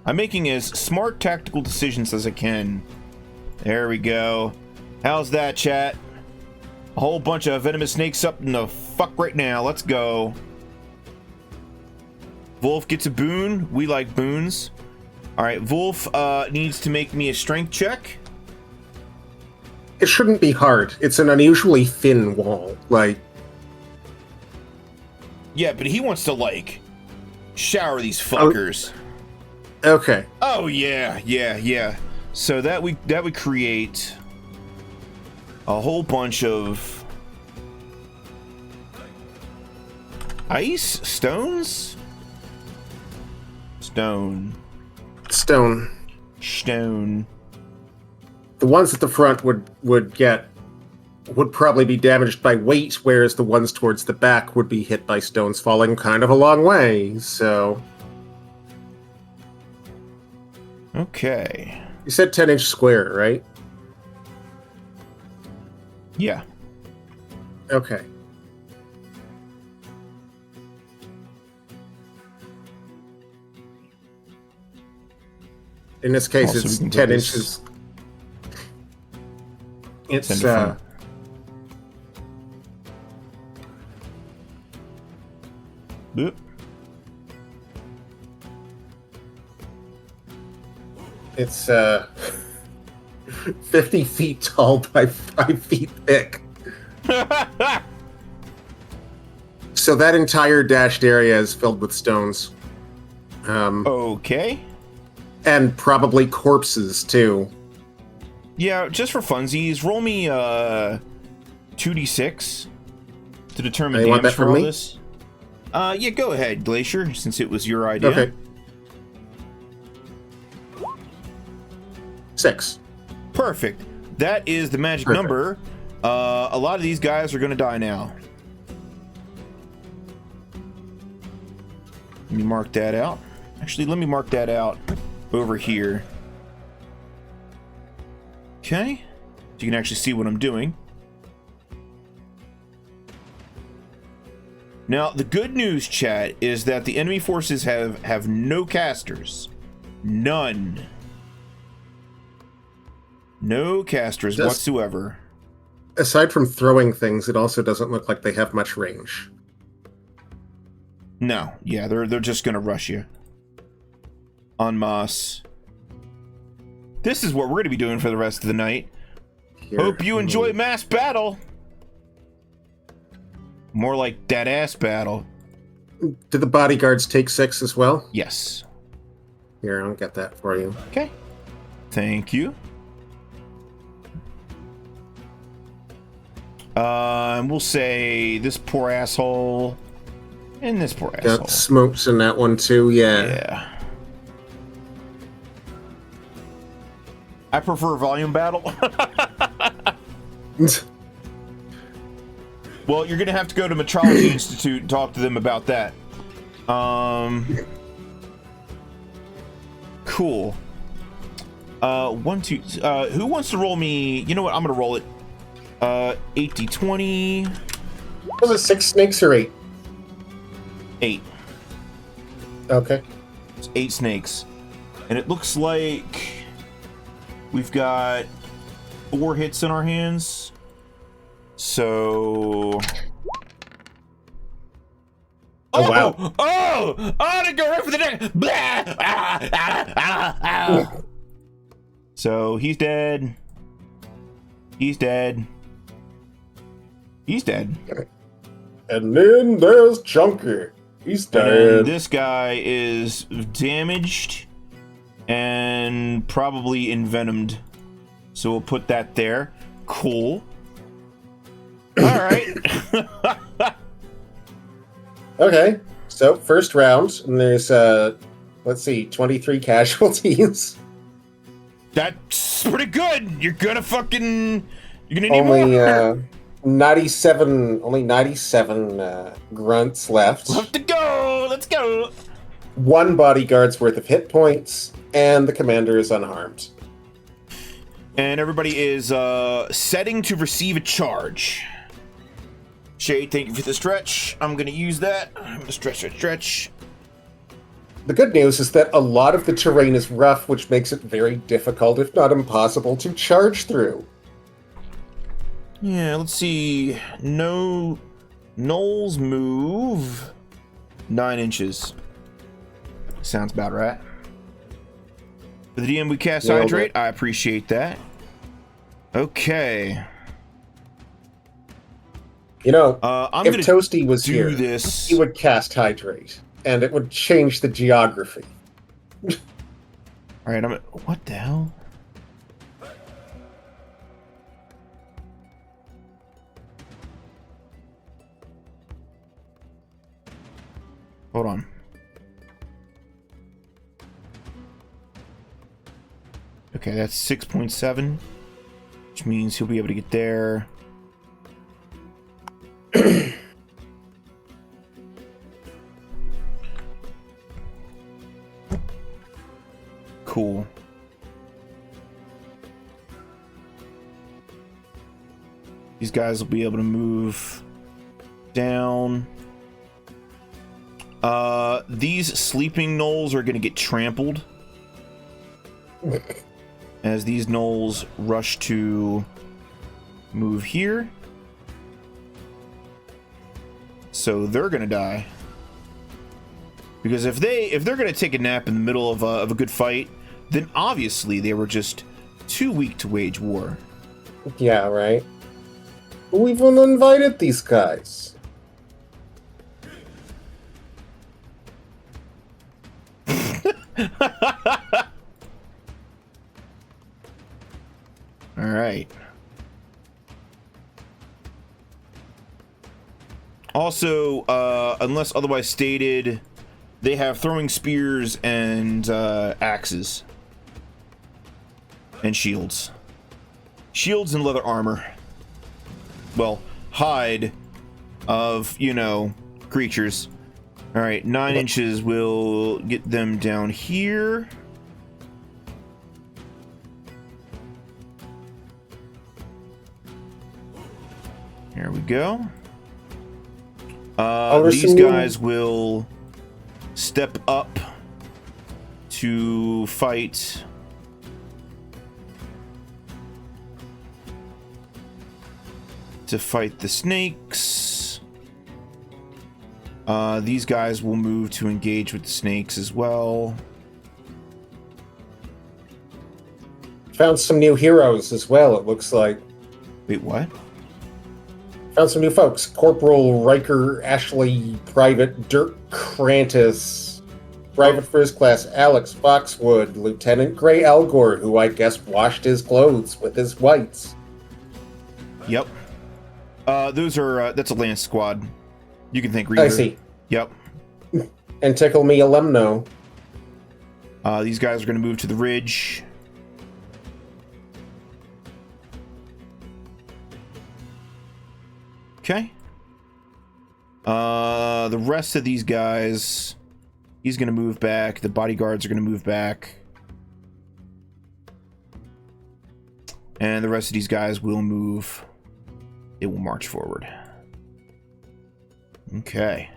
I'm making as smart tactical decisions as I can. There we go. How's that, chat? A whole bunch of venomous snakes up in the fuck right now. Let's go. Wolf gets a boon. We like boons. All right, Wolf needs to make me a strength check. It shouldn't be hard. It's an unusually thin wall. Like, yeah, but he wants to like shower these fuckers. okay. Oh yeah. So that would create a whole bunch of ice stones. Stone. The ones at the front would probably be damaged by weight, whereas the ones towards the back would be hit by stones falling kind of a long way. So, okay. You said 10-inch square, right? Yeah. Okay. In this case, it's 10 inches. It's Boop. It's 50 feet tall by 5 feet thick. So that entire dashed area is filled with stones. Okay. And probably corpses, too. Yeah, just for funsies, roll me 2d6 to determine damage for all this. Yeah, go ahead, Glacier, since it was your idea. Okay. 6. Perfect. That is the magic number. A lot of these guys are going to die now. Let me mark that out. Actually, let me mark that out over here. Okay. So you can actually see what I'm doing. Now, the good news, chat, is that the enemy forces have no casters. None. No casters whatsoever. Aside from throwing things, it also doesn't look like they have much range. No. Yeah, they're just going to rush you. En masse. This is what we're going to be doing for the rest of the night. Hope you enjoy mass battle. More like dead ass battle. Do the bodyguards take 6 as well? Yes. Here, I'll get that for you. Okay. Thank you. And we'll say this poor asshole and this poor asshole. Got smokes in that one too, yeah. Yeah. I prefer volume battle. Well, you're gonna have to go to Metrology Institute and talk to them about that. Cool. 1, 2. Who wants to roll me? You know what? I'm gonna roll it. 80-20. Was it 6 snakes or 8? 8. Okay. It's 8 snakes, and it looks like we've got 4 hits in our hands. So. Oh wow! Oh! To go right for the neck. Blah! So he's dead. He's dead. He's dead. And then there's Chunky. He's dead. And this guy is damaged and probably envenomed. So we'll put that there. Cool. All right. Okay. So first round, and there's let's see, 23 casualties. That's pretty good. You're gonna need only more. 97 grunts left. Love to go. Let's go. 1 bodyguard's worth of hit points, and the commander is unharmed. And everybody is setting to receive a charge. Shade, thank you for the stretch. I'm gonna use that. I'm gonna stretch. The good news is that a lot of the terrain is rough, which makes it very difficult, if not impossible, to charge through. Yeah, let's see. No, Gnolls move 9 inches. Sounds about right. For the DM, we cast Hydrate. I appreciate that. Okay. You know, I'm if gonna Toasty was do here, this. he would cast Hydrate, and it would change the geography. All right, what the hell? Hold on. Okay, that's 6.7, which means he'll be able to get there. Cool. These guys will be able to move down. These sleeping gnolls are going to get trampled as these gnolls rush to move here. So they're going to die. Because if they're going to take a nap in the middle of a good fight, then obviously they were just too weak to wage war. Yeah, right. Who even invited these guys? All right. Also, unless otherwise stated, they have throwing spears and axes and shields. Shields and leather armor. Well, hide of, you know, creatures. All right, 9 inches will get them down here. Here we go. These guys will step up to fight the snakes. These guys will move to engage with the snakes as well. Found some new heroes as well, it looks like. Wait, what? Found some new folks. Corporal Riker Ashley, Private Dirk Krantis, Private First Class Alex Foxwood, Lieutenant Gray Algor, who I guess washed his clothes with his whites. Yep. Those are, that's a Lance squad. You can thank Reaver. I see. Yep. And Tickle Me Alumno. These guys are going to move to the ridge. Okay. The rest of these guys, he's going to move back. The bodyguards are going to move back. And the rest of these guys will move. It will march forward. Okay.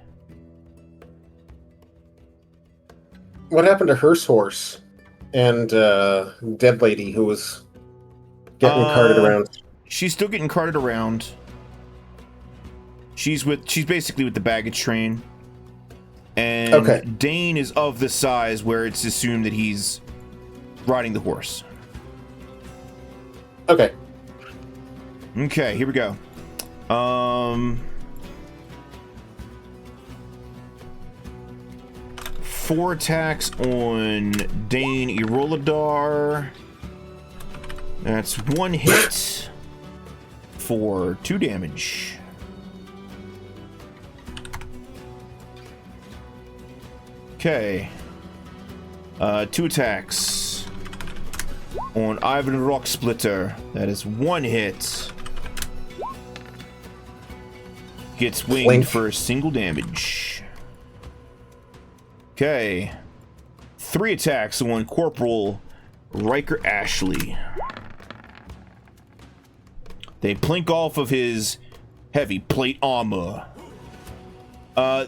What happened to Hearse Horse and Dead Lady who was getting carted around? She's still getting carted around. She's basically with the baggage train. And okay. Dane is of the size where it's assumed that he's riding the horse. Okay. Okay, here we go. 4 attacks on Dane Iroladar. That's 1 hit for 2 damage. Okay. 2 attacks on Ivan Rocksplitter. That is 1 hit. Gets winged for a single damage. Okay. 3 attacks on Corporal Riker Ashley. They plink off of his Heavy plate armor.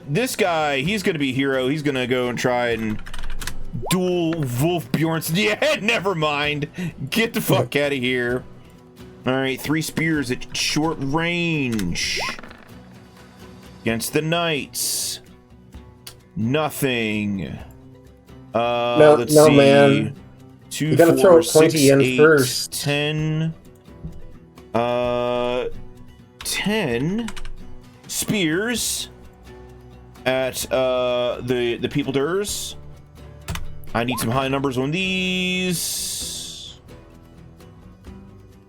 This guy, he's gonna be a hero. He's gonna go and try and duel Wolf Bjornsson. Yeah, never mind. Get the fuck out of here. All right, 3 spears at short range against the knights. Nothing. Let's see. Man. 2, You gotta 4, throw 6, 20 in 8, first. 10. 10 spears at the peopleders. I need some high numbers on these.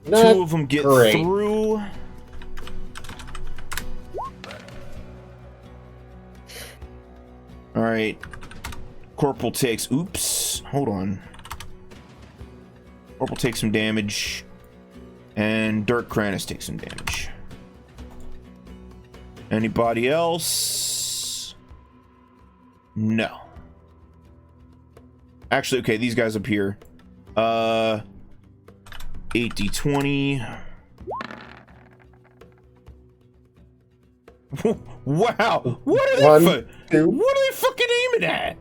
Not 2 of them get great. through. All right. Corporal takes. Oops. Hold on. Corporal takes some damage. And Dirk Kranis takes some damage. Anybody else? No. Actually, okay, these guys up here. 8d20. Wow! What are they fucking aiming at?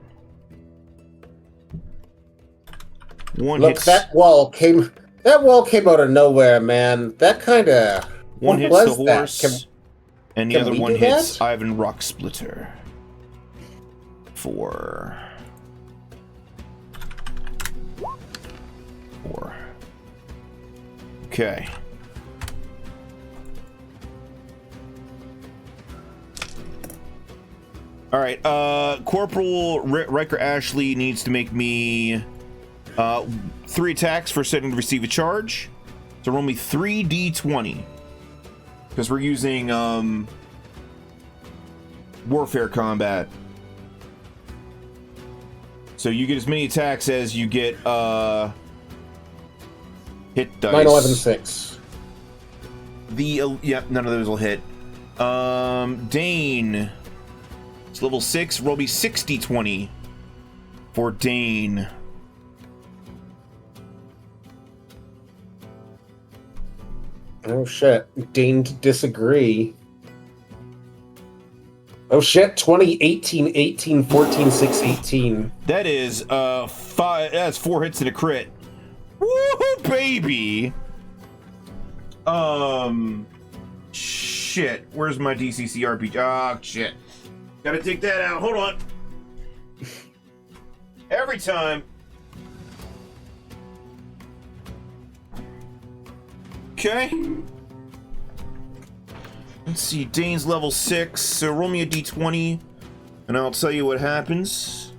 One Look, hits. that wall came out of nowhere, man. That kind of... One hits the horse, and the can other we one do hits that? Ivan Rocksplitter. 4. Okay. All right. Corporal Riker Ashley needs to make me 3 attacks for setting to receive a charge. So roll me 3d20 because we're using warfare combat. So you get as many attacks as you get hit dice. 9, 11, 6. Yep, none of those will hit. Dane. It's level 6. Roll me 60-20 for Dane. Oh shit. Dane to disagree. Oh shit. 20, 18, 18, 14, 6, 18. That is 5. That's 4 hits and a crit. Woohoo, baby! Shit. Where's my DCC RPG? Ah, shit. Gotta take that out. Hold on. Every time. Okay. Let's see. Dane's level 6. So roll me a d20, and I'll tell you what happens.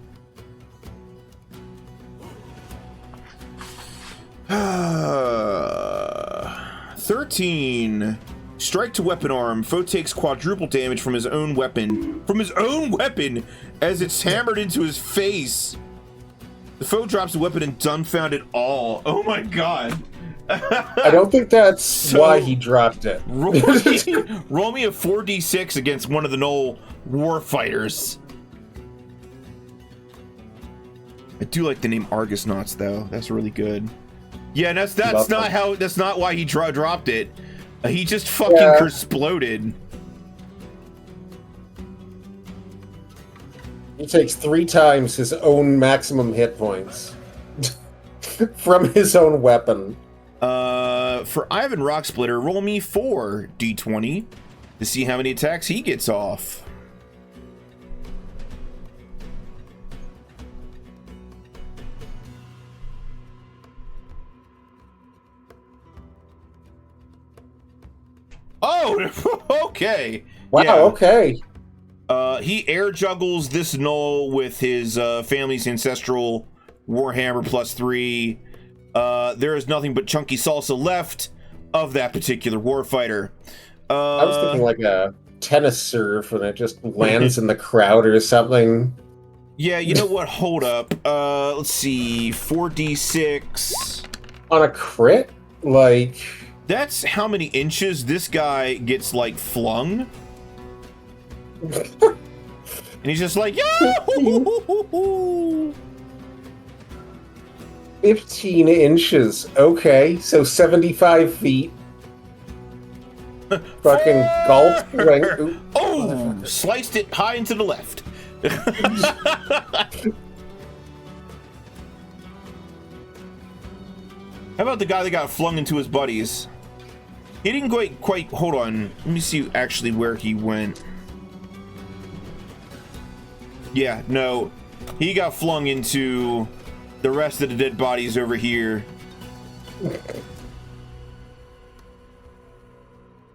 13. Strike to weapon arm. Foe takes quadruple damage from his own weapon. From his own weapon as it's hammered into his face. The foe drops the weapon and dumbfounded all. Oh my god. I don't think that's why he dropped it. roll me a 4d6 against one of the Gnoll warfighters. I do like the name Argonauts though. That's really good. Yeah, that's not why he dropped it. He just fucking exploded. He takes 3 times his own maximum hit points from his own weapon. For Ivan Rocksplitter, roll me 4 d20 to see how many attacks he gets off. Oh, okay. Wow, yeah. okay. He air juggles this Gnoll with his family's ancestral Warhammer +3. There is nothing but chunky salsa left of that particular warfighter. I was thinking like a tennis serve and it just lands in the crowd or something. Yeah, you know what? Hold up. Let's see. 4d6. On a crit? Like... That's how many inches this guy gets, like, flung. And he's just like, Yahoo! 15 inches. Okay, so 75 feet. Fucking golf swing. Oh, sliced it high into the left. How about the guy that got flung into his buddies? He didn't quite hold on. Let me see actually where he went. Yeah, no. He got flung into the rest of the dead bodies over here.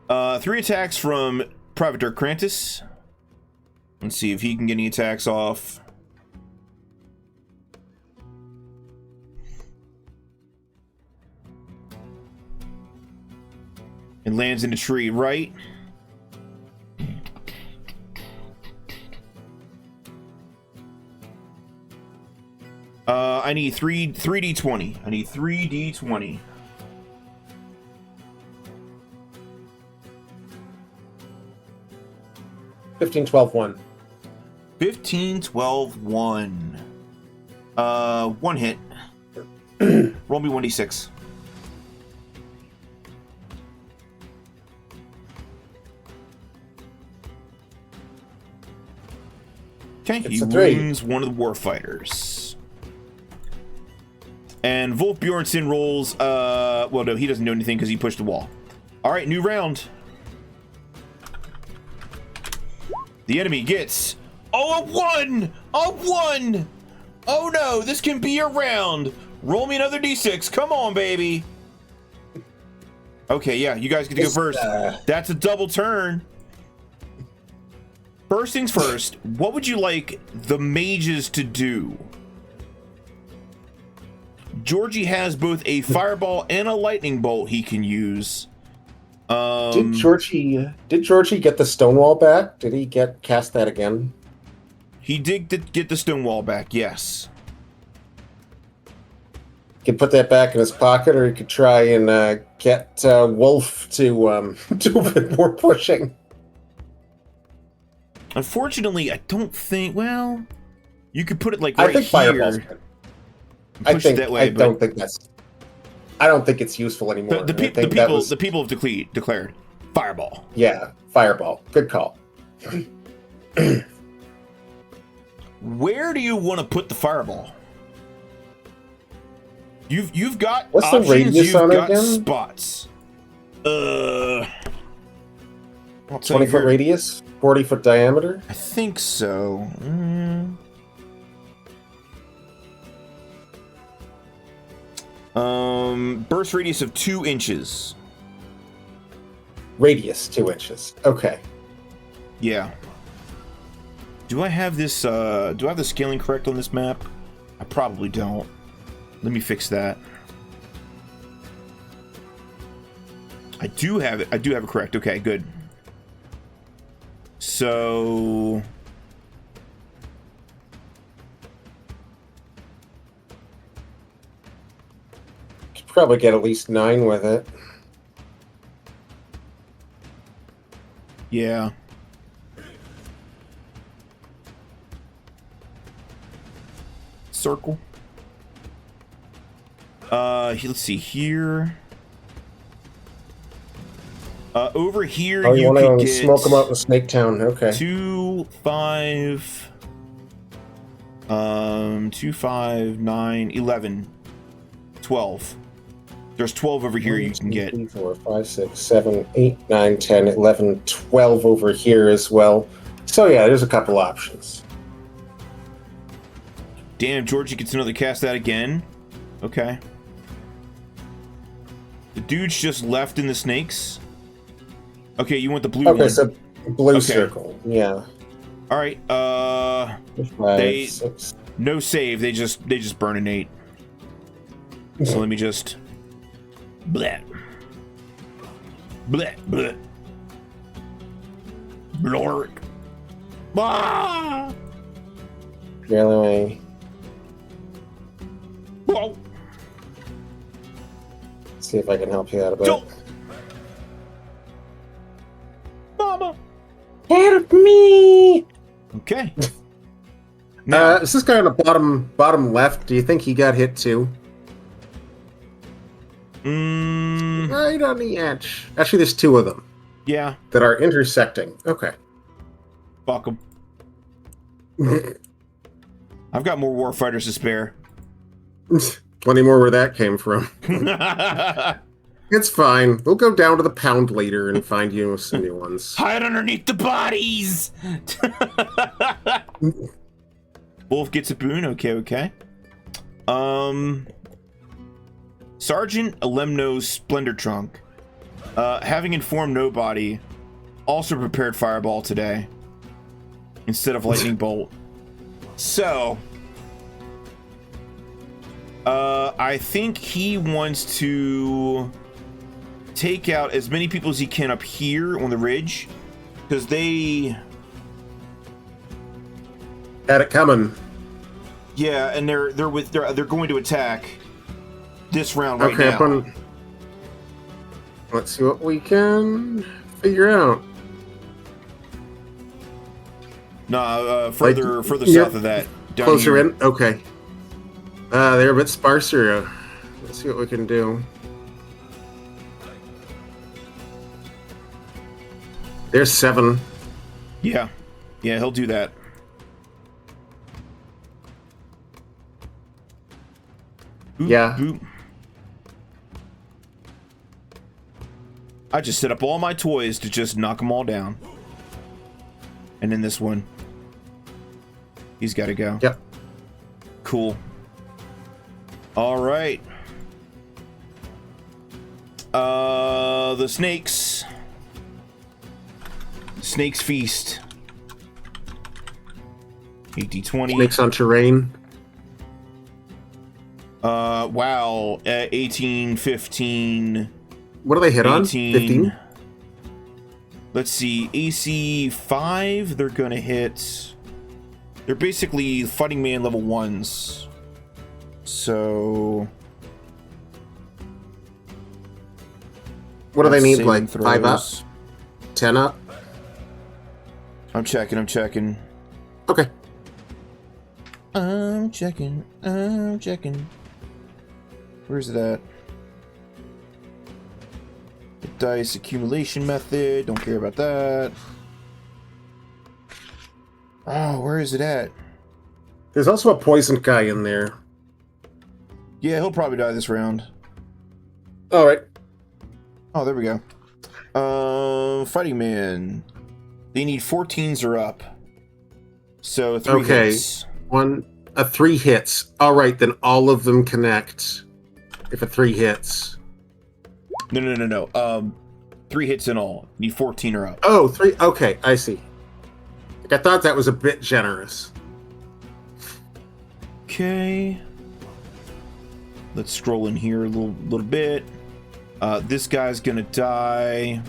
3 attacks from Private Dirk Krantis. Let's see if he can get any attacks off. And lands in a tree, right? I need 3d20. I need 3d20. 15, 12, 1. 15, 12, 1. 1 hit. Roll me 1d6. Okay, he wounds one of the warfighters. And Wolf Bjornsson rolls, well, no, he doesn't do anything because he pushed the wall. All right, new round. The enemy gets, a 1! A 1! Oh no, this can be a round. Roll me another d6. Come on, baby. Okay, yeah, you guys get to go first. That's a double turn. First things first, what would you like the mages to do? Georgie has both a fireball and a lightning bolt he can use. Did Georgie get the Stonewall back? Did he cast that again? He did get the Stonewall back, yes. He could put that back in his pocket, or he could try and get Wolf to do a bit more pushing. Unfortunately, I don't think. Well, you could put it like right I think here. Fireball's good. I don't think it's useful anymore. The people have declared Fireball. Yeah, Fireball. Good call. Where do you want to put the Fireball? You've got what's options, the radius you've on it got again? Spots. 20-foot radius, 40-foot diameter. I think so. Burst radius of 2 inches. Radius 2 inches. Okay. Yeah. Do I have this? Do I have the scaling correct on this map? I probably don't. Let me fix that. I do have it. I do have it correct. Okay, good. So could probably get at least 9 with it. yeah. Circle. Let's see here. Over here, oh, you want to get smoke them out in Snake Town? Okay. 2, 5, 2, 5, 9, 11, 12. There's 12 over here you can get. 3, 4, 5, 6, 7, 8, 9, 10, 11, 12 over here as well. So yeah, there's a couple options. Damn, Georgie gets another cast that again. Okay. The dude's just left in the snakes. Okay, you want the blue one. Okay, so blue circle. Yeah. All right. 5, 6. No save. They just burn an 8. So let me just bleh. Bleh, bleh. Blork. Ah! Really? Whoa. See if I can help you out a bit. Don't. Mama. Help me! Okay. Now, Is this guy on the bottom left? Do you think he got hit too? Right on the edge. Actually, there's 2 of them. Yeah. That are intersecting. Okay. Fuck 'em. I've got more warfighters to spare. Plenty more where that came from. It's fine. We'll go down to the pound later and find you some new ones. Hide underneath the bodies! Wolf gets a boon. Okay. Sergeant Alemno's Splendor Trunk. Having informed nobody, also prepared Fireball today. Instead of Lightning Bolt. So... I think he wants to take out as many people as he can up here on the ridge, because they had it coming. Yeah, and they're going to attack this round right now. Okay, let's see what we can figure out. No, further south of that. Down Closer here. in? Okay. They're a bit sparser. Let's see what we can do. There's 7. Yeah, he'll do that. Boop, Yeah. Boop. I just set up all my toys to just knock them all down. And then this one. He's got to go. Yep. Cool. All right. The snakes. Snakes feast. 8d20. Snakes on terrain. Wow. 18, 15. What do they hit 18. on? 15? Let's see. AC 5, they're going to hit. They're basically fighting man level 1s. So. What do they need? Saving Like 5 up? throws. 10 up? I'm checking. Okay. I'm checking. Where's it at? The dice accumulation method. Don't care about that. Oh, where is it at? There's also a poisoned guy in there. Yeah, he'll probably die this round. Alright. Oh, there we go. Fighting man. They need 14s or up. So 3 hits. 3 hits. Alright, then all of them connect. If a 3 hits. No. 3 hits in all. Need 14 or up. Oh, 3. Okay, I see. I thought that was a bit generous. Okay. Let's scroll in here a little bit. This guy's gonna die.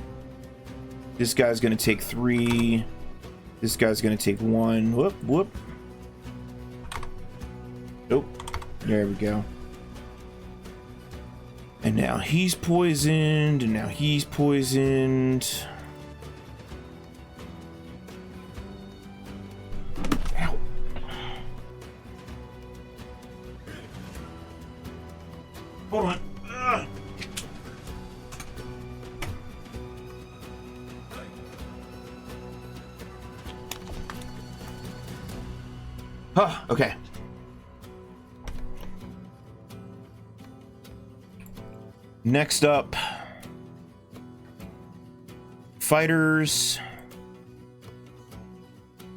This guy's gonna take 3. This guy's gonna take 1. Whoop. Nope. There we go. And now he's poisoned. And now he's poisoned. Ow. Hold on. Ugh. Okay. Next up, fighters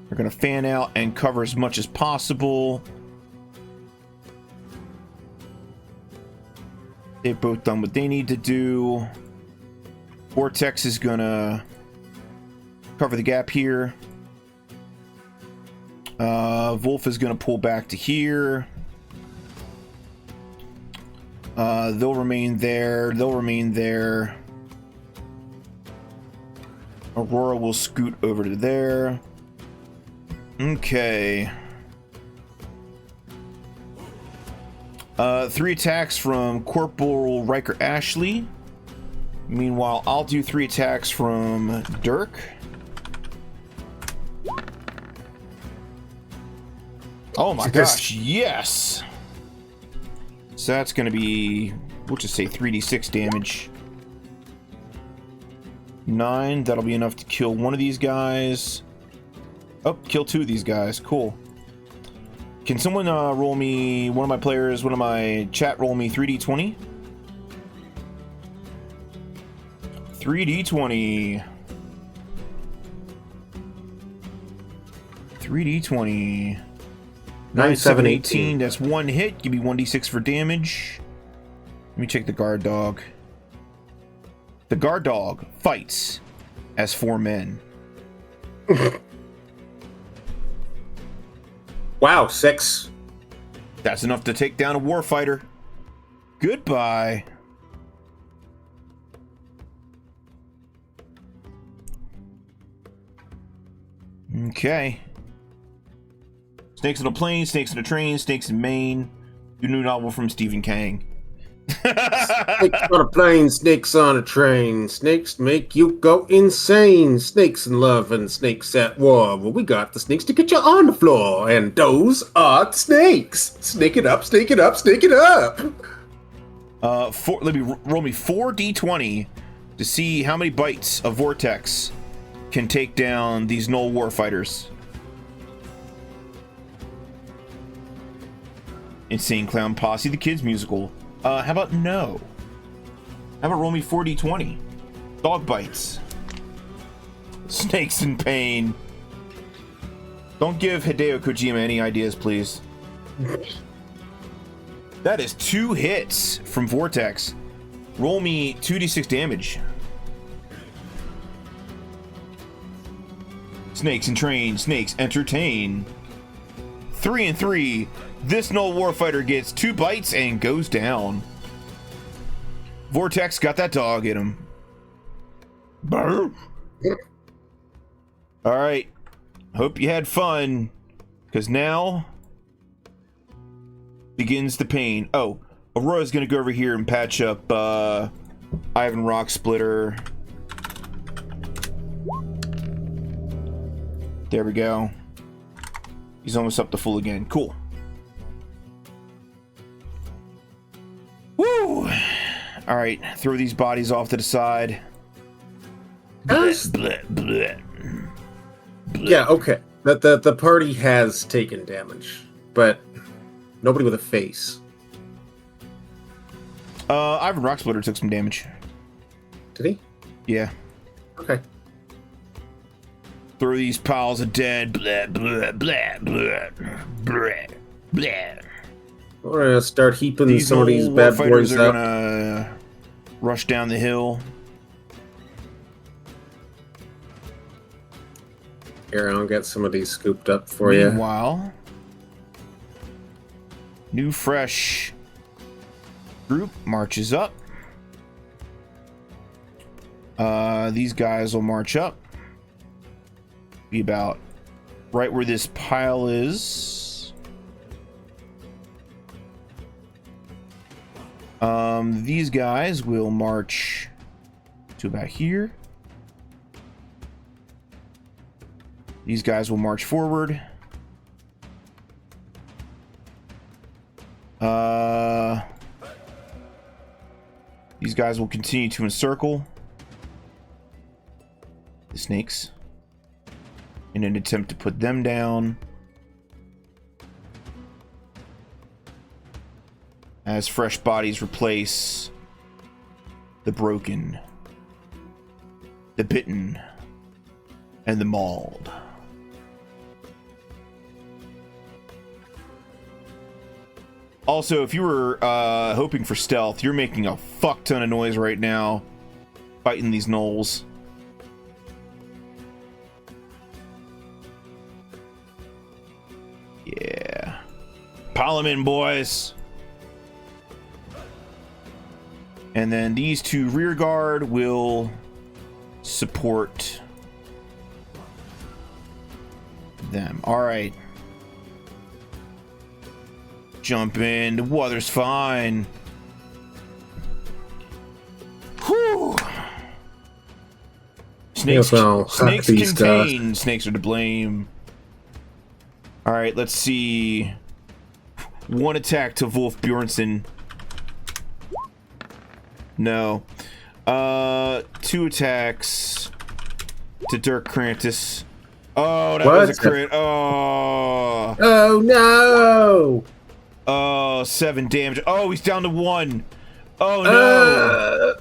are going to fan out and cover as much as possible. They've both done what they need to do. Vortex is going to cover the gap here. Wolf is going to pull back to here. They'll remain there. Aurora will scoot over to there. Okay. 3 attacks from Corporal Riker Ashley. Meanwhile, I'll do 3 attacks from Dirk. Oh my gosh, yes! So that's going to be, we'll just say 3d6 damage. 9. That'll be enough to kill one of these guys. Oh, kill 2 of these guys. Cool. Can someone roll me, one of my players, one of my chat, roll me 3d20? 3d20. 3d20. 9, 7, 18. That's 1 hit. Give me 1d6 for damage. Let me check the guard dog. The guard dog fights as 4 men. Wow, 6. That's enough to take down a warfighter. Goodbye. Okay. Snakes on a plane, snakes on a train, snakes in Maine. Your new novel from Stephen King. Snakes on a plane, snakes on a train. Snakes make you go insane. Snakes in love and snakes at war. Well, we got the snakes to get you on the floor. And those are the snakes. Snake it up, snake it up, snake it up. Let me roll me 4d20 to see how many bites of Vortex can take down these Gnoll warfighters. Insane Clown Posse, the kids musical. How about no? How about roll me 4d20? Dog bites. Snakes in pain. Don't give Hideo Kojima any ideas, please. That is 2 hits from Vortex. Roll me 2d6 damage. Snakes and train, snakes entertain. 3 and 3. This Gnoll warfighter gets 2 bites and goes down. Vortex got that dog in him. Burr. All right. Hope you had fun, because now begins the pain. Oh, Aurora's gonna go over here and patch up Ivan Rock Splitter. There we go. He's almost up to full again. Cool. Woo! All right, throw these bodies off to the side. Bleh, bleh. Yeah, okay. The party has taken damage, but nobody with a face. Ivan Rock Splitter took some damage. Did he? Yeah. Okay. Throw these piles of dead. Bleh, bleh, bleh, bleh, bleh, bleh. We're gonna start heaping These some of these bad boys are up. Gonna rush down the hill. Here, I'll get some of these scooped up for you. Meanwhile, new fresh group marches up. These guys will march up. Be about right where this pile is. These guys will march to about here. These guys will march forward. These guys will continue to encircle the snakes in an attempt to put them down. As fresh bodies replace the broken, the bitten, and the mauled. Also, if you were hoping for stealth, you're making a fuck ton of noise right now fighting these gnolls. Yeah. Pile them in, boys. And then these 2 rear guard will support them. All right. Jump in. The weather's fine. Whew. Snakes, snakes contain. Guys. Snakes are to blame. All right, let's see. 1 attack to Wolf Bjornsson. No. 2 attacks to Dirk Krantis. Oh, that What? was a crit. Oh. Oh no! Oh, 7 damage. Oh, he's down to 1. Oh no.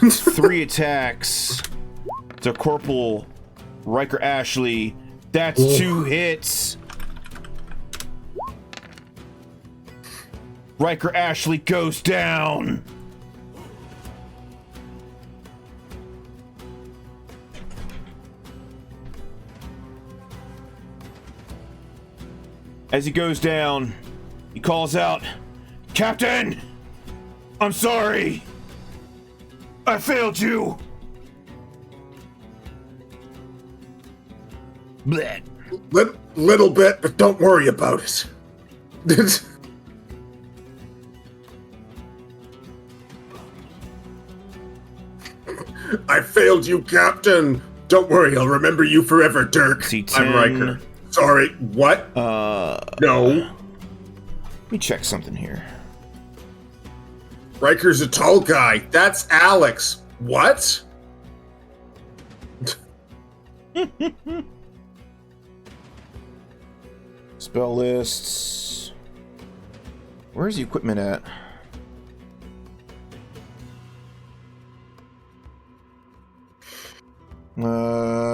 3 attacks to Corporal Riker Ashley. That's 2 hits. Riker Ashley goes down. As he goes down, he calls out, "Captain, I'm sorry. I failed you." Bleh. Little bit, but don't worry about it. I failed you, Captain. Don't worry, I'll remember you forever, Dirk. C10. I'm Riker. Sorry, what? No. Let me check something here. Riker's a tall guy. That's Alex. What? Spell lists. Where's the equipment at?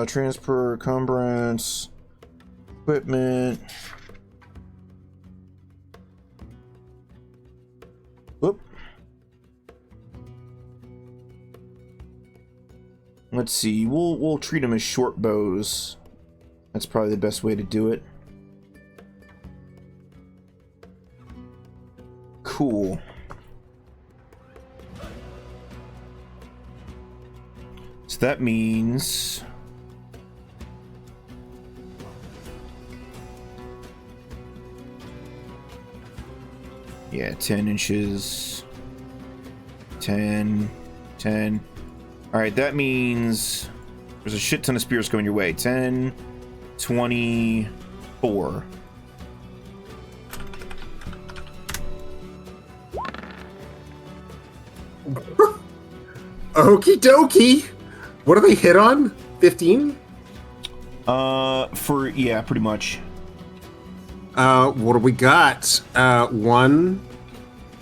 Transfer, encumbrance, equipment. Whoop. Let's see. We'll treat them as short bows. That's probably the best way to do it. Cool. So that means yeah, 10 inches. 10. Alright, that means there's a shit ton of spears going your way. 10, 24. Okie dokie. What do they hit on? 15? Yeah, pretty much. What do we got? 1,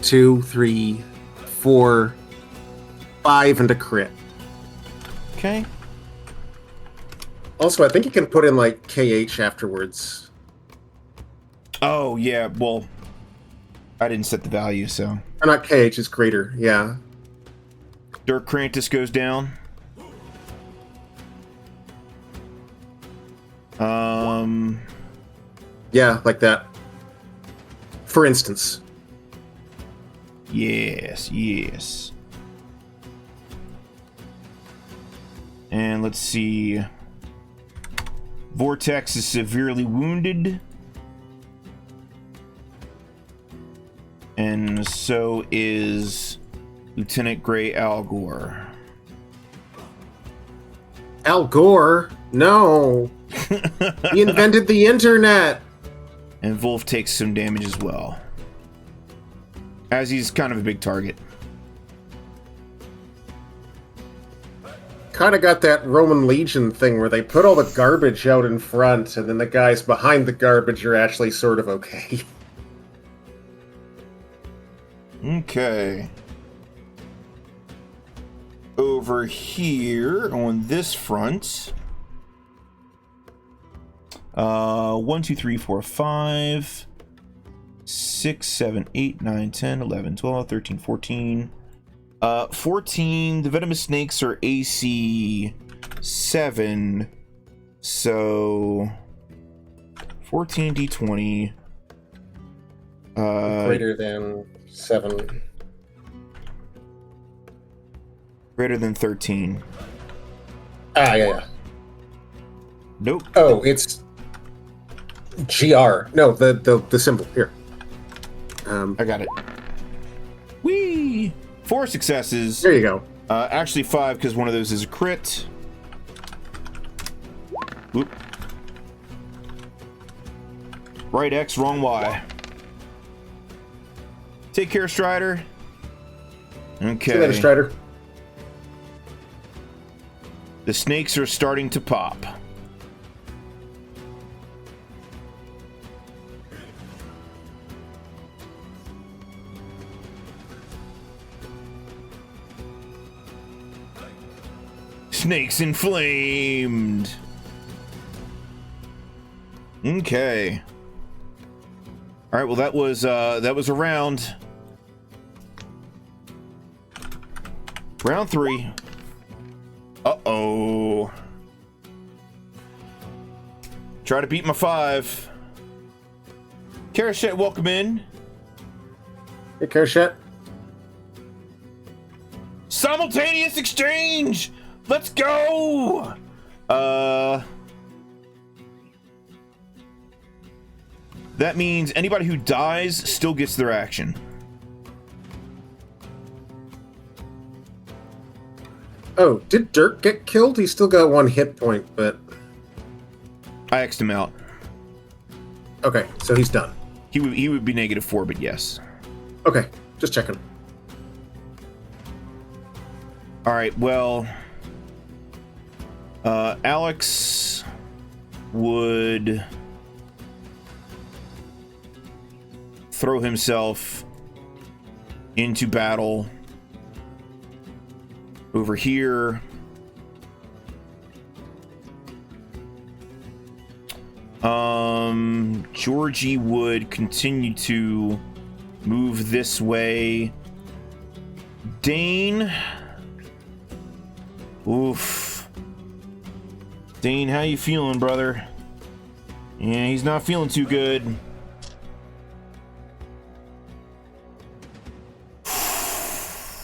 2, 3, 4, 5, and a crit. Okay. Also, I think you can put in, like, KH afterwards. Oh, yeah, well, I didn't set the value, so. Or not KH, it's greater, yeah. Dirk Krantis goes down. Yeah, like that. For instance. Yes. And let's see. Vortex is severely wounded. And so is Lieutenant Gray Al Gore. Al Gore? No. He invented the internet. And Wolf takes some damage as well, as he's kind of a big target. Kind of got that Roman Legion thing where they put all the garbage out in front, and then the guys behind the garbage are actually sort of okay. Okay. Over here on this front. 1, 2, 3, 4, 5, 6, 7, 8, 9, 10, 11, 12, 13, 14. 14, the venomous snakes are AC 7. So 14 D20. Greater than 7. Greater than 13. Yeah. Nope. Oh, it's GR. No, the symbol here. I got it. Whee! 4 successes. There you go. Actually 5 because one of those is a crit. Whoop. Right X, wrong Y. Take care, Strider. Okay. See you later, Strider. The snakes are starting to pop. Snakes inflamed. Okay. All right. Well, that was a round. Round 3. Uh-oh. Try to beat my 5. Karashet, welcome in. Hey, Karashet. Simultaneous exchange! Let's go! That means anybody who dies still gets their action. Oh, did Dirk get killed? He's still got 1 hit point, but... I X'd him out. Okay, so he's done. He would be -4, but yes. Okay, just checking. All right, well... Alex would throw himself into battle over here. Georgie would continue to move this way. Dane. Oof. Dane, how you feeling, brother? Yeah, he's not feeling too good.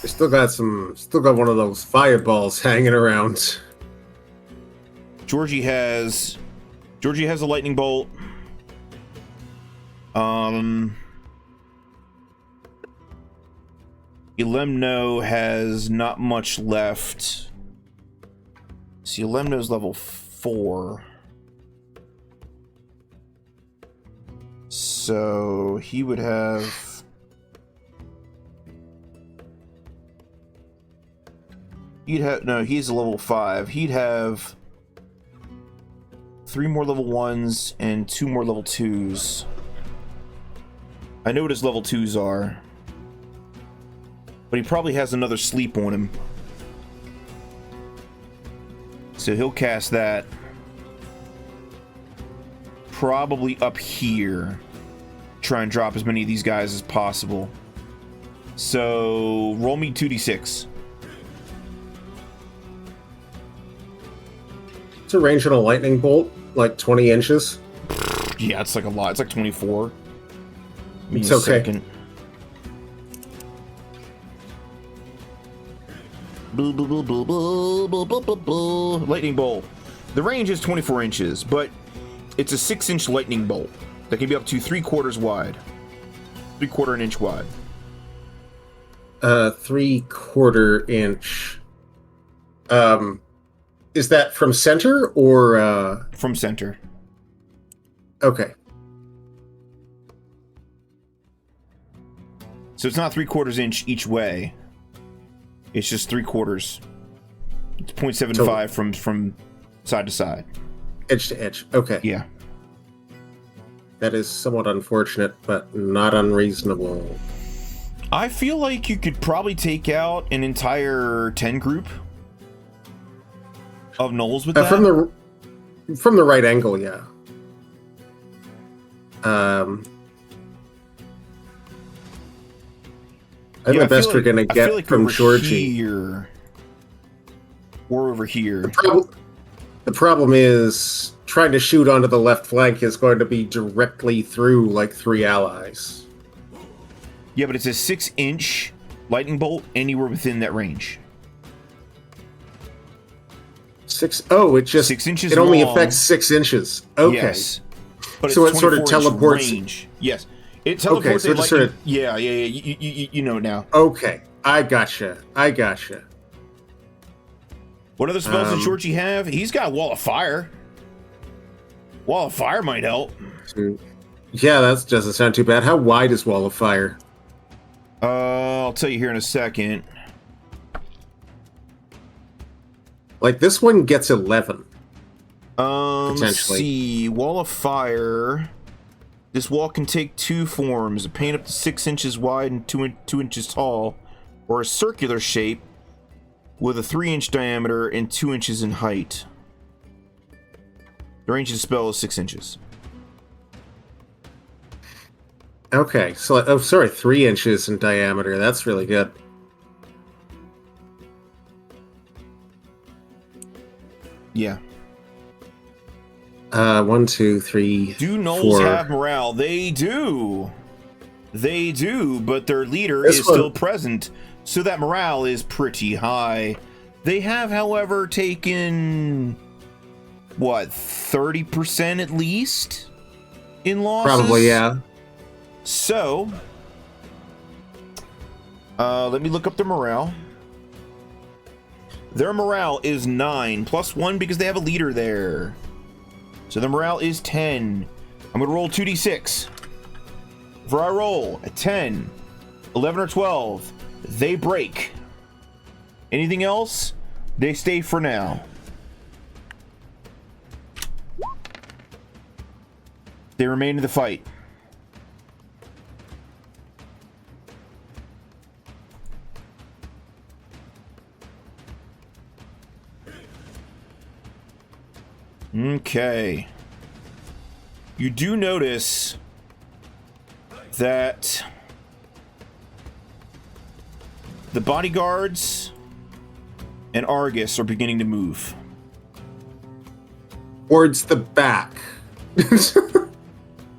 They still got one of those fireballs hanging around. Georgie has a lightning bolt. Elemno has not much left. See, Elemno's level 4. So he would have... he's a level 5. He'd have 3 more level 1s and 2 more level 2s. I know what his level 2s are. But he probably has another sleep on him. So he'll cast that. Probably up here. Try and drop as many of these guys as possible. So roll me 2d6. It's a range on a lightning bolt, like 20 inches. Yeah, it's like a lot. It's like 24. It's okay. Second. Lightning bolt. The range is 24 inches, but it's a 6-inch lightning bolt that can be up to 3/4 wide. 3/4 inch wide. 3/4 inch. Is that from center or From center. Okay. So it's not 3/4 inch each way. It's just 3/4. It's 0.75 from side to side. Edge to edge. Okay. Yeah. That is somewhat unfortunate, but not unreasonable. I feel like you could probably take out an entire 10 group of Gnolls with that. From the right angle, yeah. I think the best we're gonna get like from over Georgie. Here, or over here. The problem is trying to shoot onto the left flank is going to be directly through like 3 allies. Yeah, but it's a 6-inch lightning bolt anywhere within that range. 6. Oh, it just 6 inches. It only long. affects 6 inches. Okay. Yes. But So it's it sort of 24 inch teleports- range. Yes. It teleports. so it just sort of- Yeah. You know it now. Okay, I gotcha. What other spells does Georgie have? He's got Wall of Fire. Wall of Fire might help. Yeah, that doesn't sound too bad. How wide is Wall of Fire? I'll tell you here in a second. Like, this one gets 11. Let's Potentially. see. Wall of fire. This wall can take two forms: a pane up to 6 inches wide and 2 inches tall, or a circular shape with a 3-inch diameter and 2 inches in height. The range of the spell is 6 inches. Okay, so, oh, sorry, 3 inches in diameter. That's really good. Yeah. 1, 2, 3, Do Gnolls 4. have morale? They do. They do, but their leader This is one- still present, so that morale is pretty high. They have, however, taken, what, 30% at least in losses? Probably, yeah. So, let me look up their morale. Their morale is 9, plus 1 because they have a leader there. So the morale is 10. I'm going to roll 2d6. For I roll a 10, 11, or 12, they break. Anything else, they stay for now. They remain in the fight. Okay. You do notice that the bodyguards and Argus are beginning to move. Towards the back.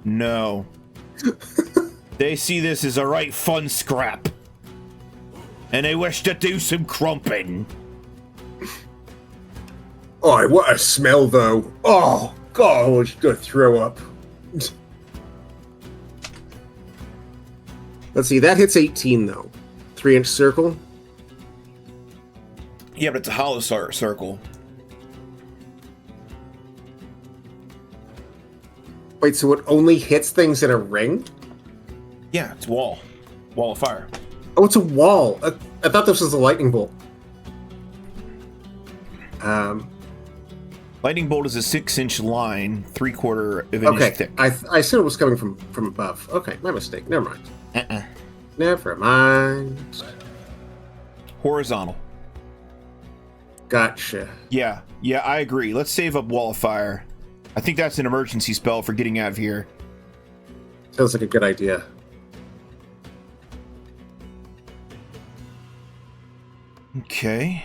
No. They see this as a right fun scrap. And they wish to do some crumping. Oh, what a smell, though. Oh, God, I was going to throw up. Let's see, that hits 18, though. 3-inch circle. Yeah, but it's a hollow circle. Wait, so it only hits things in a ring? Yeah, it's wall. Wall of fire. Oh, it's a wall. I thought this was a lightning bolt. Lightning bolt is a 6-inch line, 3/4 of an inch Okay, thick. I assumed it was coming from above. Okay, my mistake. Never mind. Uh-uh. Never mind. Horizontal. Gotcha. Yeah, I agree. Let's save up Wall of Fire. I think that's an emergency spell for getting out of here. Sounds like a good idea. Okay.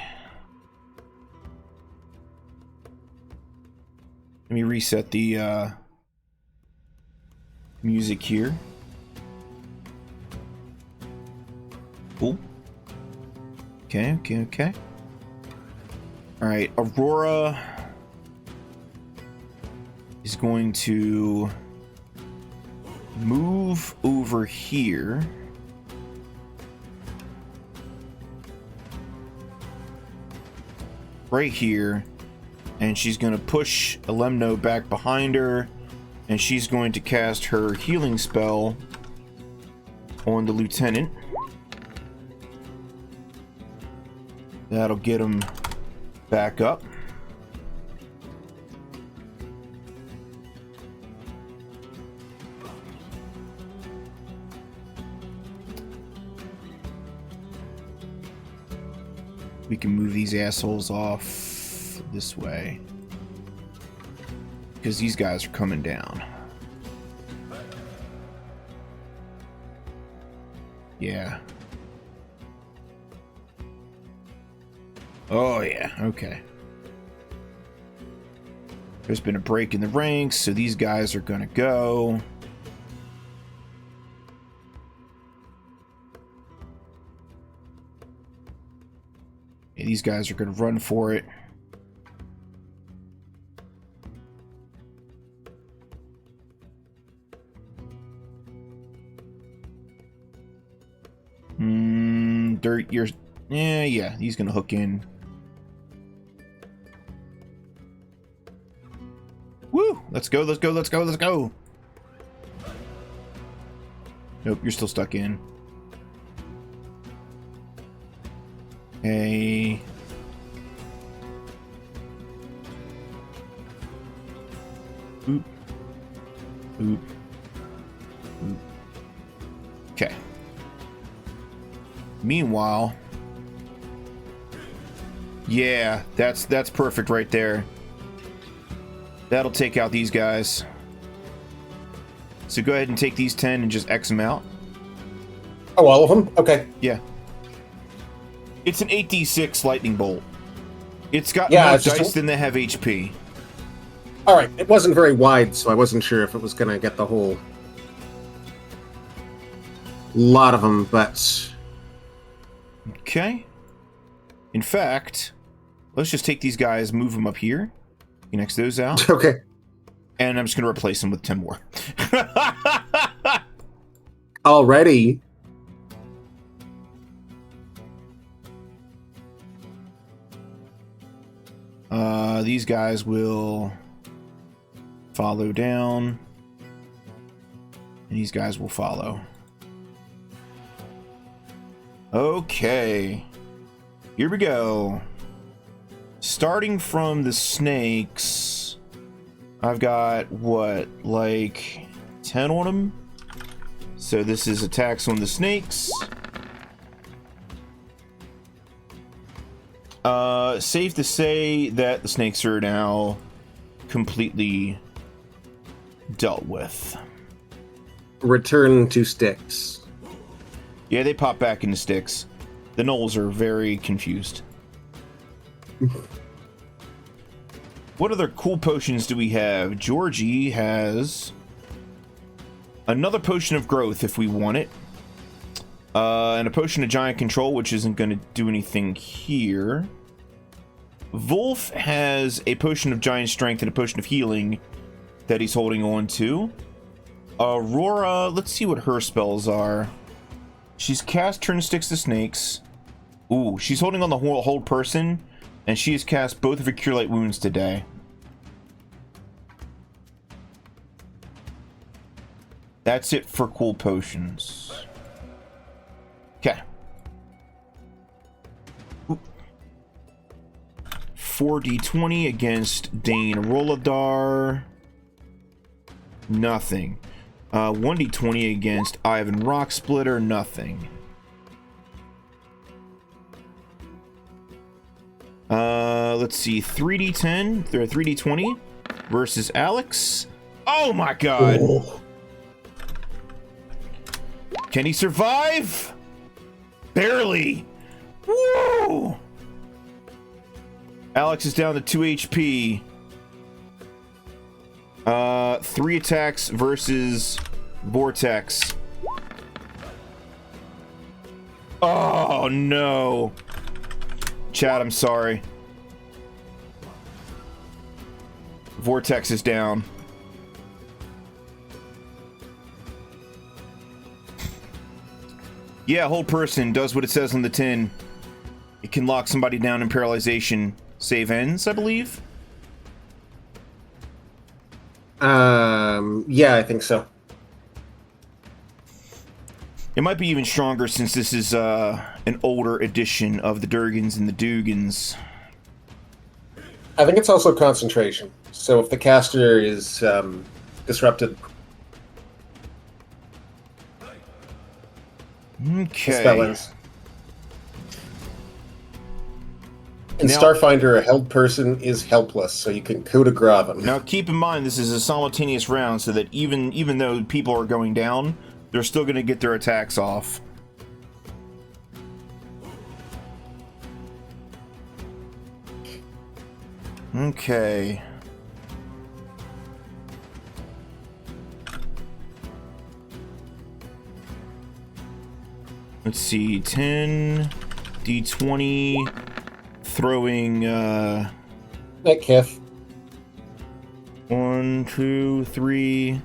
Let me reset the music here. Cool. Okay. Alright, Aurora is going to move over here. Right here. And she's going to push Alemno back behind her. And she's going to cast her healing spell on the lieutenant. That'll get him back up. We can move these assholes off this way. Because these guys are coming down. Yeah. Oh, yeah. Okay. There's been a break in the ranks, so these guys are gonna go. Yeah, these guys are gonna run for it. Dirt, you're... Yeah, he's gonna hook in. Woo! Let's go. Nope, you're still stuck in. Hey. Oop. Oop. Okay. Meanwhile, yeah, that's perfect right there. That'll take out these guys. So go ahead and take these 10 and just X them out. Oh, all of them? Okay. Yeah. It's an 8d6 lightning bolt. It's got Yeah, more it's just dice than they have HP. All right. It wasn't very wide, so I wasn't sure if it was going to get the whole lot of them, but... Okay. In fact, let's just take these guys, move them up here. You X those out. Okay. And I'm just going to replace them with 10 more. Already. These guys will follow down. And these guys will follow. Okay. Here we go. Starting from the snakes, I've got, what, like 10 on them? So this is attacks on the snakes. Safe to say that the snakes are now completely dealt with. Return to sticks. Yeah, they pop back into sticks. The Gnolls are very confused. What other cool potions do we have? Georgie has another potion of growth if we want it. And a potion of giant control, which isn't going to do anything here. Wolf has a potion of giant strength and a potion of healing that he's holding on to. Aurora, let's see what her spells are. She's cast Turn Sticks to Snakes. Ooh, she's holding on the whole person, and she has cast both of her Cure Light Wounds today. That's it for cool potions. Okay. 4d20 against Dane Roladar. Nothing. 1d20 against Ivan Rocksplitter. Nothing. Let's see. 3d10 or 3d20 versus Alex. Oh my god. Oh. Can he survive? Barely. Woo! Alex is down to 2 HP. 3 attacks versus Vortex. Oh no. Chad, I'm sorry. Vortex is down. Yeah, hold person does what it says on the tin. It can lock somebody down in paralyzation. Save ends, I believe. Yeah, I think so. It might be even stronger since this is an older edition of the Durgans and the Dugans. I think it's also concentration. So if the caster is disrupted, okay. the spell ends. In Now- Starfinder, a held person is helpless, so you can coup de grace them. Now keep in mind this is a simultaneous round, so that even though people are going down, they're still going to get their attacks off. Okay. Let's see, 10, D20, throwing, Nick Kiff. 1, 2, 3.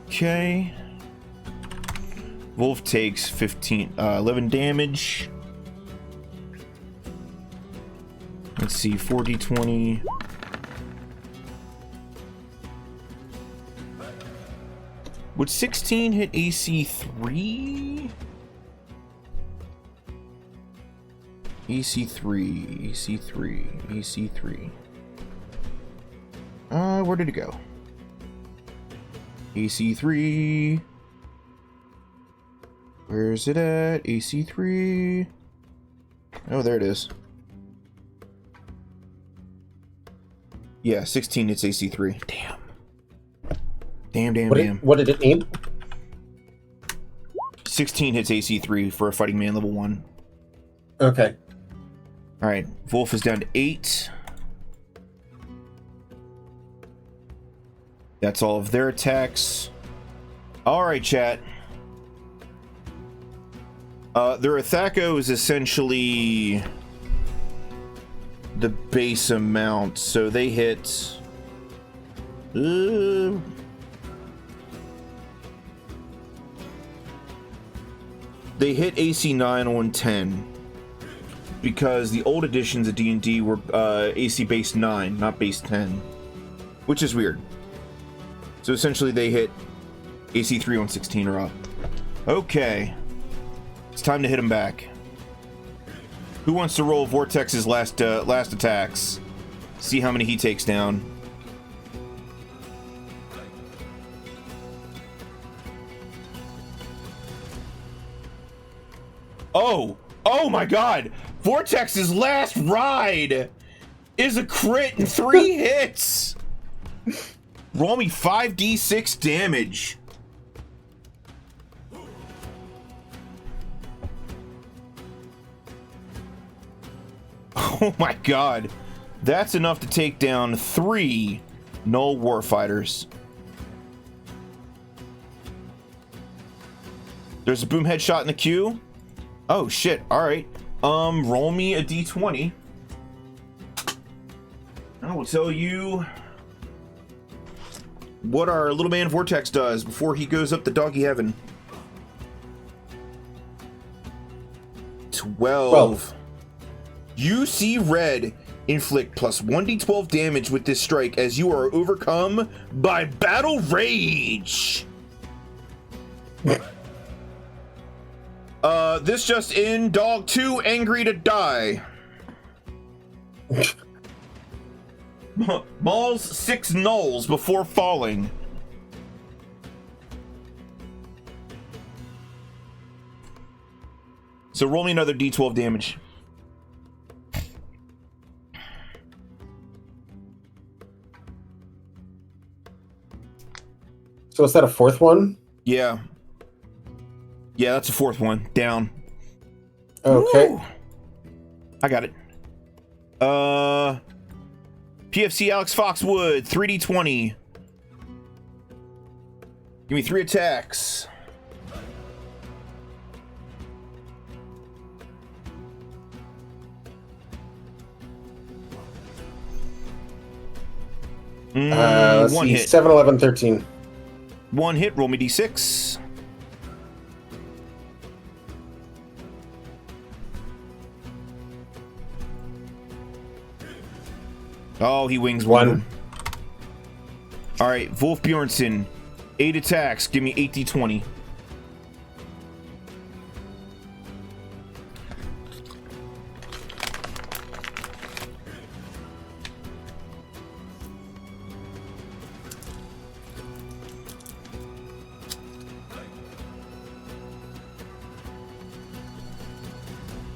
Okay. Wolf takes 11 damage. Let's see, 4d20. Would 16 hit AC 3? EC3, EC3, EC3. Where did it go? EC3. Where's it at? EC3. Oh, there it is. Yeah, 16, it's AC3. Damn. Damn. What did it need? 16 hits AC3 for a fighting man level 1. Okay. Alright, Wolf is down to 8. That's all of their attacks. Alright, chat. Their Athako is essentially the base amount, so they hit... they hit AC 9 on 10. Because the old editions of D&D were AC base 9, not base 10. Which is weird. So essentially they hit AC 3 on 16 or up. Okay. It's time to hit him back. Who wants to roll Vortex's last attacks? See how many he takes down. Oh my god! Vortex's last ride is a crit and 3 hits! Roll me 5d6 damage. Oh my god. That's enough to take down 3 Gnoll warfighters. There's a boom headshot in the queue. Oh shit, alright. Roll me a d20. I will tell you what our little man Vortex does before he goes up to doggy heaven. 12. You see red inflict plus 1d12 damage with this strike as you are overcome by battle rage. This just in, dog 2 angry to die. Mauls 6 Gnolls before falling. So roll me another d12 damage. So is that a 4th one? Yeah. Yeah, that's a 4th one. Down. Okay. Woo! I got it. PFC Alex Foxwood, 3d20. Give me 3 attacks. Let's 1 see, hit. 7, 11, 13. 1 hit, roll me d6. Oh, he wings 1. Alright, Wolf Bjornsson, 8 attacks, give me 8d20.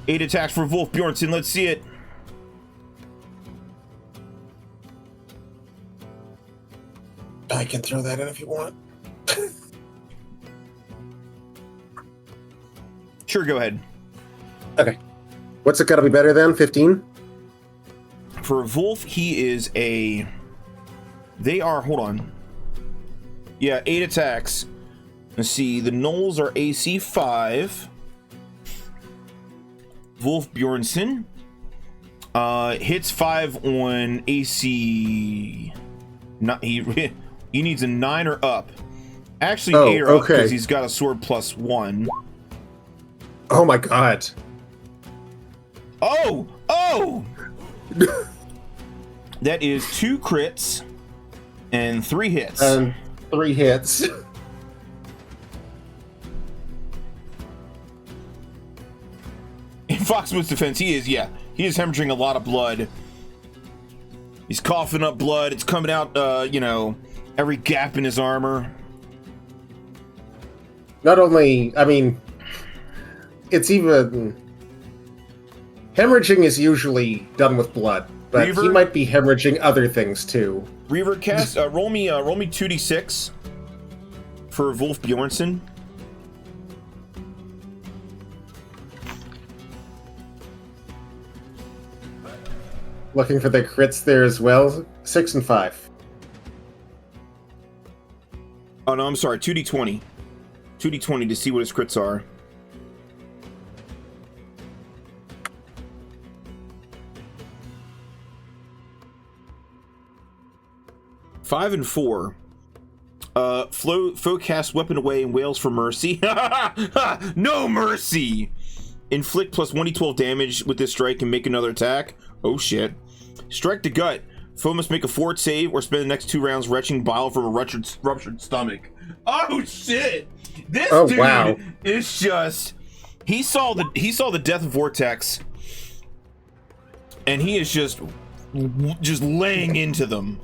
Eight attacks for Wolf Bjornsson, let's see it. I can throw that in if you want. Sure, go ahead. Okay. What's it got to be better than? 15? For Wolf, he is a... They are... Hold on. Yeah, 8 attacks. Let's see. The Gnolls are AC 5. Wolf Bjornsson hits 5 on AC... Not, he needs a 9 or up. Actually, 8 or up because he's got a sword plus 1. Oh my god. Oh! That is 2 crits and 3 hits. 3 hits. Foxmood's defense, he is hemorrhaging a lot of blood. He's coughing up blood. It's coming out, every gap in his armor. Not only, I mean, it's even... Hemorrhaging is usually done with blood, but Reaver? he might be hemorrhaging other things, too. Reaver, cast, roll me 2d6 for Wolf Bjornsson. Looking for the crits there as well. 6 and 5. Oh, no, I'm sorry. 2d20. 2d20 to see what his crits are. Five and 4. Foe casts weapon away and wails for mercy. No mercy! Inflict plus 1d12 damage with this strike and make another attack. Oh shit. Strike the gut. Foe must make a fort save or spend the next 2 rounds retching bile from a ruptured stomach. Oh shit! This dude wow. is just... He saw the death vortex, and he is just laying into them.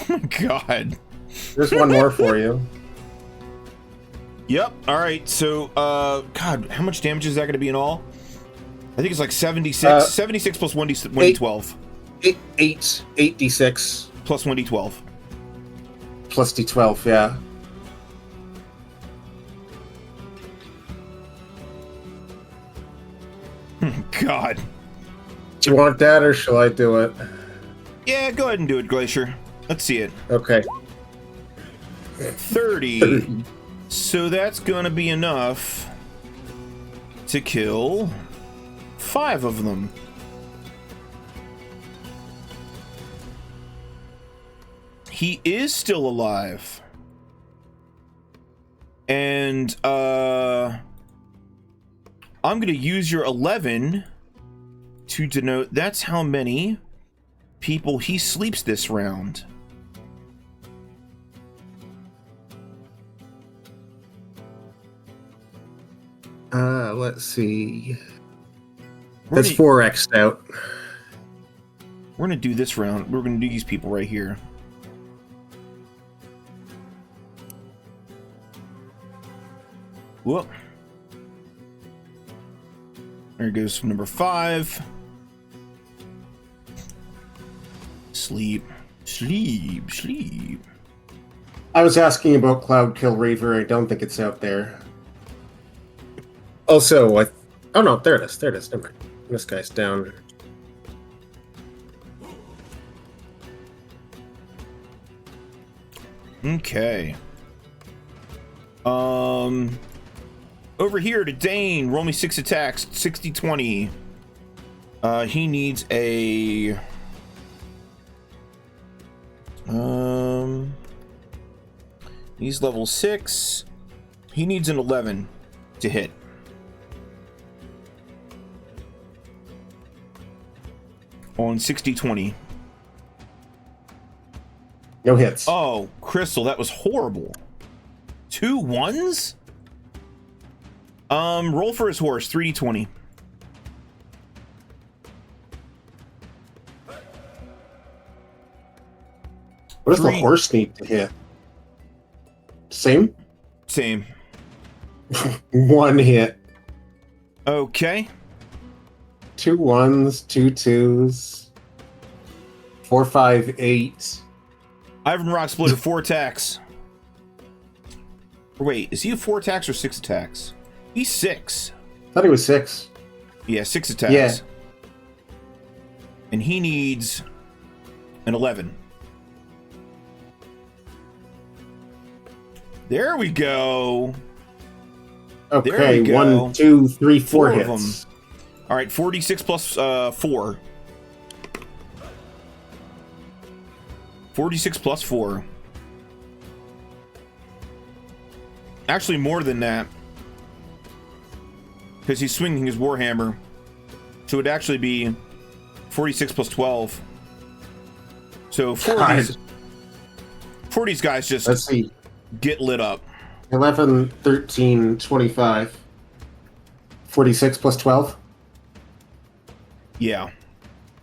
Oh my god. There's one more for you. Yep. All right. So, God, how much damage is that going to be in all? I think it's like 76. 76 plus 1d12. 8d6. Plus 1d12. Plus d12, yeah. God. Do you want that, or shall I do it? Yeah, go ahead and do it, Glacier. Let's see it. Okay. 30. So that's going to be enough to kill 5 of them. He is still alive. And I'm going to use your 11 to denote that's how many people he sleeps this round. Let's see. That's 4x'd out. We're going to do this round. We're going to do these people right here. Whoop. There goes number 5. Sleep. Sleep. Sleep. I was asking about Cloud Kill Reaver. I don't think it's out there. Also, oh no, there it is. There it is. Never mind. This guy's down. Okay. Over here to Dane. Roll me 6 attacks. 60-20. He needs a... He's level 6. He needs an 11 to hit. On 60-20. No hits. Oh, Crystal, that was horrible. 2 1s? Roll for his horse, 3d20. What does the horse need to hit? Same? Same. 1 hit. Okay. 2 1s, 2 2s, 4 5 8. Ivan Rock Splitter, 4 attacks. Wait, is he 4 attacks or 6 attacks? He's 6. Thought he was 6. Yeah, 6 attacks. Yeah. And he needs an 11. There we go. Okay, There we go. 1 2 3 4 4 of hits. them. All right, 46 plus 4. 46 plus 4. Actually, more than that. Because he's swinging his Warhammer. So it'd actually be 46 plus 12. So 4 of these guys just Let's see. get lit up. 11, 13, 25. 46 plus 12? Yeah.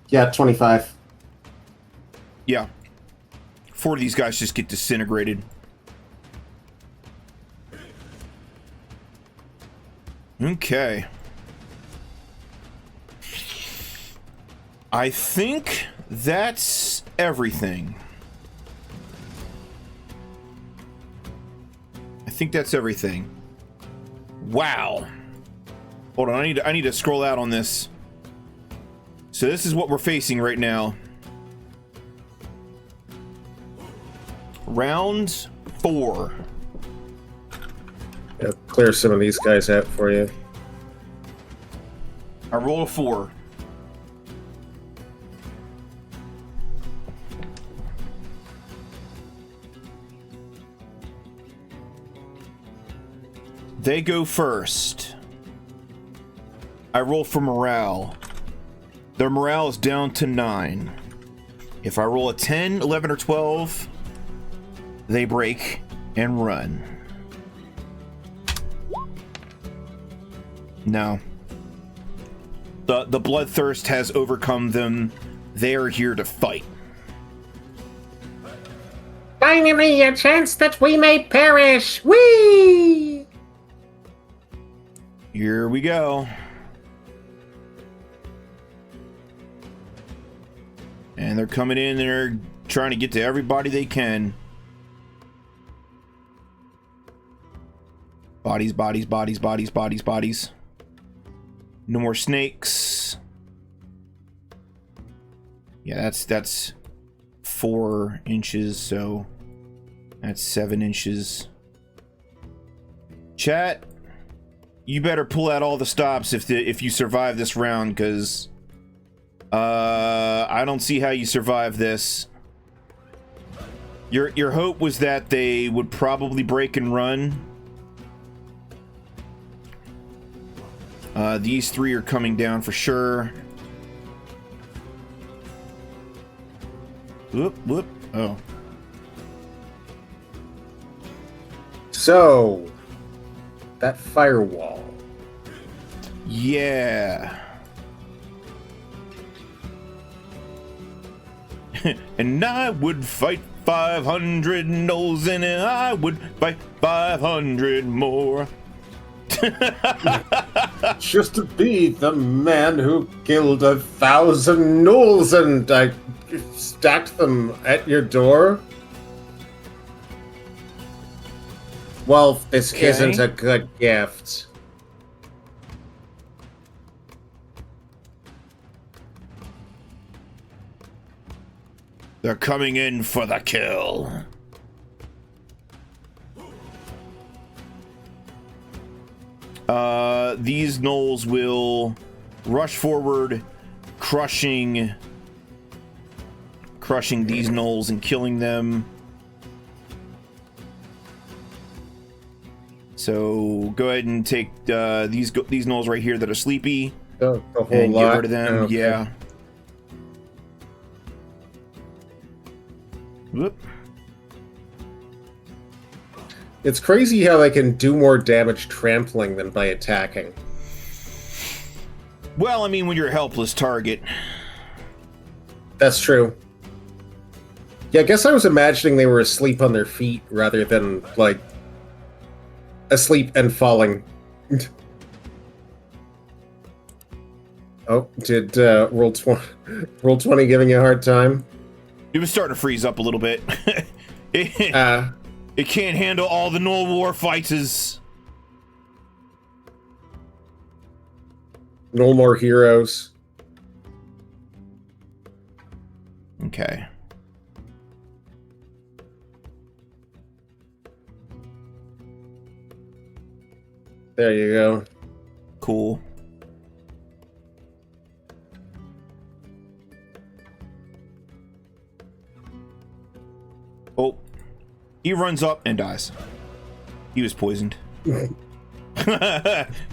Yeah, 25. Yeah. 4 of these guys just get disintegrated. Okay. I think that's everything. I think that's everything. Wow. Hold on, I need to scroll out on this. So this is what we're facing right now. Round 4. Yeah, clear some of these guys out for you. I roll a 4. They go first. I roll for morale. Their morale is down to 9. If I roll a 10, 11, or 12, they break and run. No. The bloodthirst has overcome them. They are here to fight. Finally, a chance that we may perish! Whee! Here we go. And they're coming in and they're trying to get to everybody they can. Bodies, bodies, bodies, bodies, bodies, bodies. No more snakes. Yeah, that's 4 inches, so that's 7 inches. Chat, you better pull out all the stops if you survive this round, because I don't see how you survive this. Your hope was that they would probably break and run. These 3 are coming down for sure. Whoop, whoop. Oh. So, that firewall. Yeah. And I would fight 500 gnolls, and I would fight 500 more. Just to be the man who killed 1,000 gnolls and I stacked them at your door? Well, this Okay. isn't a good gift. They're coming in for the kill. These gnolls will rush forward, crushing these gnolls and killing them. So go ahead and take these gnolls right here that are sleepy, The whole and lot. get rid of them. Okay. Yeah. Whoop. It's crazy how they can do more damage trampling than by attacking. Well, I mean, when you're a helpless target. That's true. Yeah, I guess I was imagining they were asleep on their feet rather than, like, asleep and falling. Oh, did Roll 20 giving you a hard time? It was starting to freeze up a little bit. It can't handle all the Gnoll war fights. No more heroes. Okay. There you go. Cool. Oh. He runs up and dies. He was poisoned.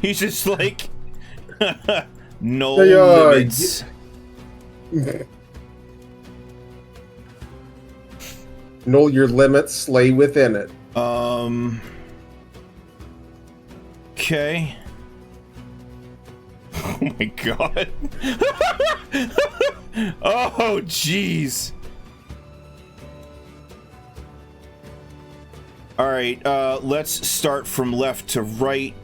He's just like... no limits. Know your limits, lay within it. Okay. Oh my god. Oh, jeez. Alright, let's start from left to right.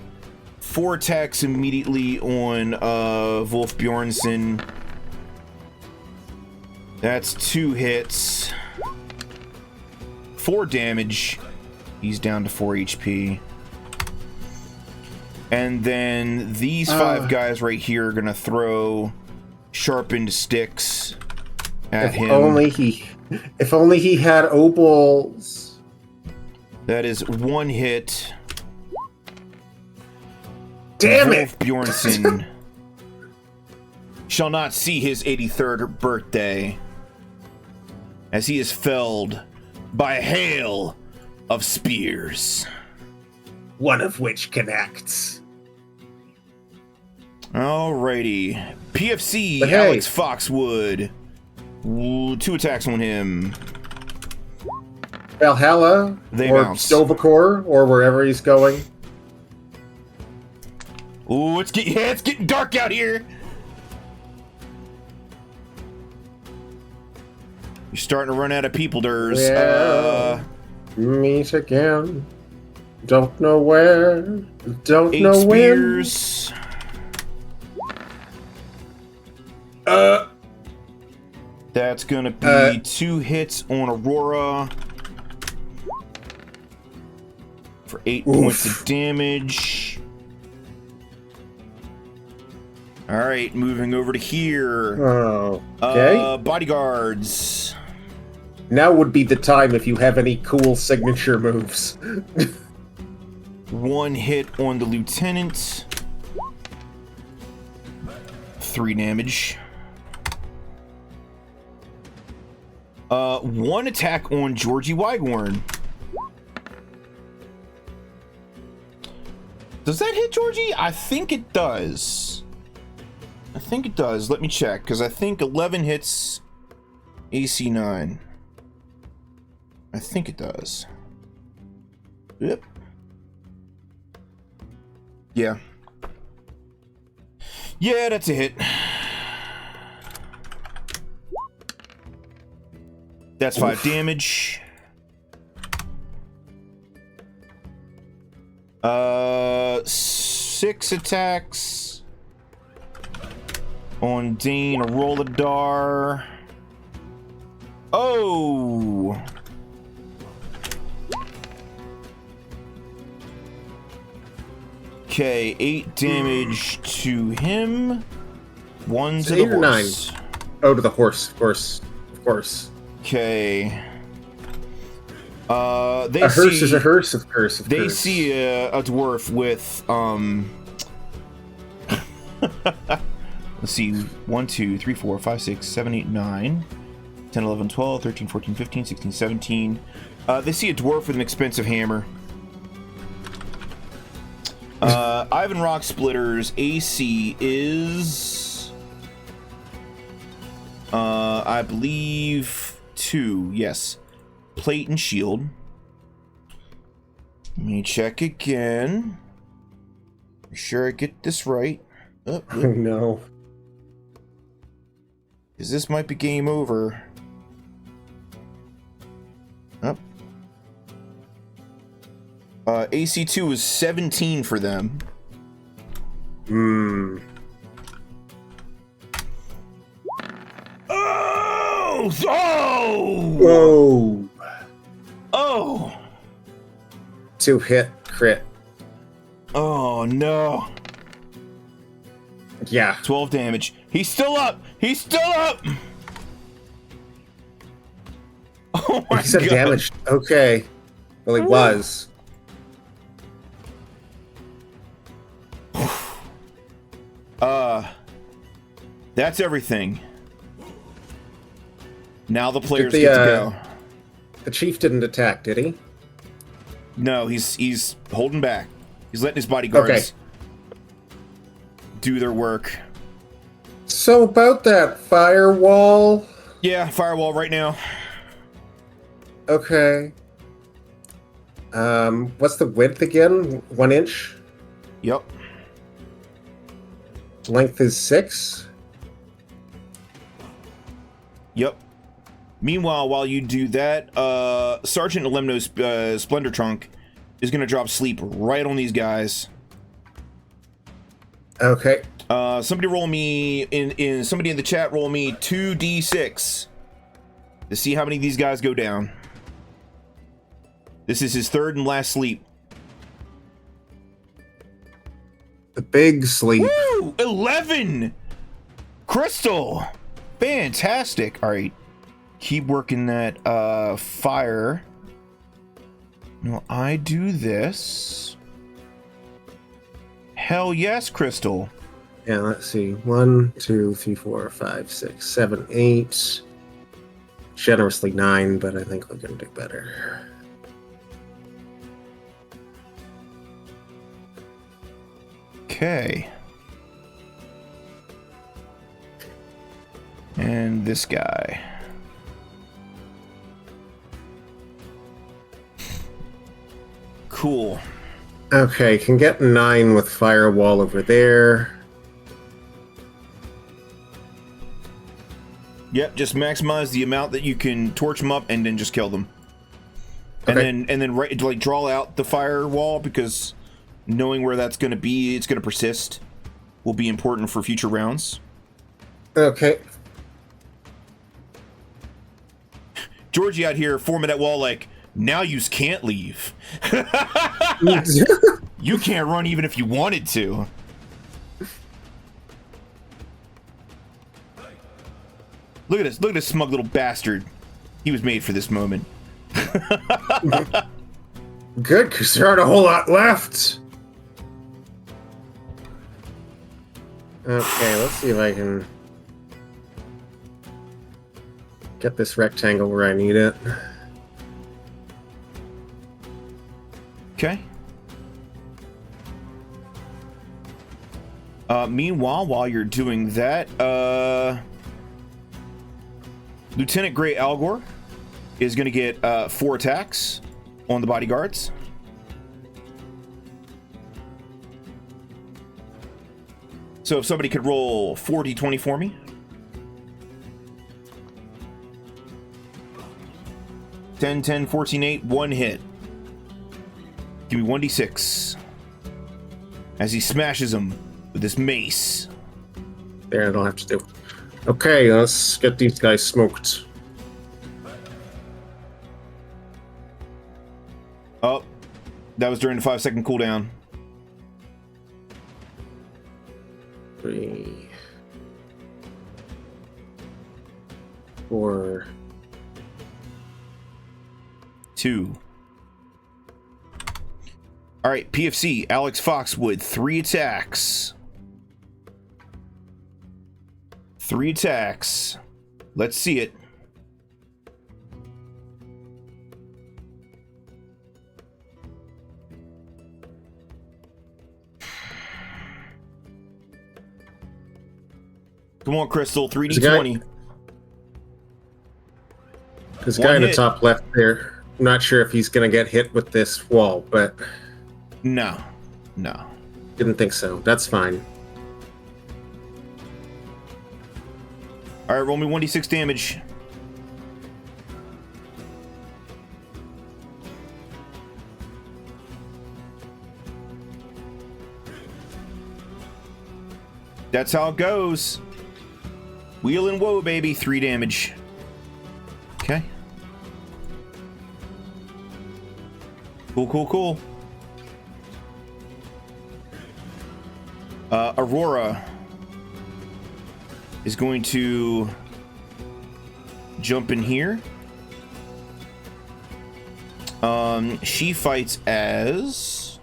4 attacks immediately on Wolf Bjornsson. That's 2 hits. 4 damage. He's down to 4 HP. And then these 5 guys right here are gonna throw sharpened sticks at him. If only he had opals. That is 1 hit. Damn Wolf it! Bjornsson shall not see his 83rd birthday, as he is felled by a hail of spears. One of which connects. Alrighty. PFC, But hey. Alex Foxwood. 2 attacks on him. Valhalla, They or bounce. Stovacor, or wherever he's going. Ooh, it's getting dark out here. You're starting to run out of people, Durs. Yeah. Meet again. Don't know where. Don't 8 know spears. That's gonna be 2 hits on Aurora for 8 points of damage. All right, moving over to here. when. Oh. Okay. Bodyguards. Now would be the time if you have any cool signature moves. 1 hit on the lieutenant. 3 damage. 1 attack on Georgie Wygorn. Does that hit Georgie? I think it does. Let me check, because I think 11 hits AC 9. I think it does. Yep. Yeah. Yeah, that's a hit. That's 5 damage. 6 attacks on Dane. A roll of Dar. Oh! Okay, 8 damage to him. 1 to the 8 or 9? horse. Oh, to the horse, of course. Okay. They A hearse see, is a hearse, of course. They see a dwarf with let's see, 1, 2, 3, 4, 5, 6, 7, 8, 9, 10, 11, 12, 13, 14, 15, 16, 17. They see a dwarf with an expensive hammer. Ivan Rock Splitter's AC is I believe 2, yes. Plate and shield. Let me check again. Make sure I get this right. Oh, no. Because this might be game over. Up. AC2 is 17 for them. Oh! Oh! Whoa. Oh! 2 hit crit. Oh no. Yeah. 12 damage. He's still up! He's still up! Oh my He said god. damage. Okay. Well, he was. That's everything. Now the players Did get to go. The chief didn't attack, did he? No, he's holding back. He's letting his bodyguards do their work. So about that firewall. Yeah, firewall right now. Okay. What's the width again? 1 inch? Yep. length is 6. Yep. Meanwhile, while you do that, Sergeant Lemno's Splendor Trunk is going to drop sleep right on these guys. Okay. Somebody roll me, somebody in the chat roll me 2d6 to see how many of these guys go down. This is his third and last sleep. The big sleep. Woo! 11! Crystal! Fantastic. All right. Keep working that fire. No, I do this. Hell yes, Crystal. Yeah, let's see. 1, 2, 3, 4, 5, 6, 7, 8. Generously 9, but I think we're going to do better. Okay. And this guy. Cool. Okay, can get 9 with firewall over there. Yep, just maximize the amount that you can torch them up and then just kill them. Okay. And then like draw out the firewall, because knowing where that's going to be, it's going to persist, will be important for future rounds. Okay. Georgie out here forming that wall like, now you can't leave. You can't run even if you wanted to. Look at this smug little bastard. He was made for this moment. Good, because there aren't a whole lot left. Okay, let's see if I can get this rectangle where I need it. Okay. Meanwhile, while you're doing that, Lieutenant Gray Algor is going to get 4 attacks on the bodyguards. So if somebody could roll 4d20 for me. 10, 10, 14, 8, 1 hit. Give me 1d6. As he smashes him with this mace. There, I don't have to do. Okay, let's get these guys smoked. Oh, that was during the 5-second cooldown. 3, 4, 2. All right, PFC, Alex Foxwood, 3 attacks. 3 attacks. Let's see it. Come on, Crystal, 3d20. This guy in the top left there, I'm not sure if he's going to get hit with this wall, but... No. Didn't think so. That's fine. All right, roll me 1d6 damage. That's how it goes. Wheel and woe, baby. 3 damage. Okay. Cool. Aurora is going to jump in here. She fights as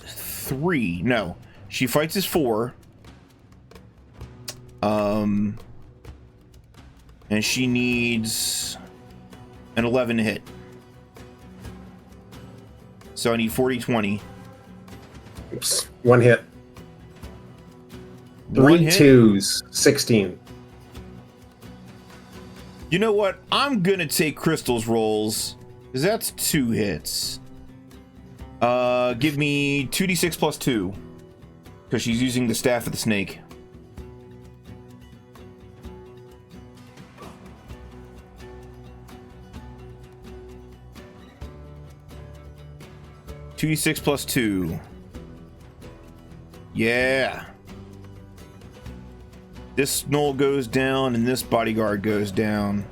3. No, she fights as 4. And she needs an 11 to hit. So I need 40-20. Oops. 1 hit. 1 3 hit? 2s, 16. You know what? I'm gonna take Crystal's rolls, because that's 2 hits. Give me 2d6 plus 2. Because she's using the staff of the snake. (2d6 plus 2). Yeah. This gnoll goes down and this bodyguard goes down.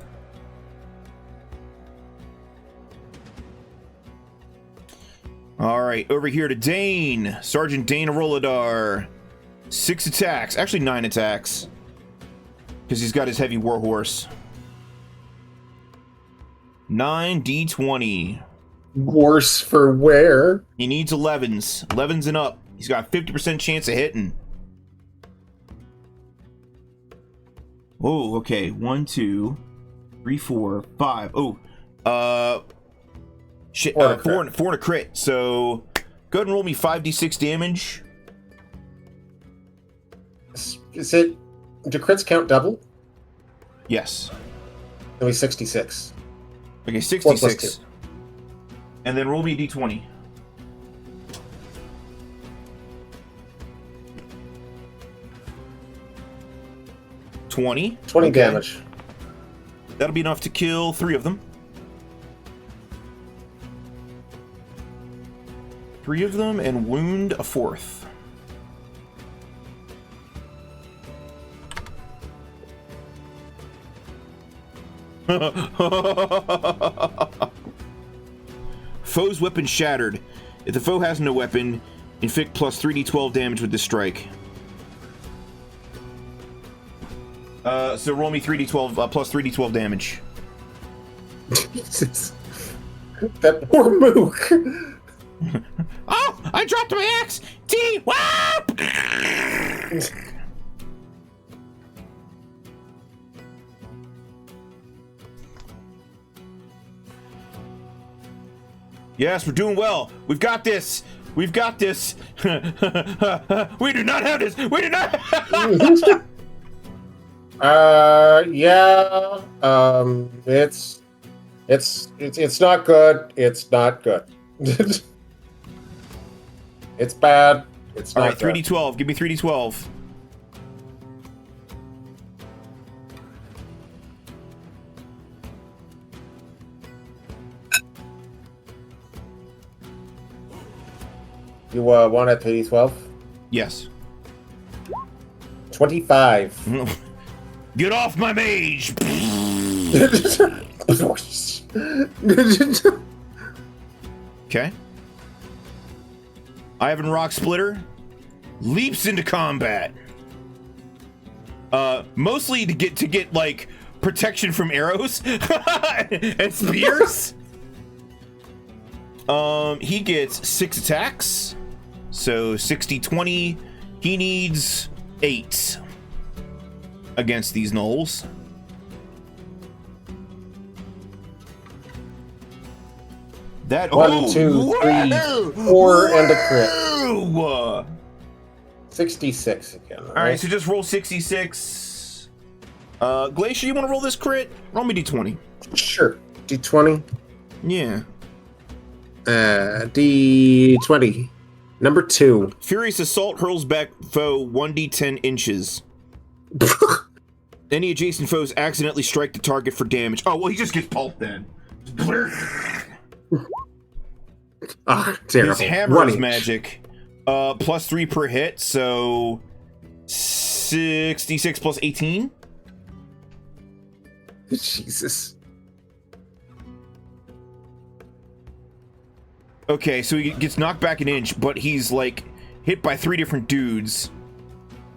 All right, over here to Dane. Sergeant Dane Aroladar. 6 attacks. Actually, 9 attacks. Because he's got his heavy warhorse. 9d20. Worse for wear. He needs 11s. 11s and up. He's got a 50% chance of hitting. Oh, okay. 1, 2, 3, 4, 5. Oh, shit. 4 and a crit. So, go ahead and roll me 5d6 damage. Is it? Do crits count double? Yes. It'll be 66. Okay, 4 plus 66. 2. And then roll me a d20. $20. 20 Okay. damage. That'll be enough to kill 3 of them. 3 of them and wound a 4th. Foe's weapon shattered. If the foe has no weapon, inflict plus 3d12 damage with this strike. So roll me 3d12 plus 3d12 damage. Jesus. That poor mook. Oh! I dropped my axe! Whoop! Yes, we're doing well. We've got this. We've got this. We do not have this. We do not. Yeah. It's not good. It's not good. It's bad. It's All not right, 3d12. Give me 3d12. You want at 3d12? Yes. 25. Get off my mage! Okay. Ivan Rock Splitter leaps into combat. Mostly to get like protection from arrows and spears. He gets 6 attacks. So 60-20. He needs 8 against these gnolls. That 1, 2, 3, 4, and a crit. Whoa. 66 again. All right, so just roll 66. Glacier, you want to roll this crit? Roll me d20. Sure. D20. Yeah. D20. Number 2. Furious Assault hurls back foe 1d10 inches. Any adjacent foes accidentally strike the target for damage. Oh, well, he just gets pulped then. Ah, terrible. His hammer is magic. Plus 3 per hit, so 66 plus 18. Jesus. Okay, so he gets knocked back an inch, but he's like hit by 3 different dudes.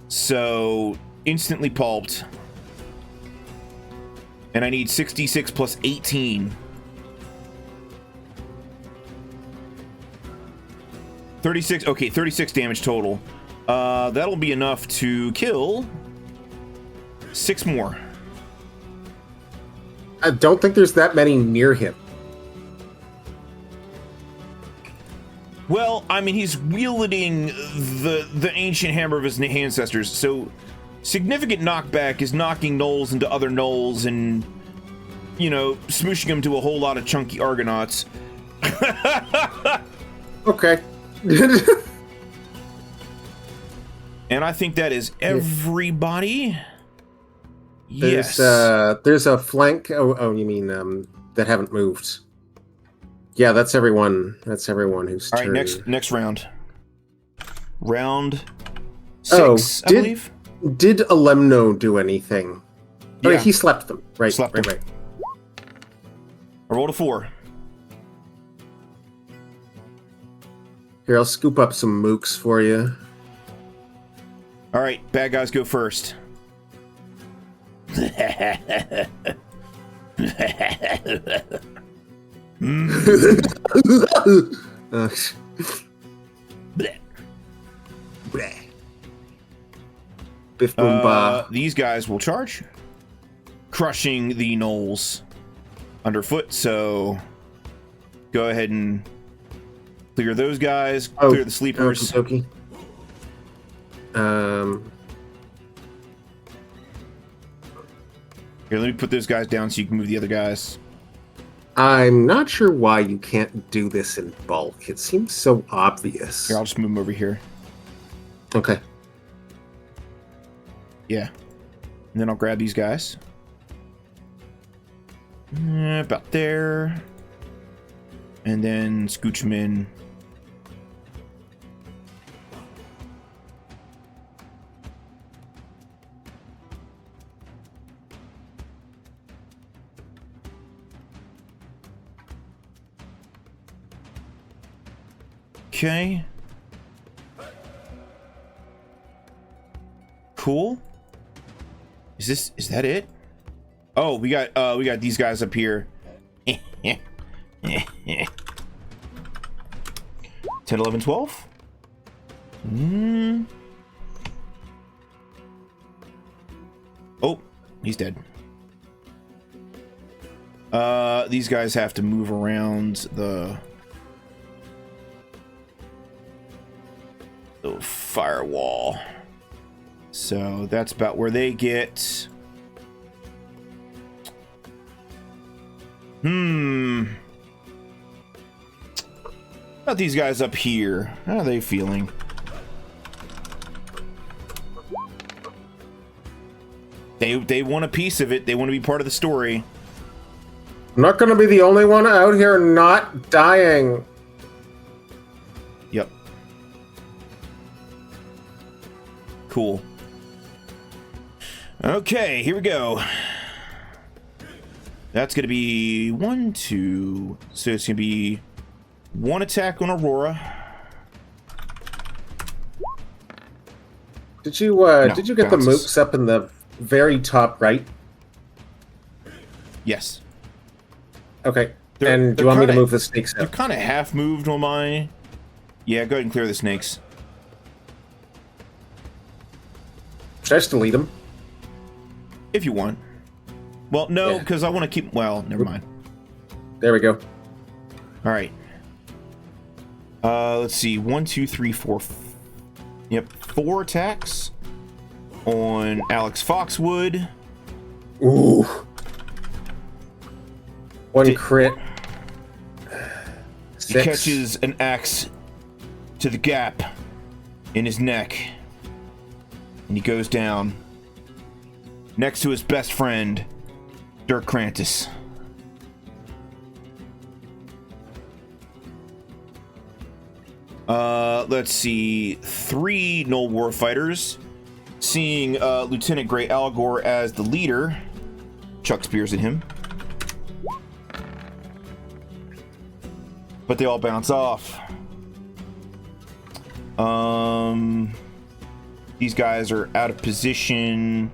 So instantly pulped. And I need 66 plus 18. 36, okay, 36 damage total. That'll be enough to kill 6 more. I don't think there's that many near him. Well, I mean, he's wielding the ancient hammer of his ancestors, so significant knockback is knocking gnolls into other gnolls and, you know, smooshing them to a whole lot of chunky Argonauts. Okay. And I think that is everybody. There's Yes. there's a flank. Oh, you mean that haven't moved? Yeah, that's everyone. That's everyone who's All right, turned. next round. Round Oh, 6, I believe. Did Alemno do anything? Oh, Yeah. he slept them. Right, Slept right, them. right. I rolled a 4. Here, I'll scoop up some mooks for you. All right, bad guys go first. Biff boom ba. These guys will charge, crushing the Gnolls underfoot. So go ahead and clear those guys. Clear the sleepers. Okey-dokey. Here, let me put those guys down so you can move the other guys. I'm not sure why you can't do this in bulk. It seems so obvious. Here, I'll just move them over here. Okay. Yeah. And then I'll grab these guys. About there. And then scooch them in. Okay. Cool. Is that it? Oh, we got these guys up here. 10, 11, 12. Oh, he's dead. These guys have to move around the firewall. So that's about where they get. About these guys up here. How are they feeling? They want a piece of it. They want to be part of the story. I'm not going to be the only one out here not dying. Yep. Cool. Okay, here we go. That's going to be 1, 2. So it's going to be 1 attack on Aurora. Did you get the mooks up in the very top right? Yes. Okay. And do you want me to move the snakes They're out? kind of half moved on my... Yeah, go ahead and clear the snakes. Should I just delete them? If you want. Well, no, because I want to keep... Well, never mind. There we go. All right. Let's see. 1, 2, 3, 4. Yep, 4 attacks on Alex Foxwood. Ooh. 1 crit. He 6. catches an axe to the gap in his neck, and he goes down next to his best friend, Dirk Krantis. Let's see. 3 Gnoll warfighters, seeing Lieutenant Grey Algor as the leader, chuck spears at him. But they all bounce off. These guys are out of position.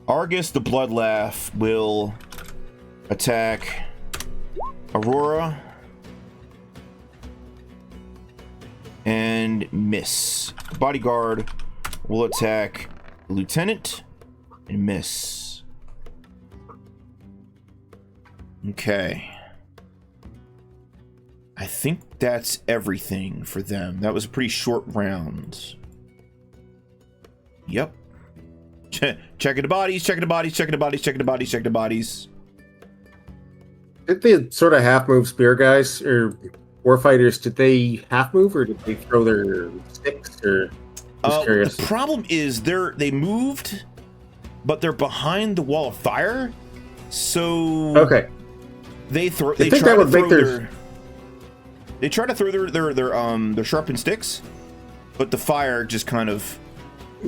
Argus the Bloodlaugh will attack Aurora and miss. The bodyguard will attack the lieutenant and miss. Okay. I think that's everything for them. That was a pretty short round. Yep. Checking the bodies, checking the bodies, checking the bodies, checking the bodies, checking the bodies. Did the sort of half move spear guys or warfighters, did they half move or did they throw their sticks? Or just curious. The problem is they moved, but they're behind the wall of fire. So Okay. they throw. I think that would make They try to throw their sharpened sticks, but the fire just kind of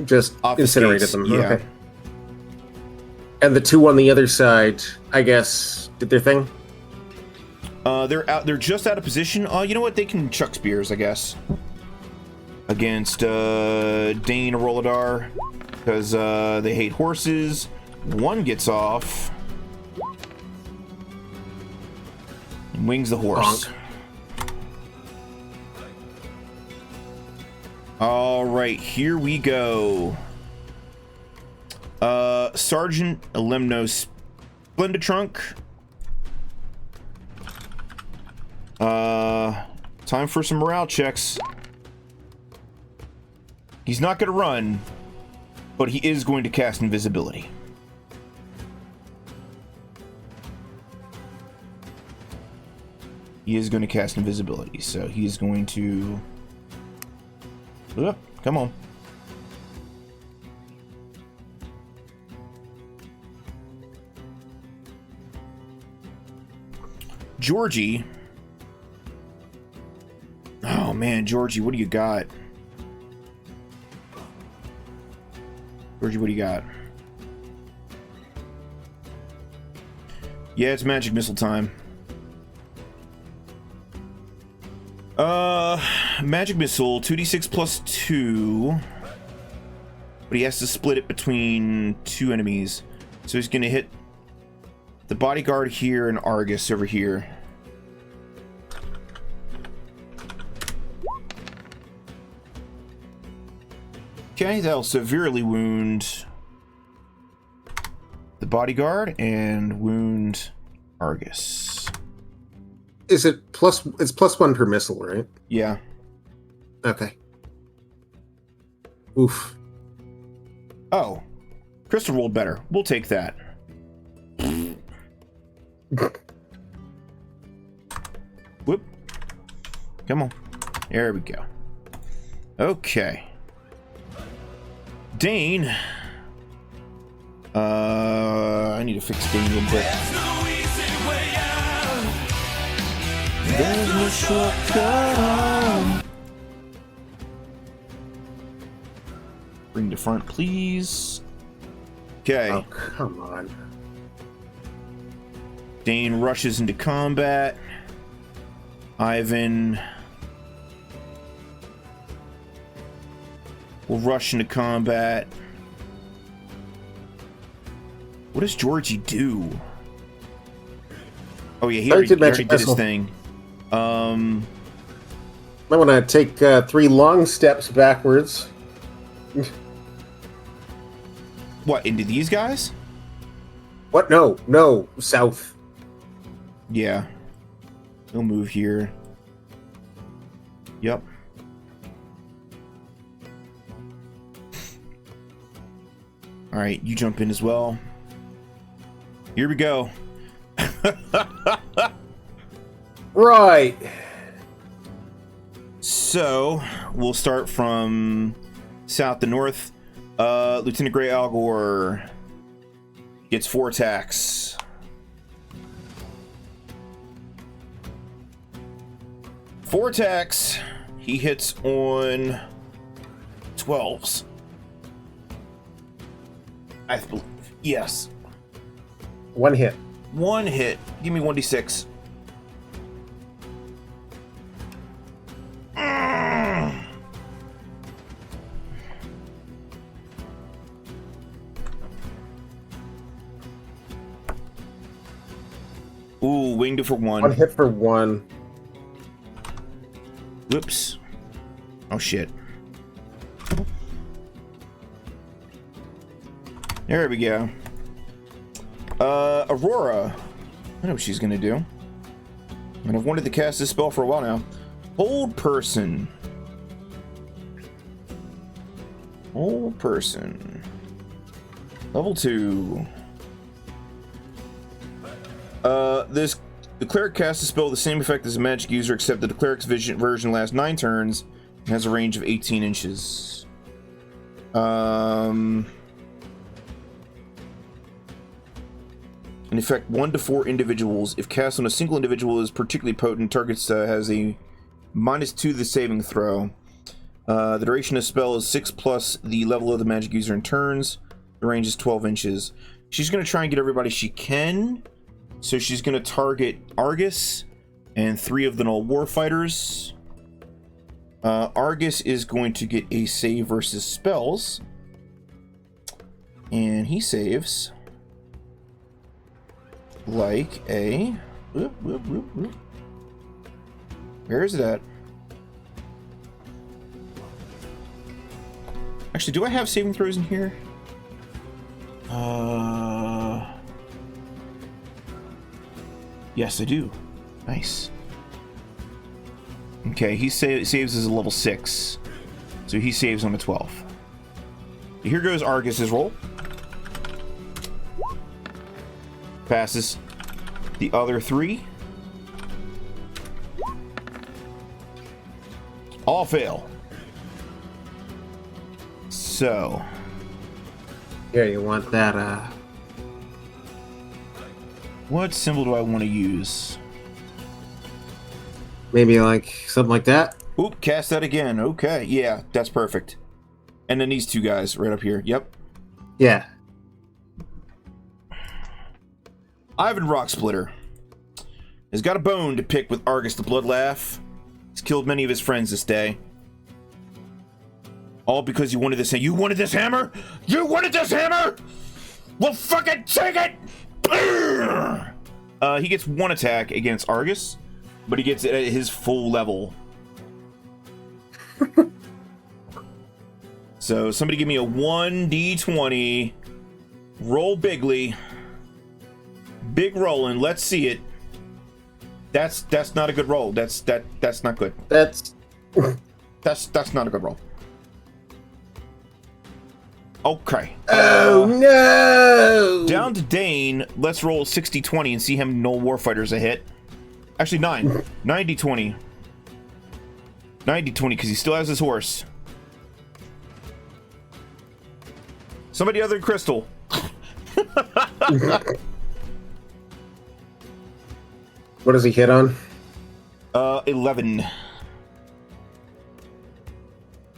just incinerated them. Yeah. Okay. And the two on the other side, I guess, did their thing. They're out. They're just out of position. Oh, you know what? They can chuck spears, I guess, against Dane or Roladar, because they hate horses. One gets off and wings the horse. Bonk. All right, here we go. Sergeant Alemno Splendid Trunk. Time for some morale checks. He's not going to run, but he is going to cast invisibility. He is going to cast invisibility, so he is going to... come on. Georgie. Oh man, Georgie, what do you got? Georgie, what do you got? Yeah, it's magic missile time. Magic missile, 2d6 plus 2. But he has to split it between two enemies. So he's gonna hit the bodyguard here and Argus over here. Okay, that'll severely wound the bodyguard and wound Argus. Is it plus? It's +1 per missile, right? Yeah. Okay. Oof. Oh, Crystal rolled better. We'll take that. Whoop. Come on. There we go. Okay. Dane. I need to fix Dane real quick. There's no easy way out. There's no shortcut. Bring to front, please. Okay. Oh, come on. Dane rushes into combat. Ivan will rush into combat. What does Georgie do? Oh yeah, he already did his thing. Might want to take 3 long steps backwards. What, into these guys? What? No, no, south. Yeah. He'll move here. Yep. Alright, you jump in as well. Here we go. Right. So, we'll start from south to north. Lieutenant Grey Algor gets 4 attacks. Four attacks. He hits on 12s. I believe. Yes. 1 hit. 1 hit. Give me 1d6. Ooh, winged it for 1. 1 hit for 1. Whoops. Oh shit. There we go. Aurora. I know what she's gonna do. And I've wanted to cast this spell for a while now. Hold person. Hold person. Level 2. This The cleric casts a spell with the same effect as a magic user, except that the cleric's version lasts 9 turns and has a range of 18 inches. In effect, 1 to 4 individuals. If cast on a single individual is particularly potent, targets has a -2 to the saving throw. The duration of the spell is 6 plus the level of the magic user in turns. The range is 12 inches. She's going to try and get everybody she can. So she's going to target Argus and 3 of the Gnoll Warfighters. Argus is going to get a save versus spells. And he saves like a... Where is it at? Actually, do I have saving throws in here? Yes, I do. Nice. Okay, he saves as a level 6. So he saves on a 12. Here goes Argus's roll. Passes. The other 3 all fail. So here, you want that, what symbol do I want to use? maybe like something like that? Oop, cast that again. Okay, yeah, that's perfect. And then these 2 guys right up here. Yep. Yeah. Ivan Rocksplitter has got a bone to pick with Argus the Bloodlaugh. He's killed many of his friends this day. All because you wanted this hammer. You wanted this hammer? You wanted this hammer? Well, fucking take it! He gets 1 attack against Argus, but he gets it at his full level. So somebody give me a 1d20. Roll bigly. Big rolling. Let's see it. That's not a good roll. That's not good. That's not a good roll. Okay. Oh no! Down to Dane. Let's roll 60-20 and see how many Gnoll Warfighters a hit. Actually, 9. 90-20. 90-20 because he still has his horse. Somebody other than Crystal. What does he hit on? 11.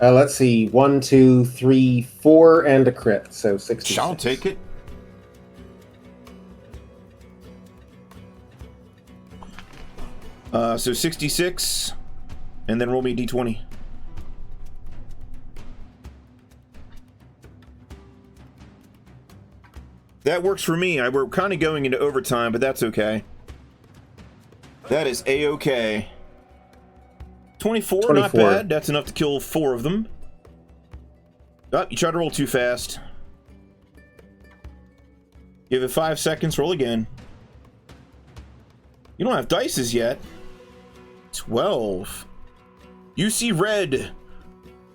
Let's see. 1, 2, 3, 4, and a crit. So 66. I'll take it. So 66, and then roll me a d20. That works for me. We're kind of going into overtime, but that's okay. That is a-okay. 24, not bad. That's enough to kill 4 of them. Oh, you tried to roll too fast. Give it 5 seconds, roll again. You don't have dices yet. 12. You see red.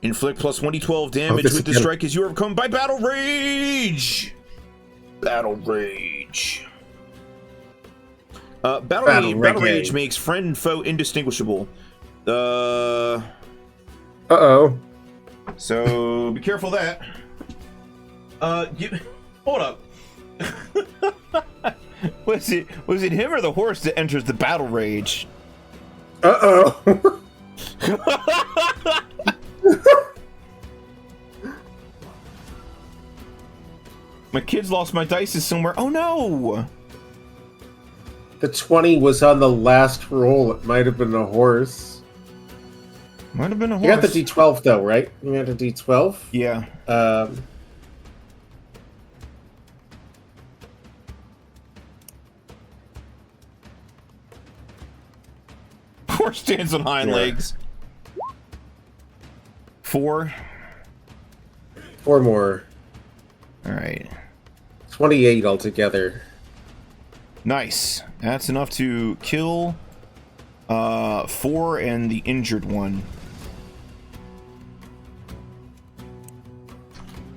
Inflict plus 1d12 damage with the strike as you are overcome by Battle Rage. Battle Rage. Battle Rage makes friend and foe indistinguishable. Uh-oh. So be careful of that. Hold up. Was it him or the horse that enters the Battle Rage? Uh-oh. My kids lost my dice somewhere. Oh no! The 20 was on the last roll. It might have been a horse. Might have been a horse. You got the D12 though, right? You got a D12? Yeah. Horse stands on hind legs. 4. 4 more. All right. 28 altogether. Nice. That's enough to kill 4 and the injured one.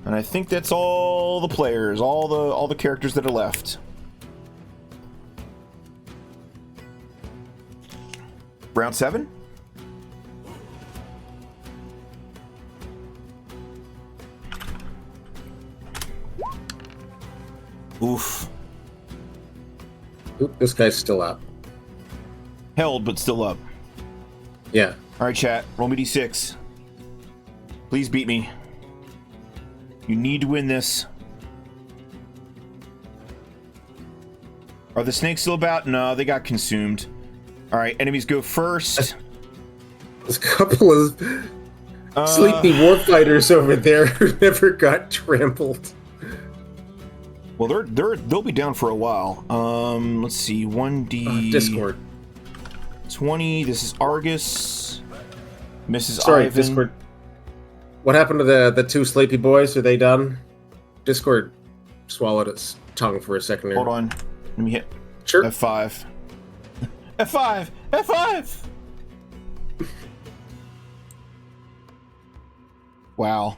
And I think that's all the players, all the characters that are left. round 7? Oof. Oop, this guy's still up. Held, but still up. Yeah. Alright, chat. Roll me d6. Please beat me. You need to win this. Are the snakes still about? No, they got consumed. Alright, enemies go first. There's a couple of sleepy warfighters over there who never got trampled. Well, they'll be down for a while. Let's see. 1d... Discord. 20. This is Argus. Mrs. Sorry, Ivan. Discord. What happened to the two sleepy boys? Are they done? Discord swallowed its tongue for a second there. Hold on. Let me hit Sure. F5. F5! F5! Wow.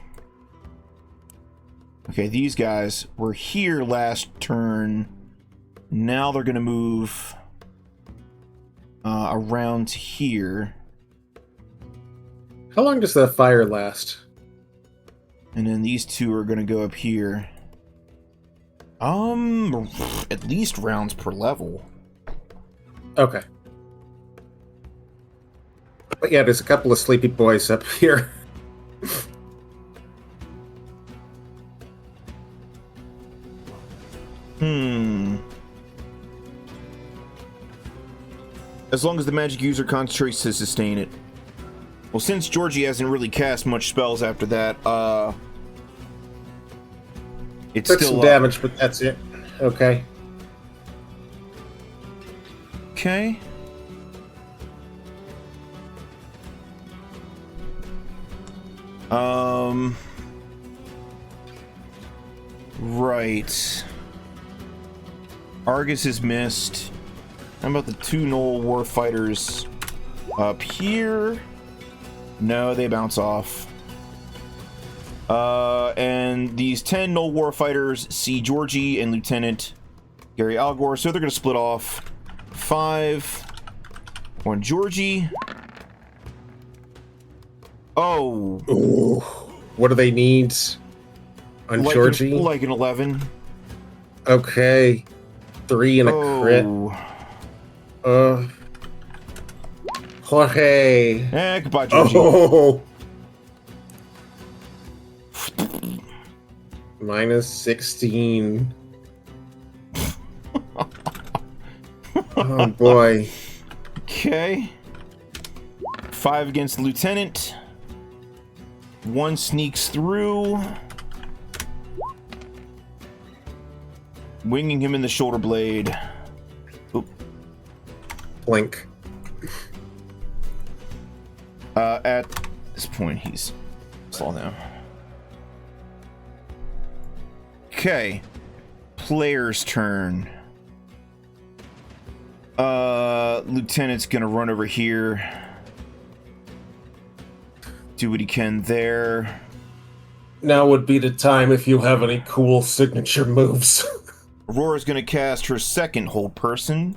Okay, these guys were here last turn. Now they're going to move around to here. How long does that fire last? And then these two are going to go up here. At least rounds per level. Okay. But yeah, there's a couple of sleepy boys up here. As long as the magic user concentrates to sustain it. Well, since Georgie hasn't really cast much spells after that, it's Took still some up. damage, but that's it. Okay. Okay. Right. Argus is missed. How about the two Gnoll warfighters up here? No, they bounce off. And these 10 Gnoll warfighters see Georgie and Lieutenant Gary Algor, so they're going to split off. 5 on Georgie. Oh. Ooh. What do they need on Like Georgie? like an 11. Okay. 3 and a crit. Jorge. Goodbye, Georgie. Oh. Minus 16. Oh boy. Okay. 5 against the Lieutenant. 1 sneaks through. Winging him in the shoulder blade. Oop. Blink. At this point, he's slow now. Okay. Player's turn. Lieutenant's gonna run over here. Do what he can there. Now would be the time if you have any cool signature moves. Aurora's gonna cast her second hold person.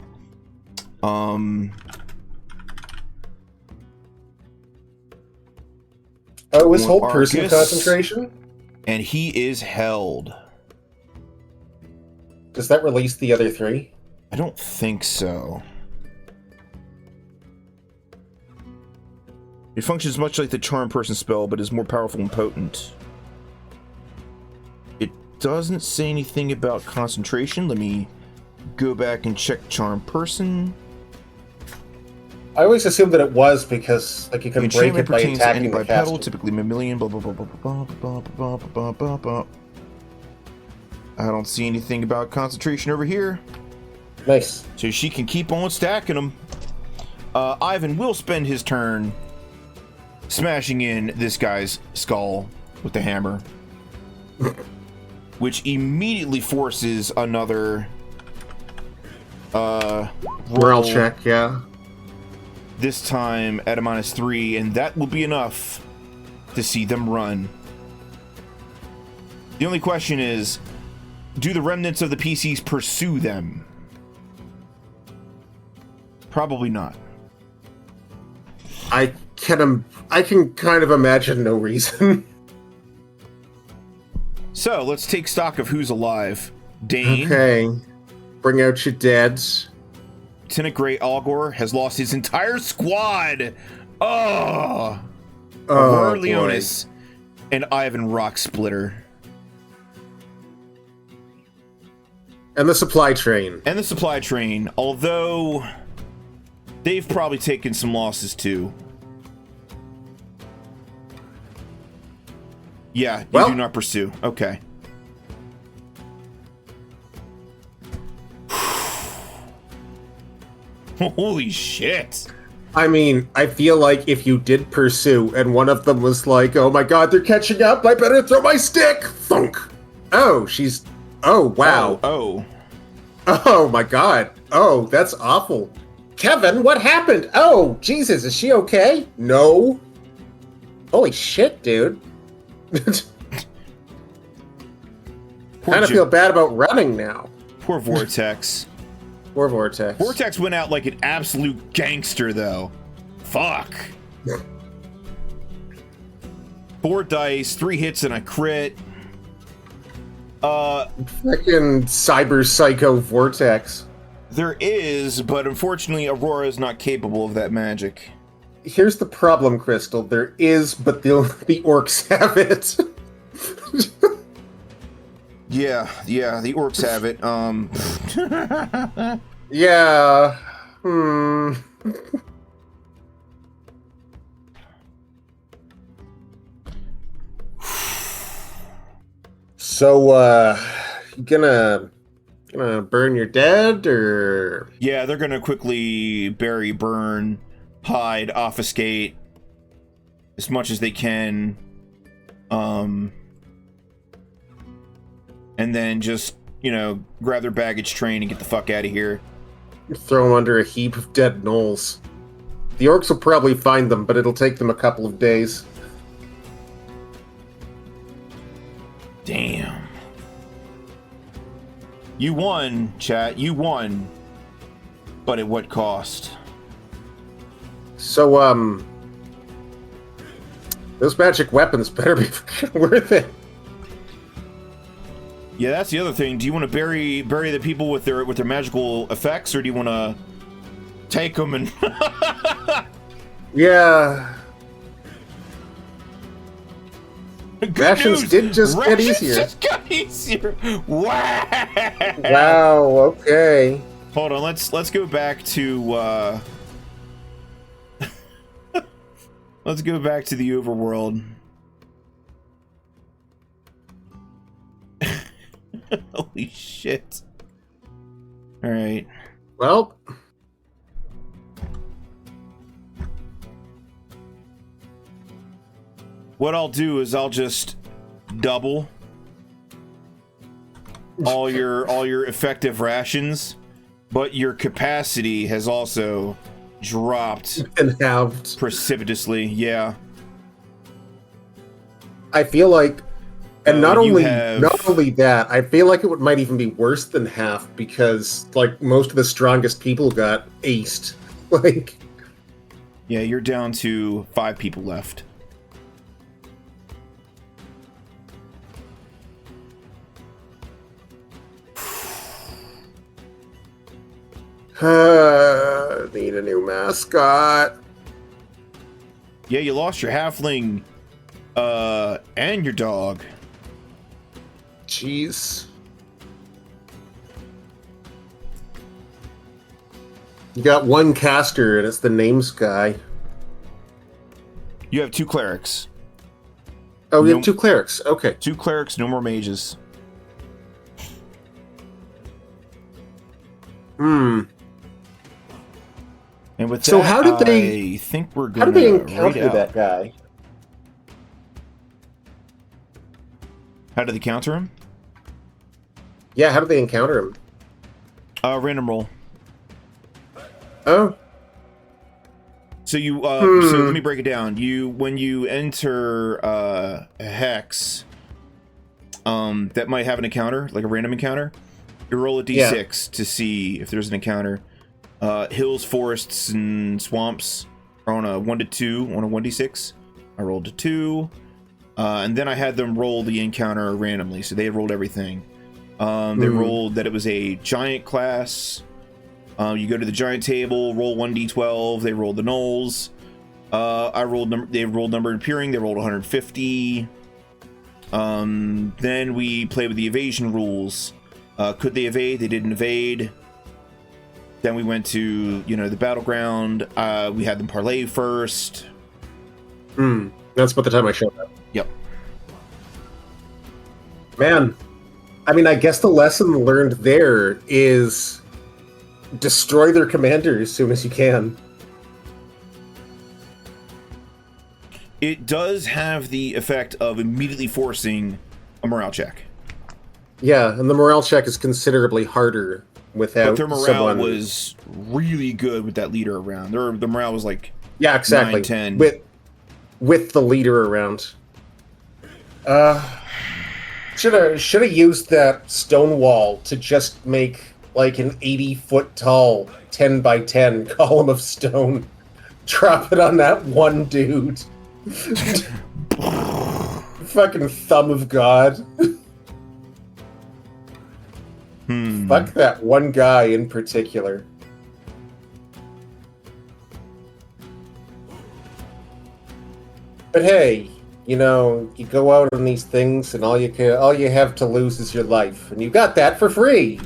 Oh, is hold person Argus. concentration? And he is held. Does that release the other 3? I don't think so. It functions much like the charm person spell, but is more powerful and potent. It doesn't say anything about concentration. Let me go back and check charm person. I always assumed that it was because, like, you can break Enchantment it by pertains to any attacking the bipedal, caster. typically mammalian, blah, blah, blah, blah, blah, blah, blah, blah, blah, blah. I don't see anything about concentration over here. Nice. So she can keep on stacking them. Ivan will spend his turn smashing in this guy's skull with the hammer. Which immediately forces another Morale roll. check, yeah. This time at a -3, and that will be enough to see them run. The only question is, do the remnants of the PCs pursue them? Probably not. I can kind of imagine no reason. So let's take stock of who's alive. Dane. Okay. Bring out your dads. Lieutenant Grey Algor has lost his entire squad. Oh. Aurora Leonis and Ivan Rocksplitter. And the supply train. And the supply train, although they've probably taken some losses too. Yeah, you do not pursue. Okay. Holy shit. I mean, I feel like if you did pursue and one of them was like, oh my god, they're catching up, I better throw my stick! Thunk! Oh, she's... Oh, wow. Oh my god. Oh, that's awful. Kevin, what happened? Oh, Jesus, is she okay? No. Holy shit, dude. Kind of feel bad about running now. Poor Vortex. Poor Vortex. Vortex went out like an absolute gangster, though. Fuck. 4 dice, 3 hits and a crit. Freaking cyber psycho Vortex. There is, but unfortunately Aurora is not capable of that magic. Here's the problem, Crystal. There is, but the orcs have it. Yeah, the orcs have it. Yeah. So, you gonna burn your dead, or? Yeah, they're gonna quickly bury, burn, hide, obfuscate as much as they can. And then just, grab their baggage train and get the fuck out of here. Throw them under a heap of dead gnolls. The orcs will probably find them, but it'll take them a couple of days. Damn. You won, chat. You won. But at what cost? So, those magic weapons better be worth it. Yeah, that's the other thing. Do you want to bury the people with their magical effects, or do you want to take them and? Yeah. Rations did just get easier. Just got easier. Wow. Wow. Okay. Hold on. Let's go back to. Let's go back to the overworld. Holy shit. All right. Well. What I'll do is I'll just double all your effective rations, but your capacity has also dropped and halved precipitously. Yeah. I feel like, and not only that, I feel like it might even be worse than half, because like most of the strongest people got aced. Like, yeah, you're down to 5 people left. Need a new mascot. Yeah, you lost your halfling, and your dog. Jeez. You got one caster, and it's the names guy. You have 2 clerics. Oh, we have 2 clerics. Okay. 2 clerics, no more mages. And with so that, how did they? I think we're gonna. How did they encounter that guy? How did they counter him? Yeah, how did they encounter him? Random roll. Oh. So you, so let me break it down. When you enter a hex, that might have an encounter, like a random encounter, you roll a d6 to see if there's an encounter. Hills, forests, and swamps on a 1 to 2 on a 1d6. I rolled a 2, and then I had them roll the encounter randomly. So they had rolled everything. They rolled that it was a giant class. You go to the giant table, roll 1d12. They rolled the Gnolls. They rolled number appearing. They rolled 150. Then we played with the evasion rules. Could they evade? They didn't evade. Then we went to, the battleground. We had them Parley first. That's about the time I showed up. Yep. Man, I mean, I guess the lesson learned there is destroy their commander as soon as you can. It does have the effect of immediately forcing a morale check. Yeah, and the morale check is considerably harder without But their morale someone... was really good with that leader around. The morale was like exactly 9, 10. With the leader around. Should have used that stone wall to just make like an 80-foot tall 10 by 10 column of stone. Drop it on that one dude. Fucking thumb of God. Fuck that one guy in particular. But hey, you go out on these things and all you have to lose is your life, and you got that for free.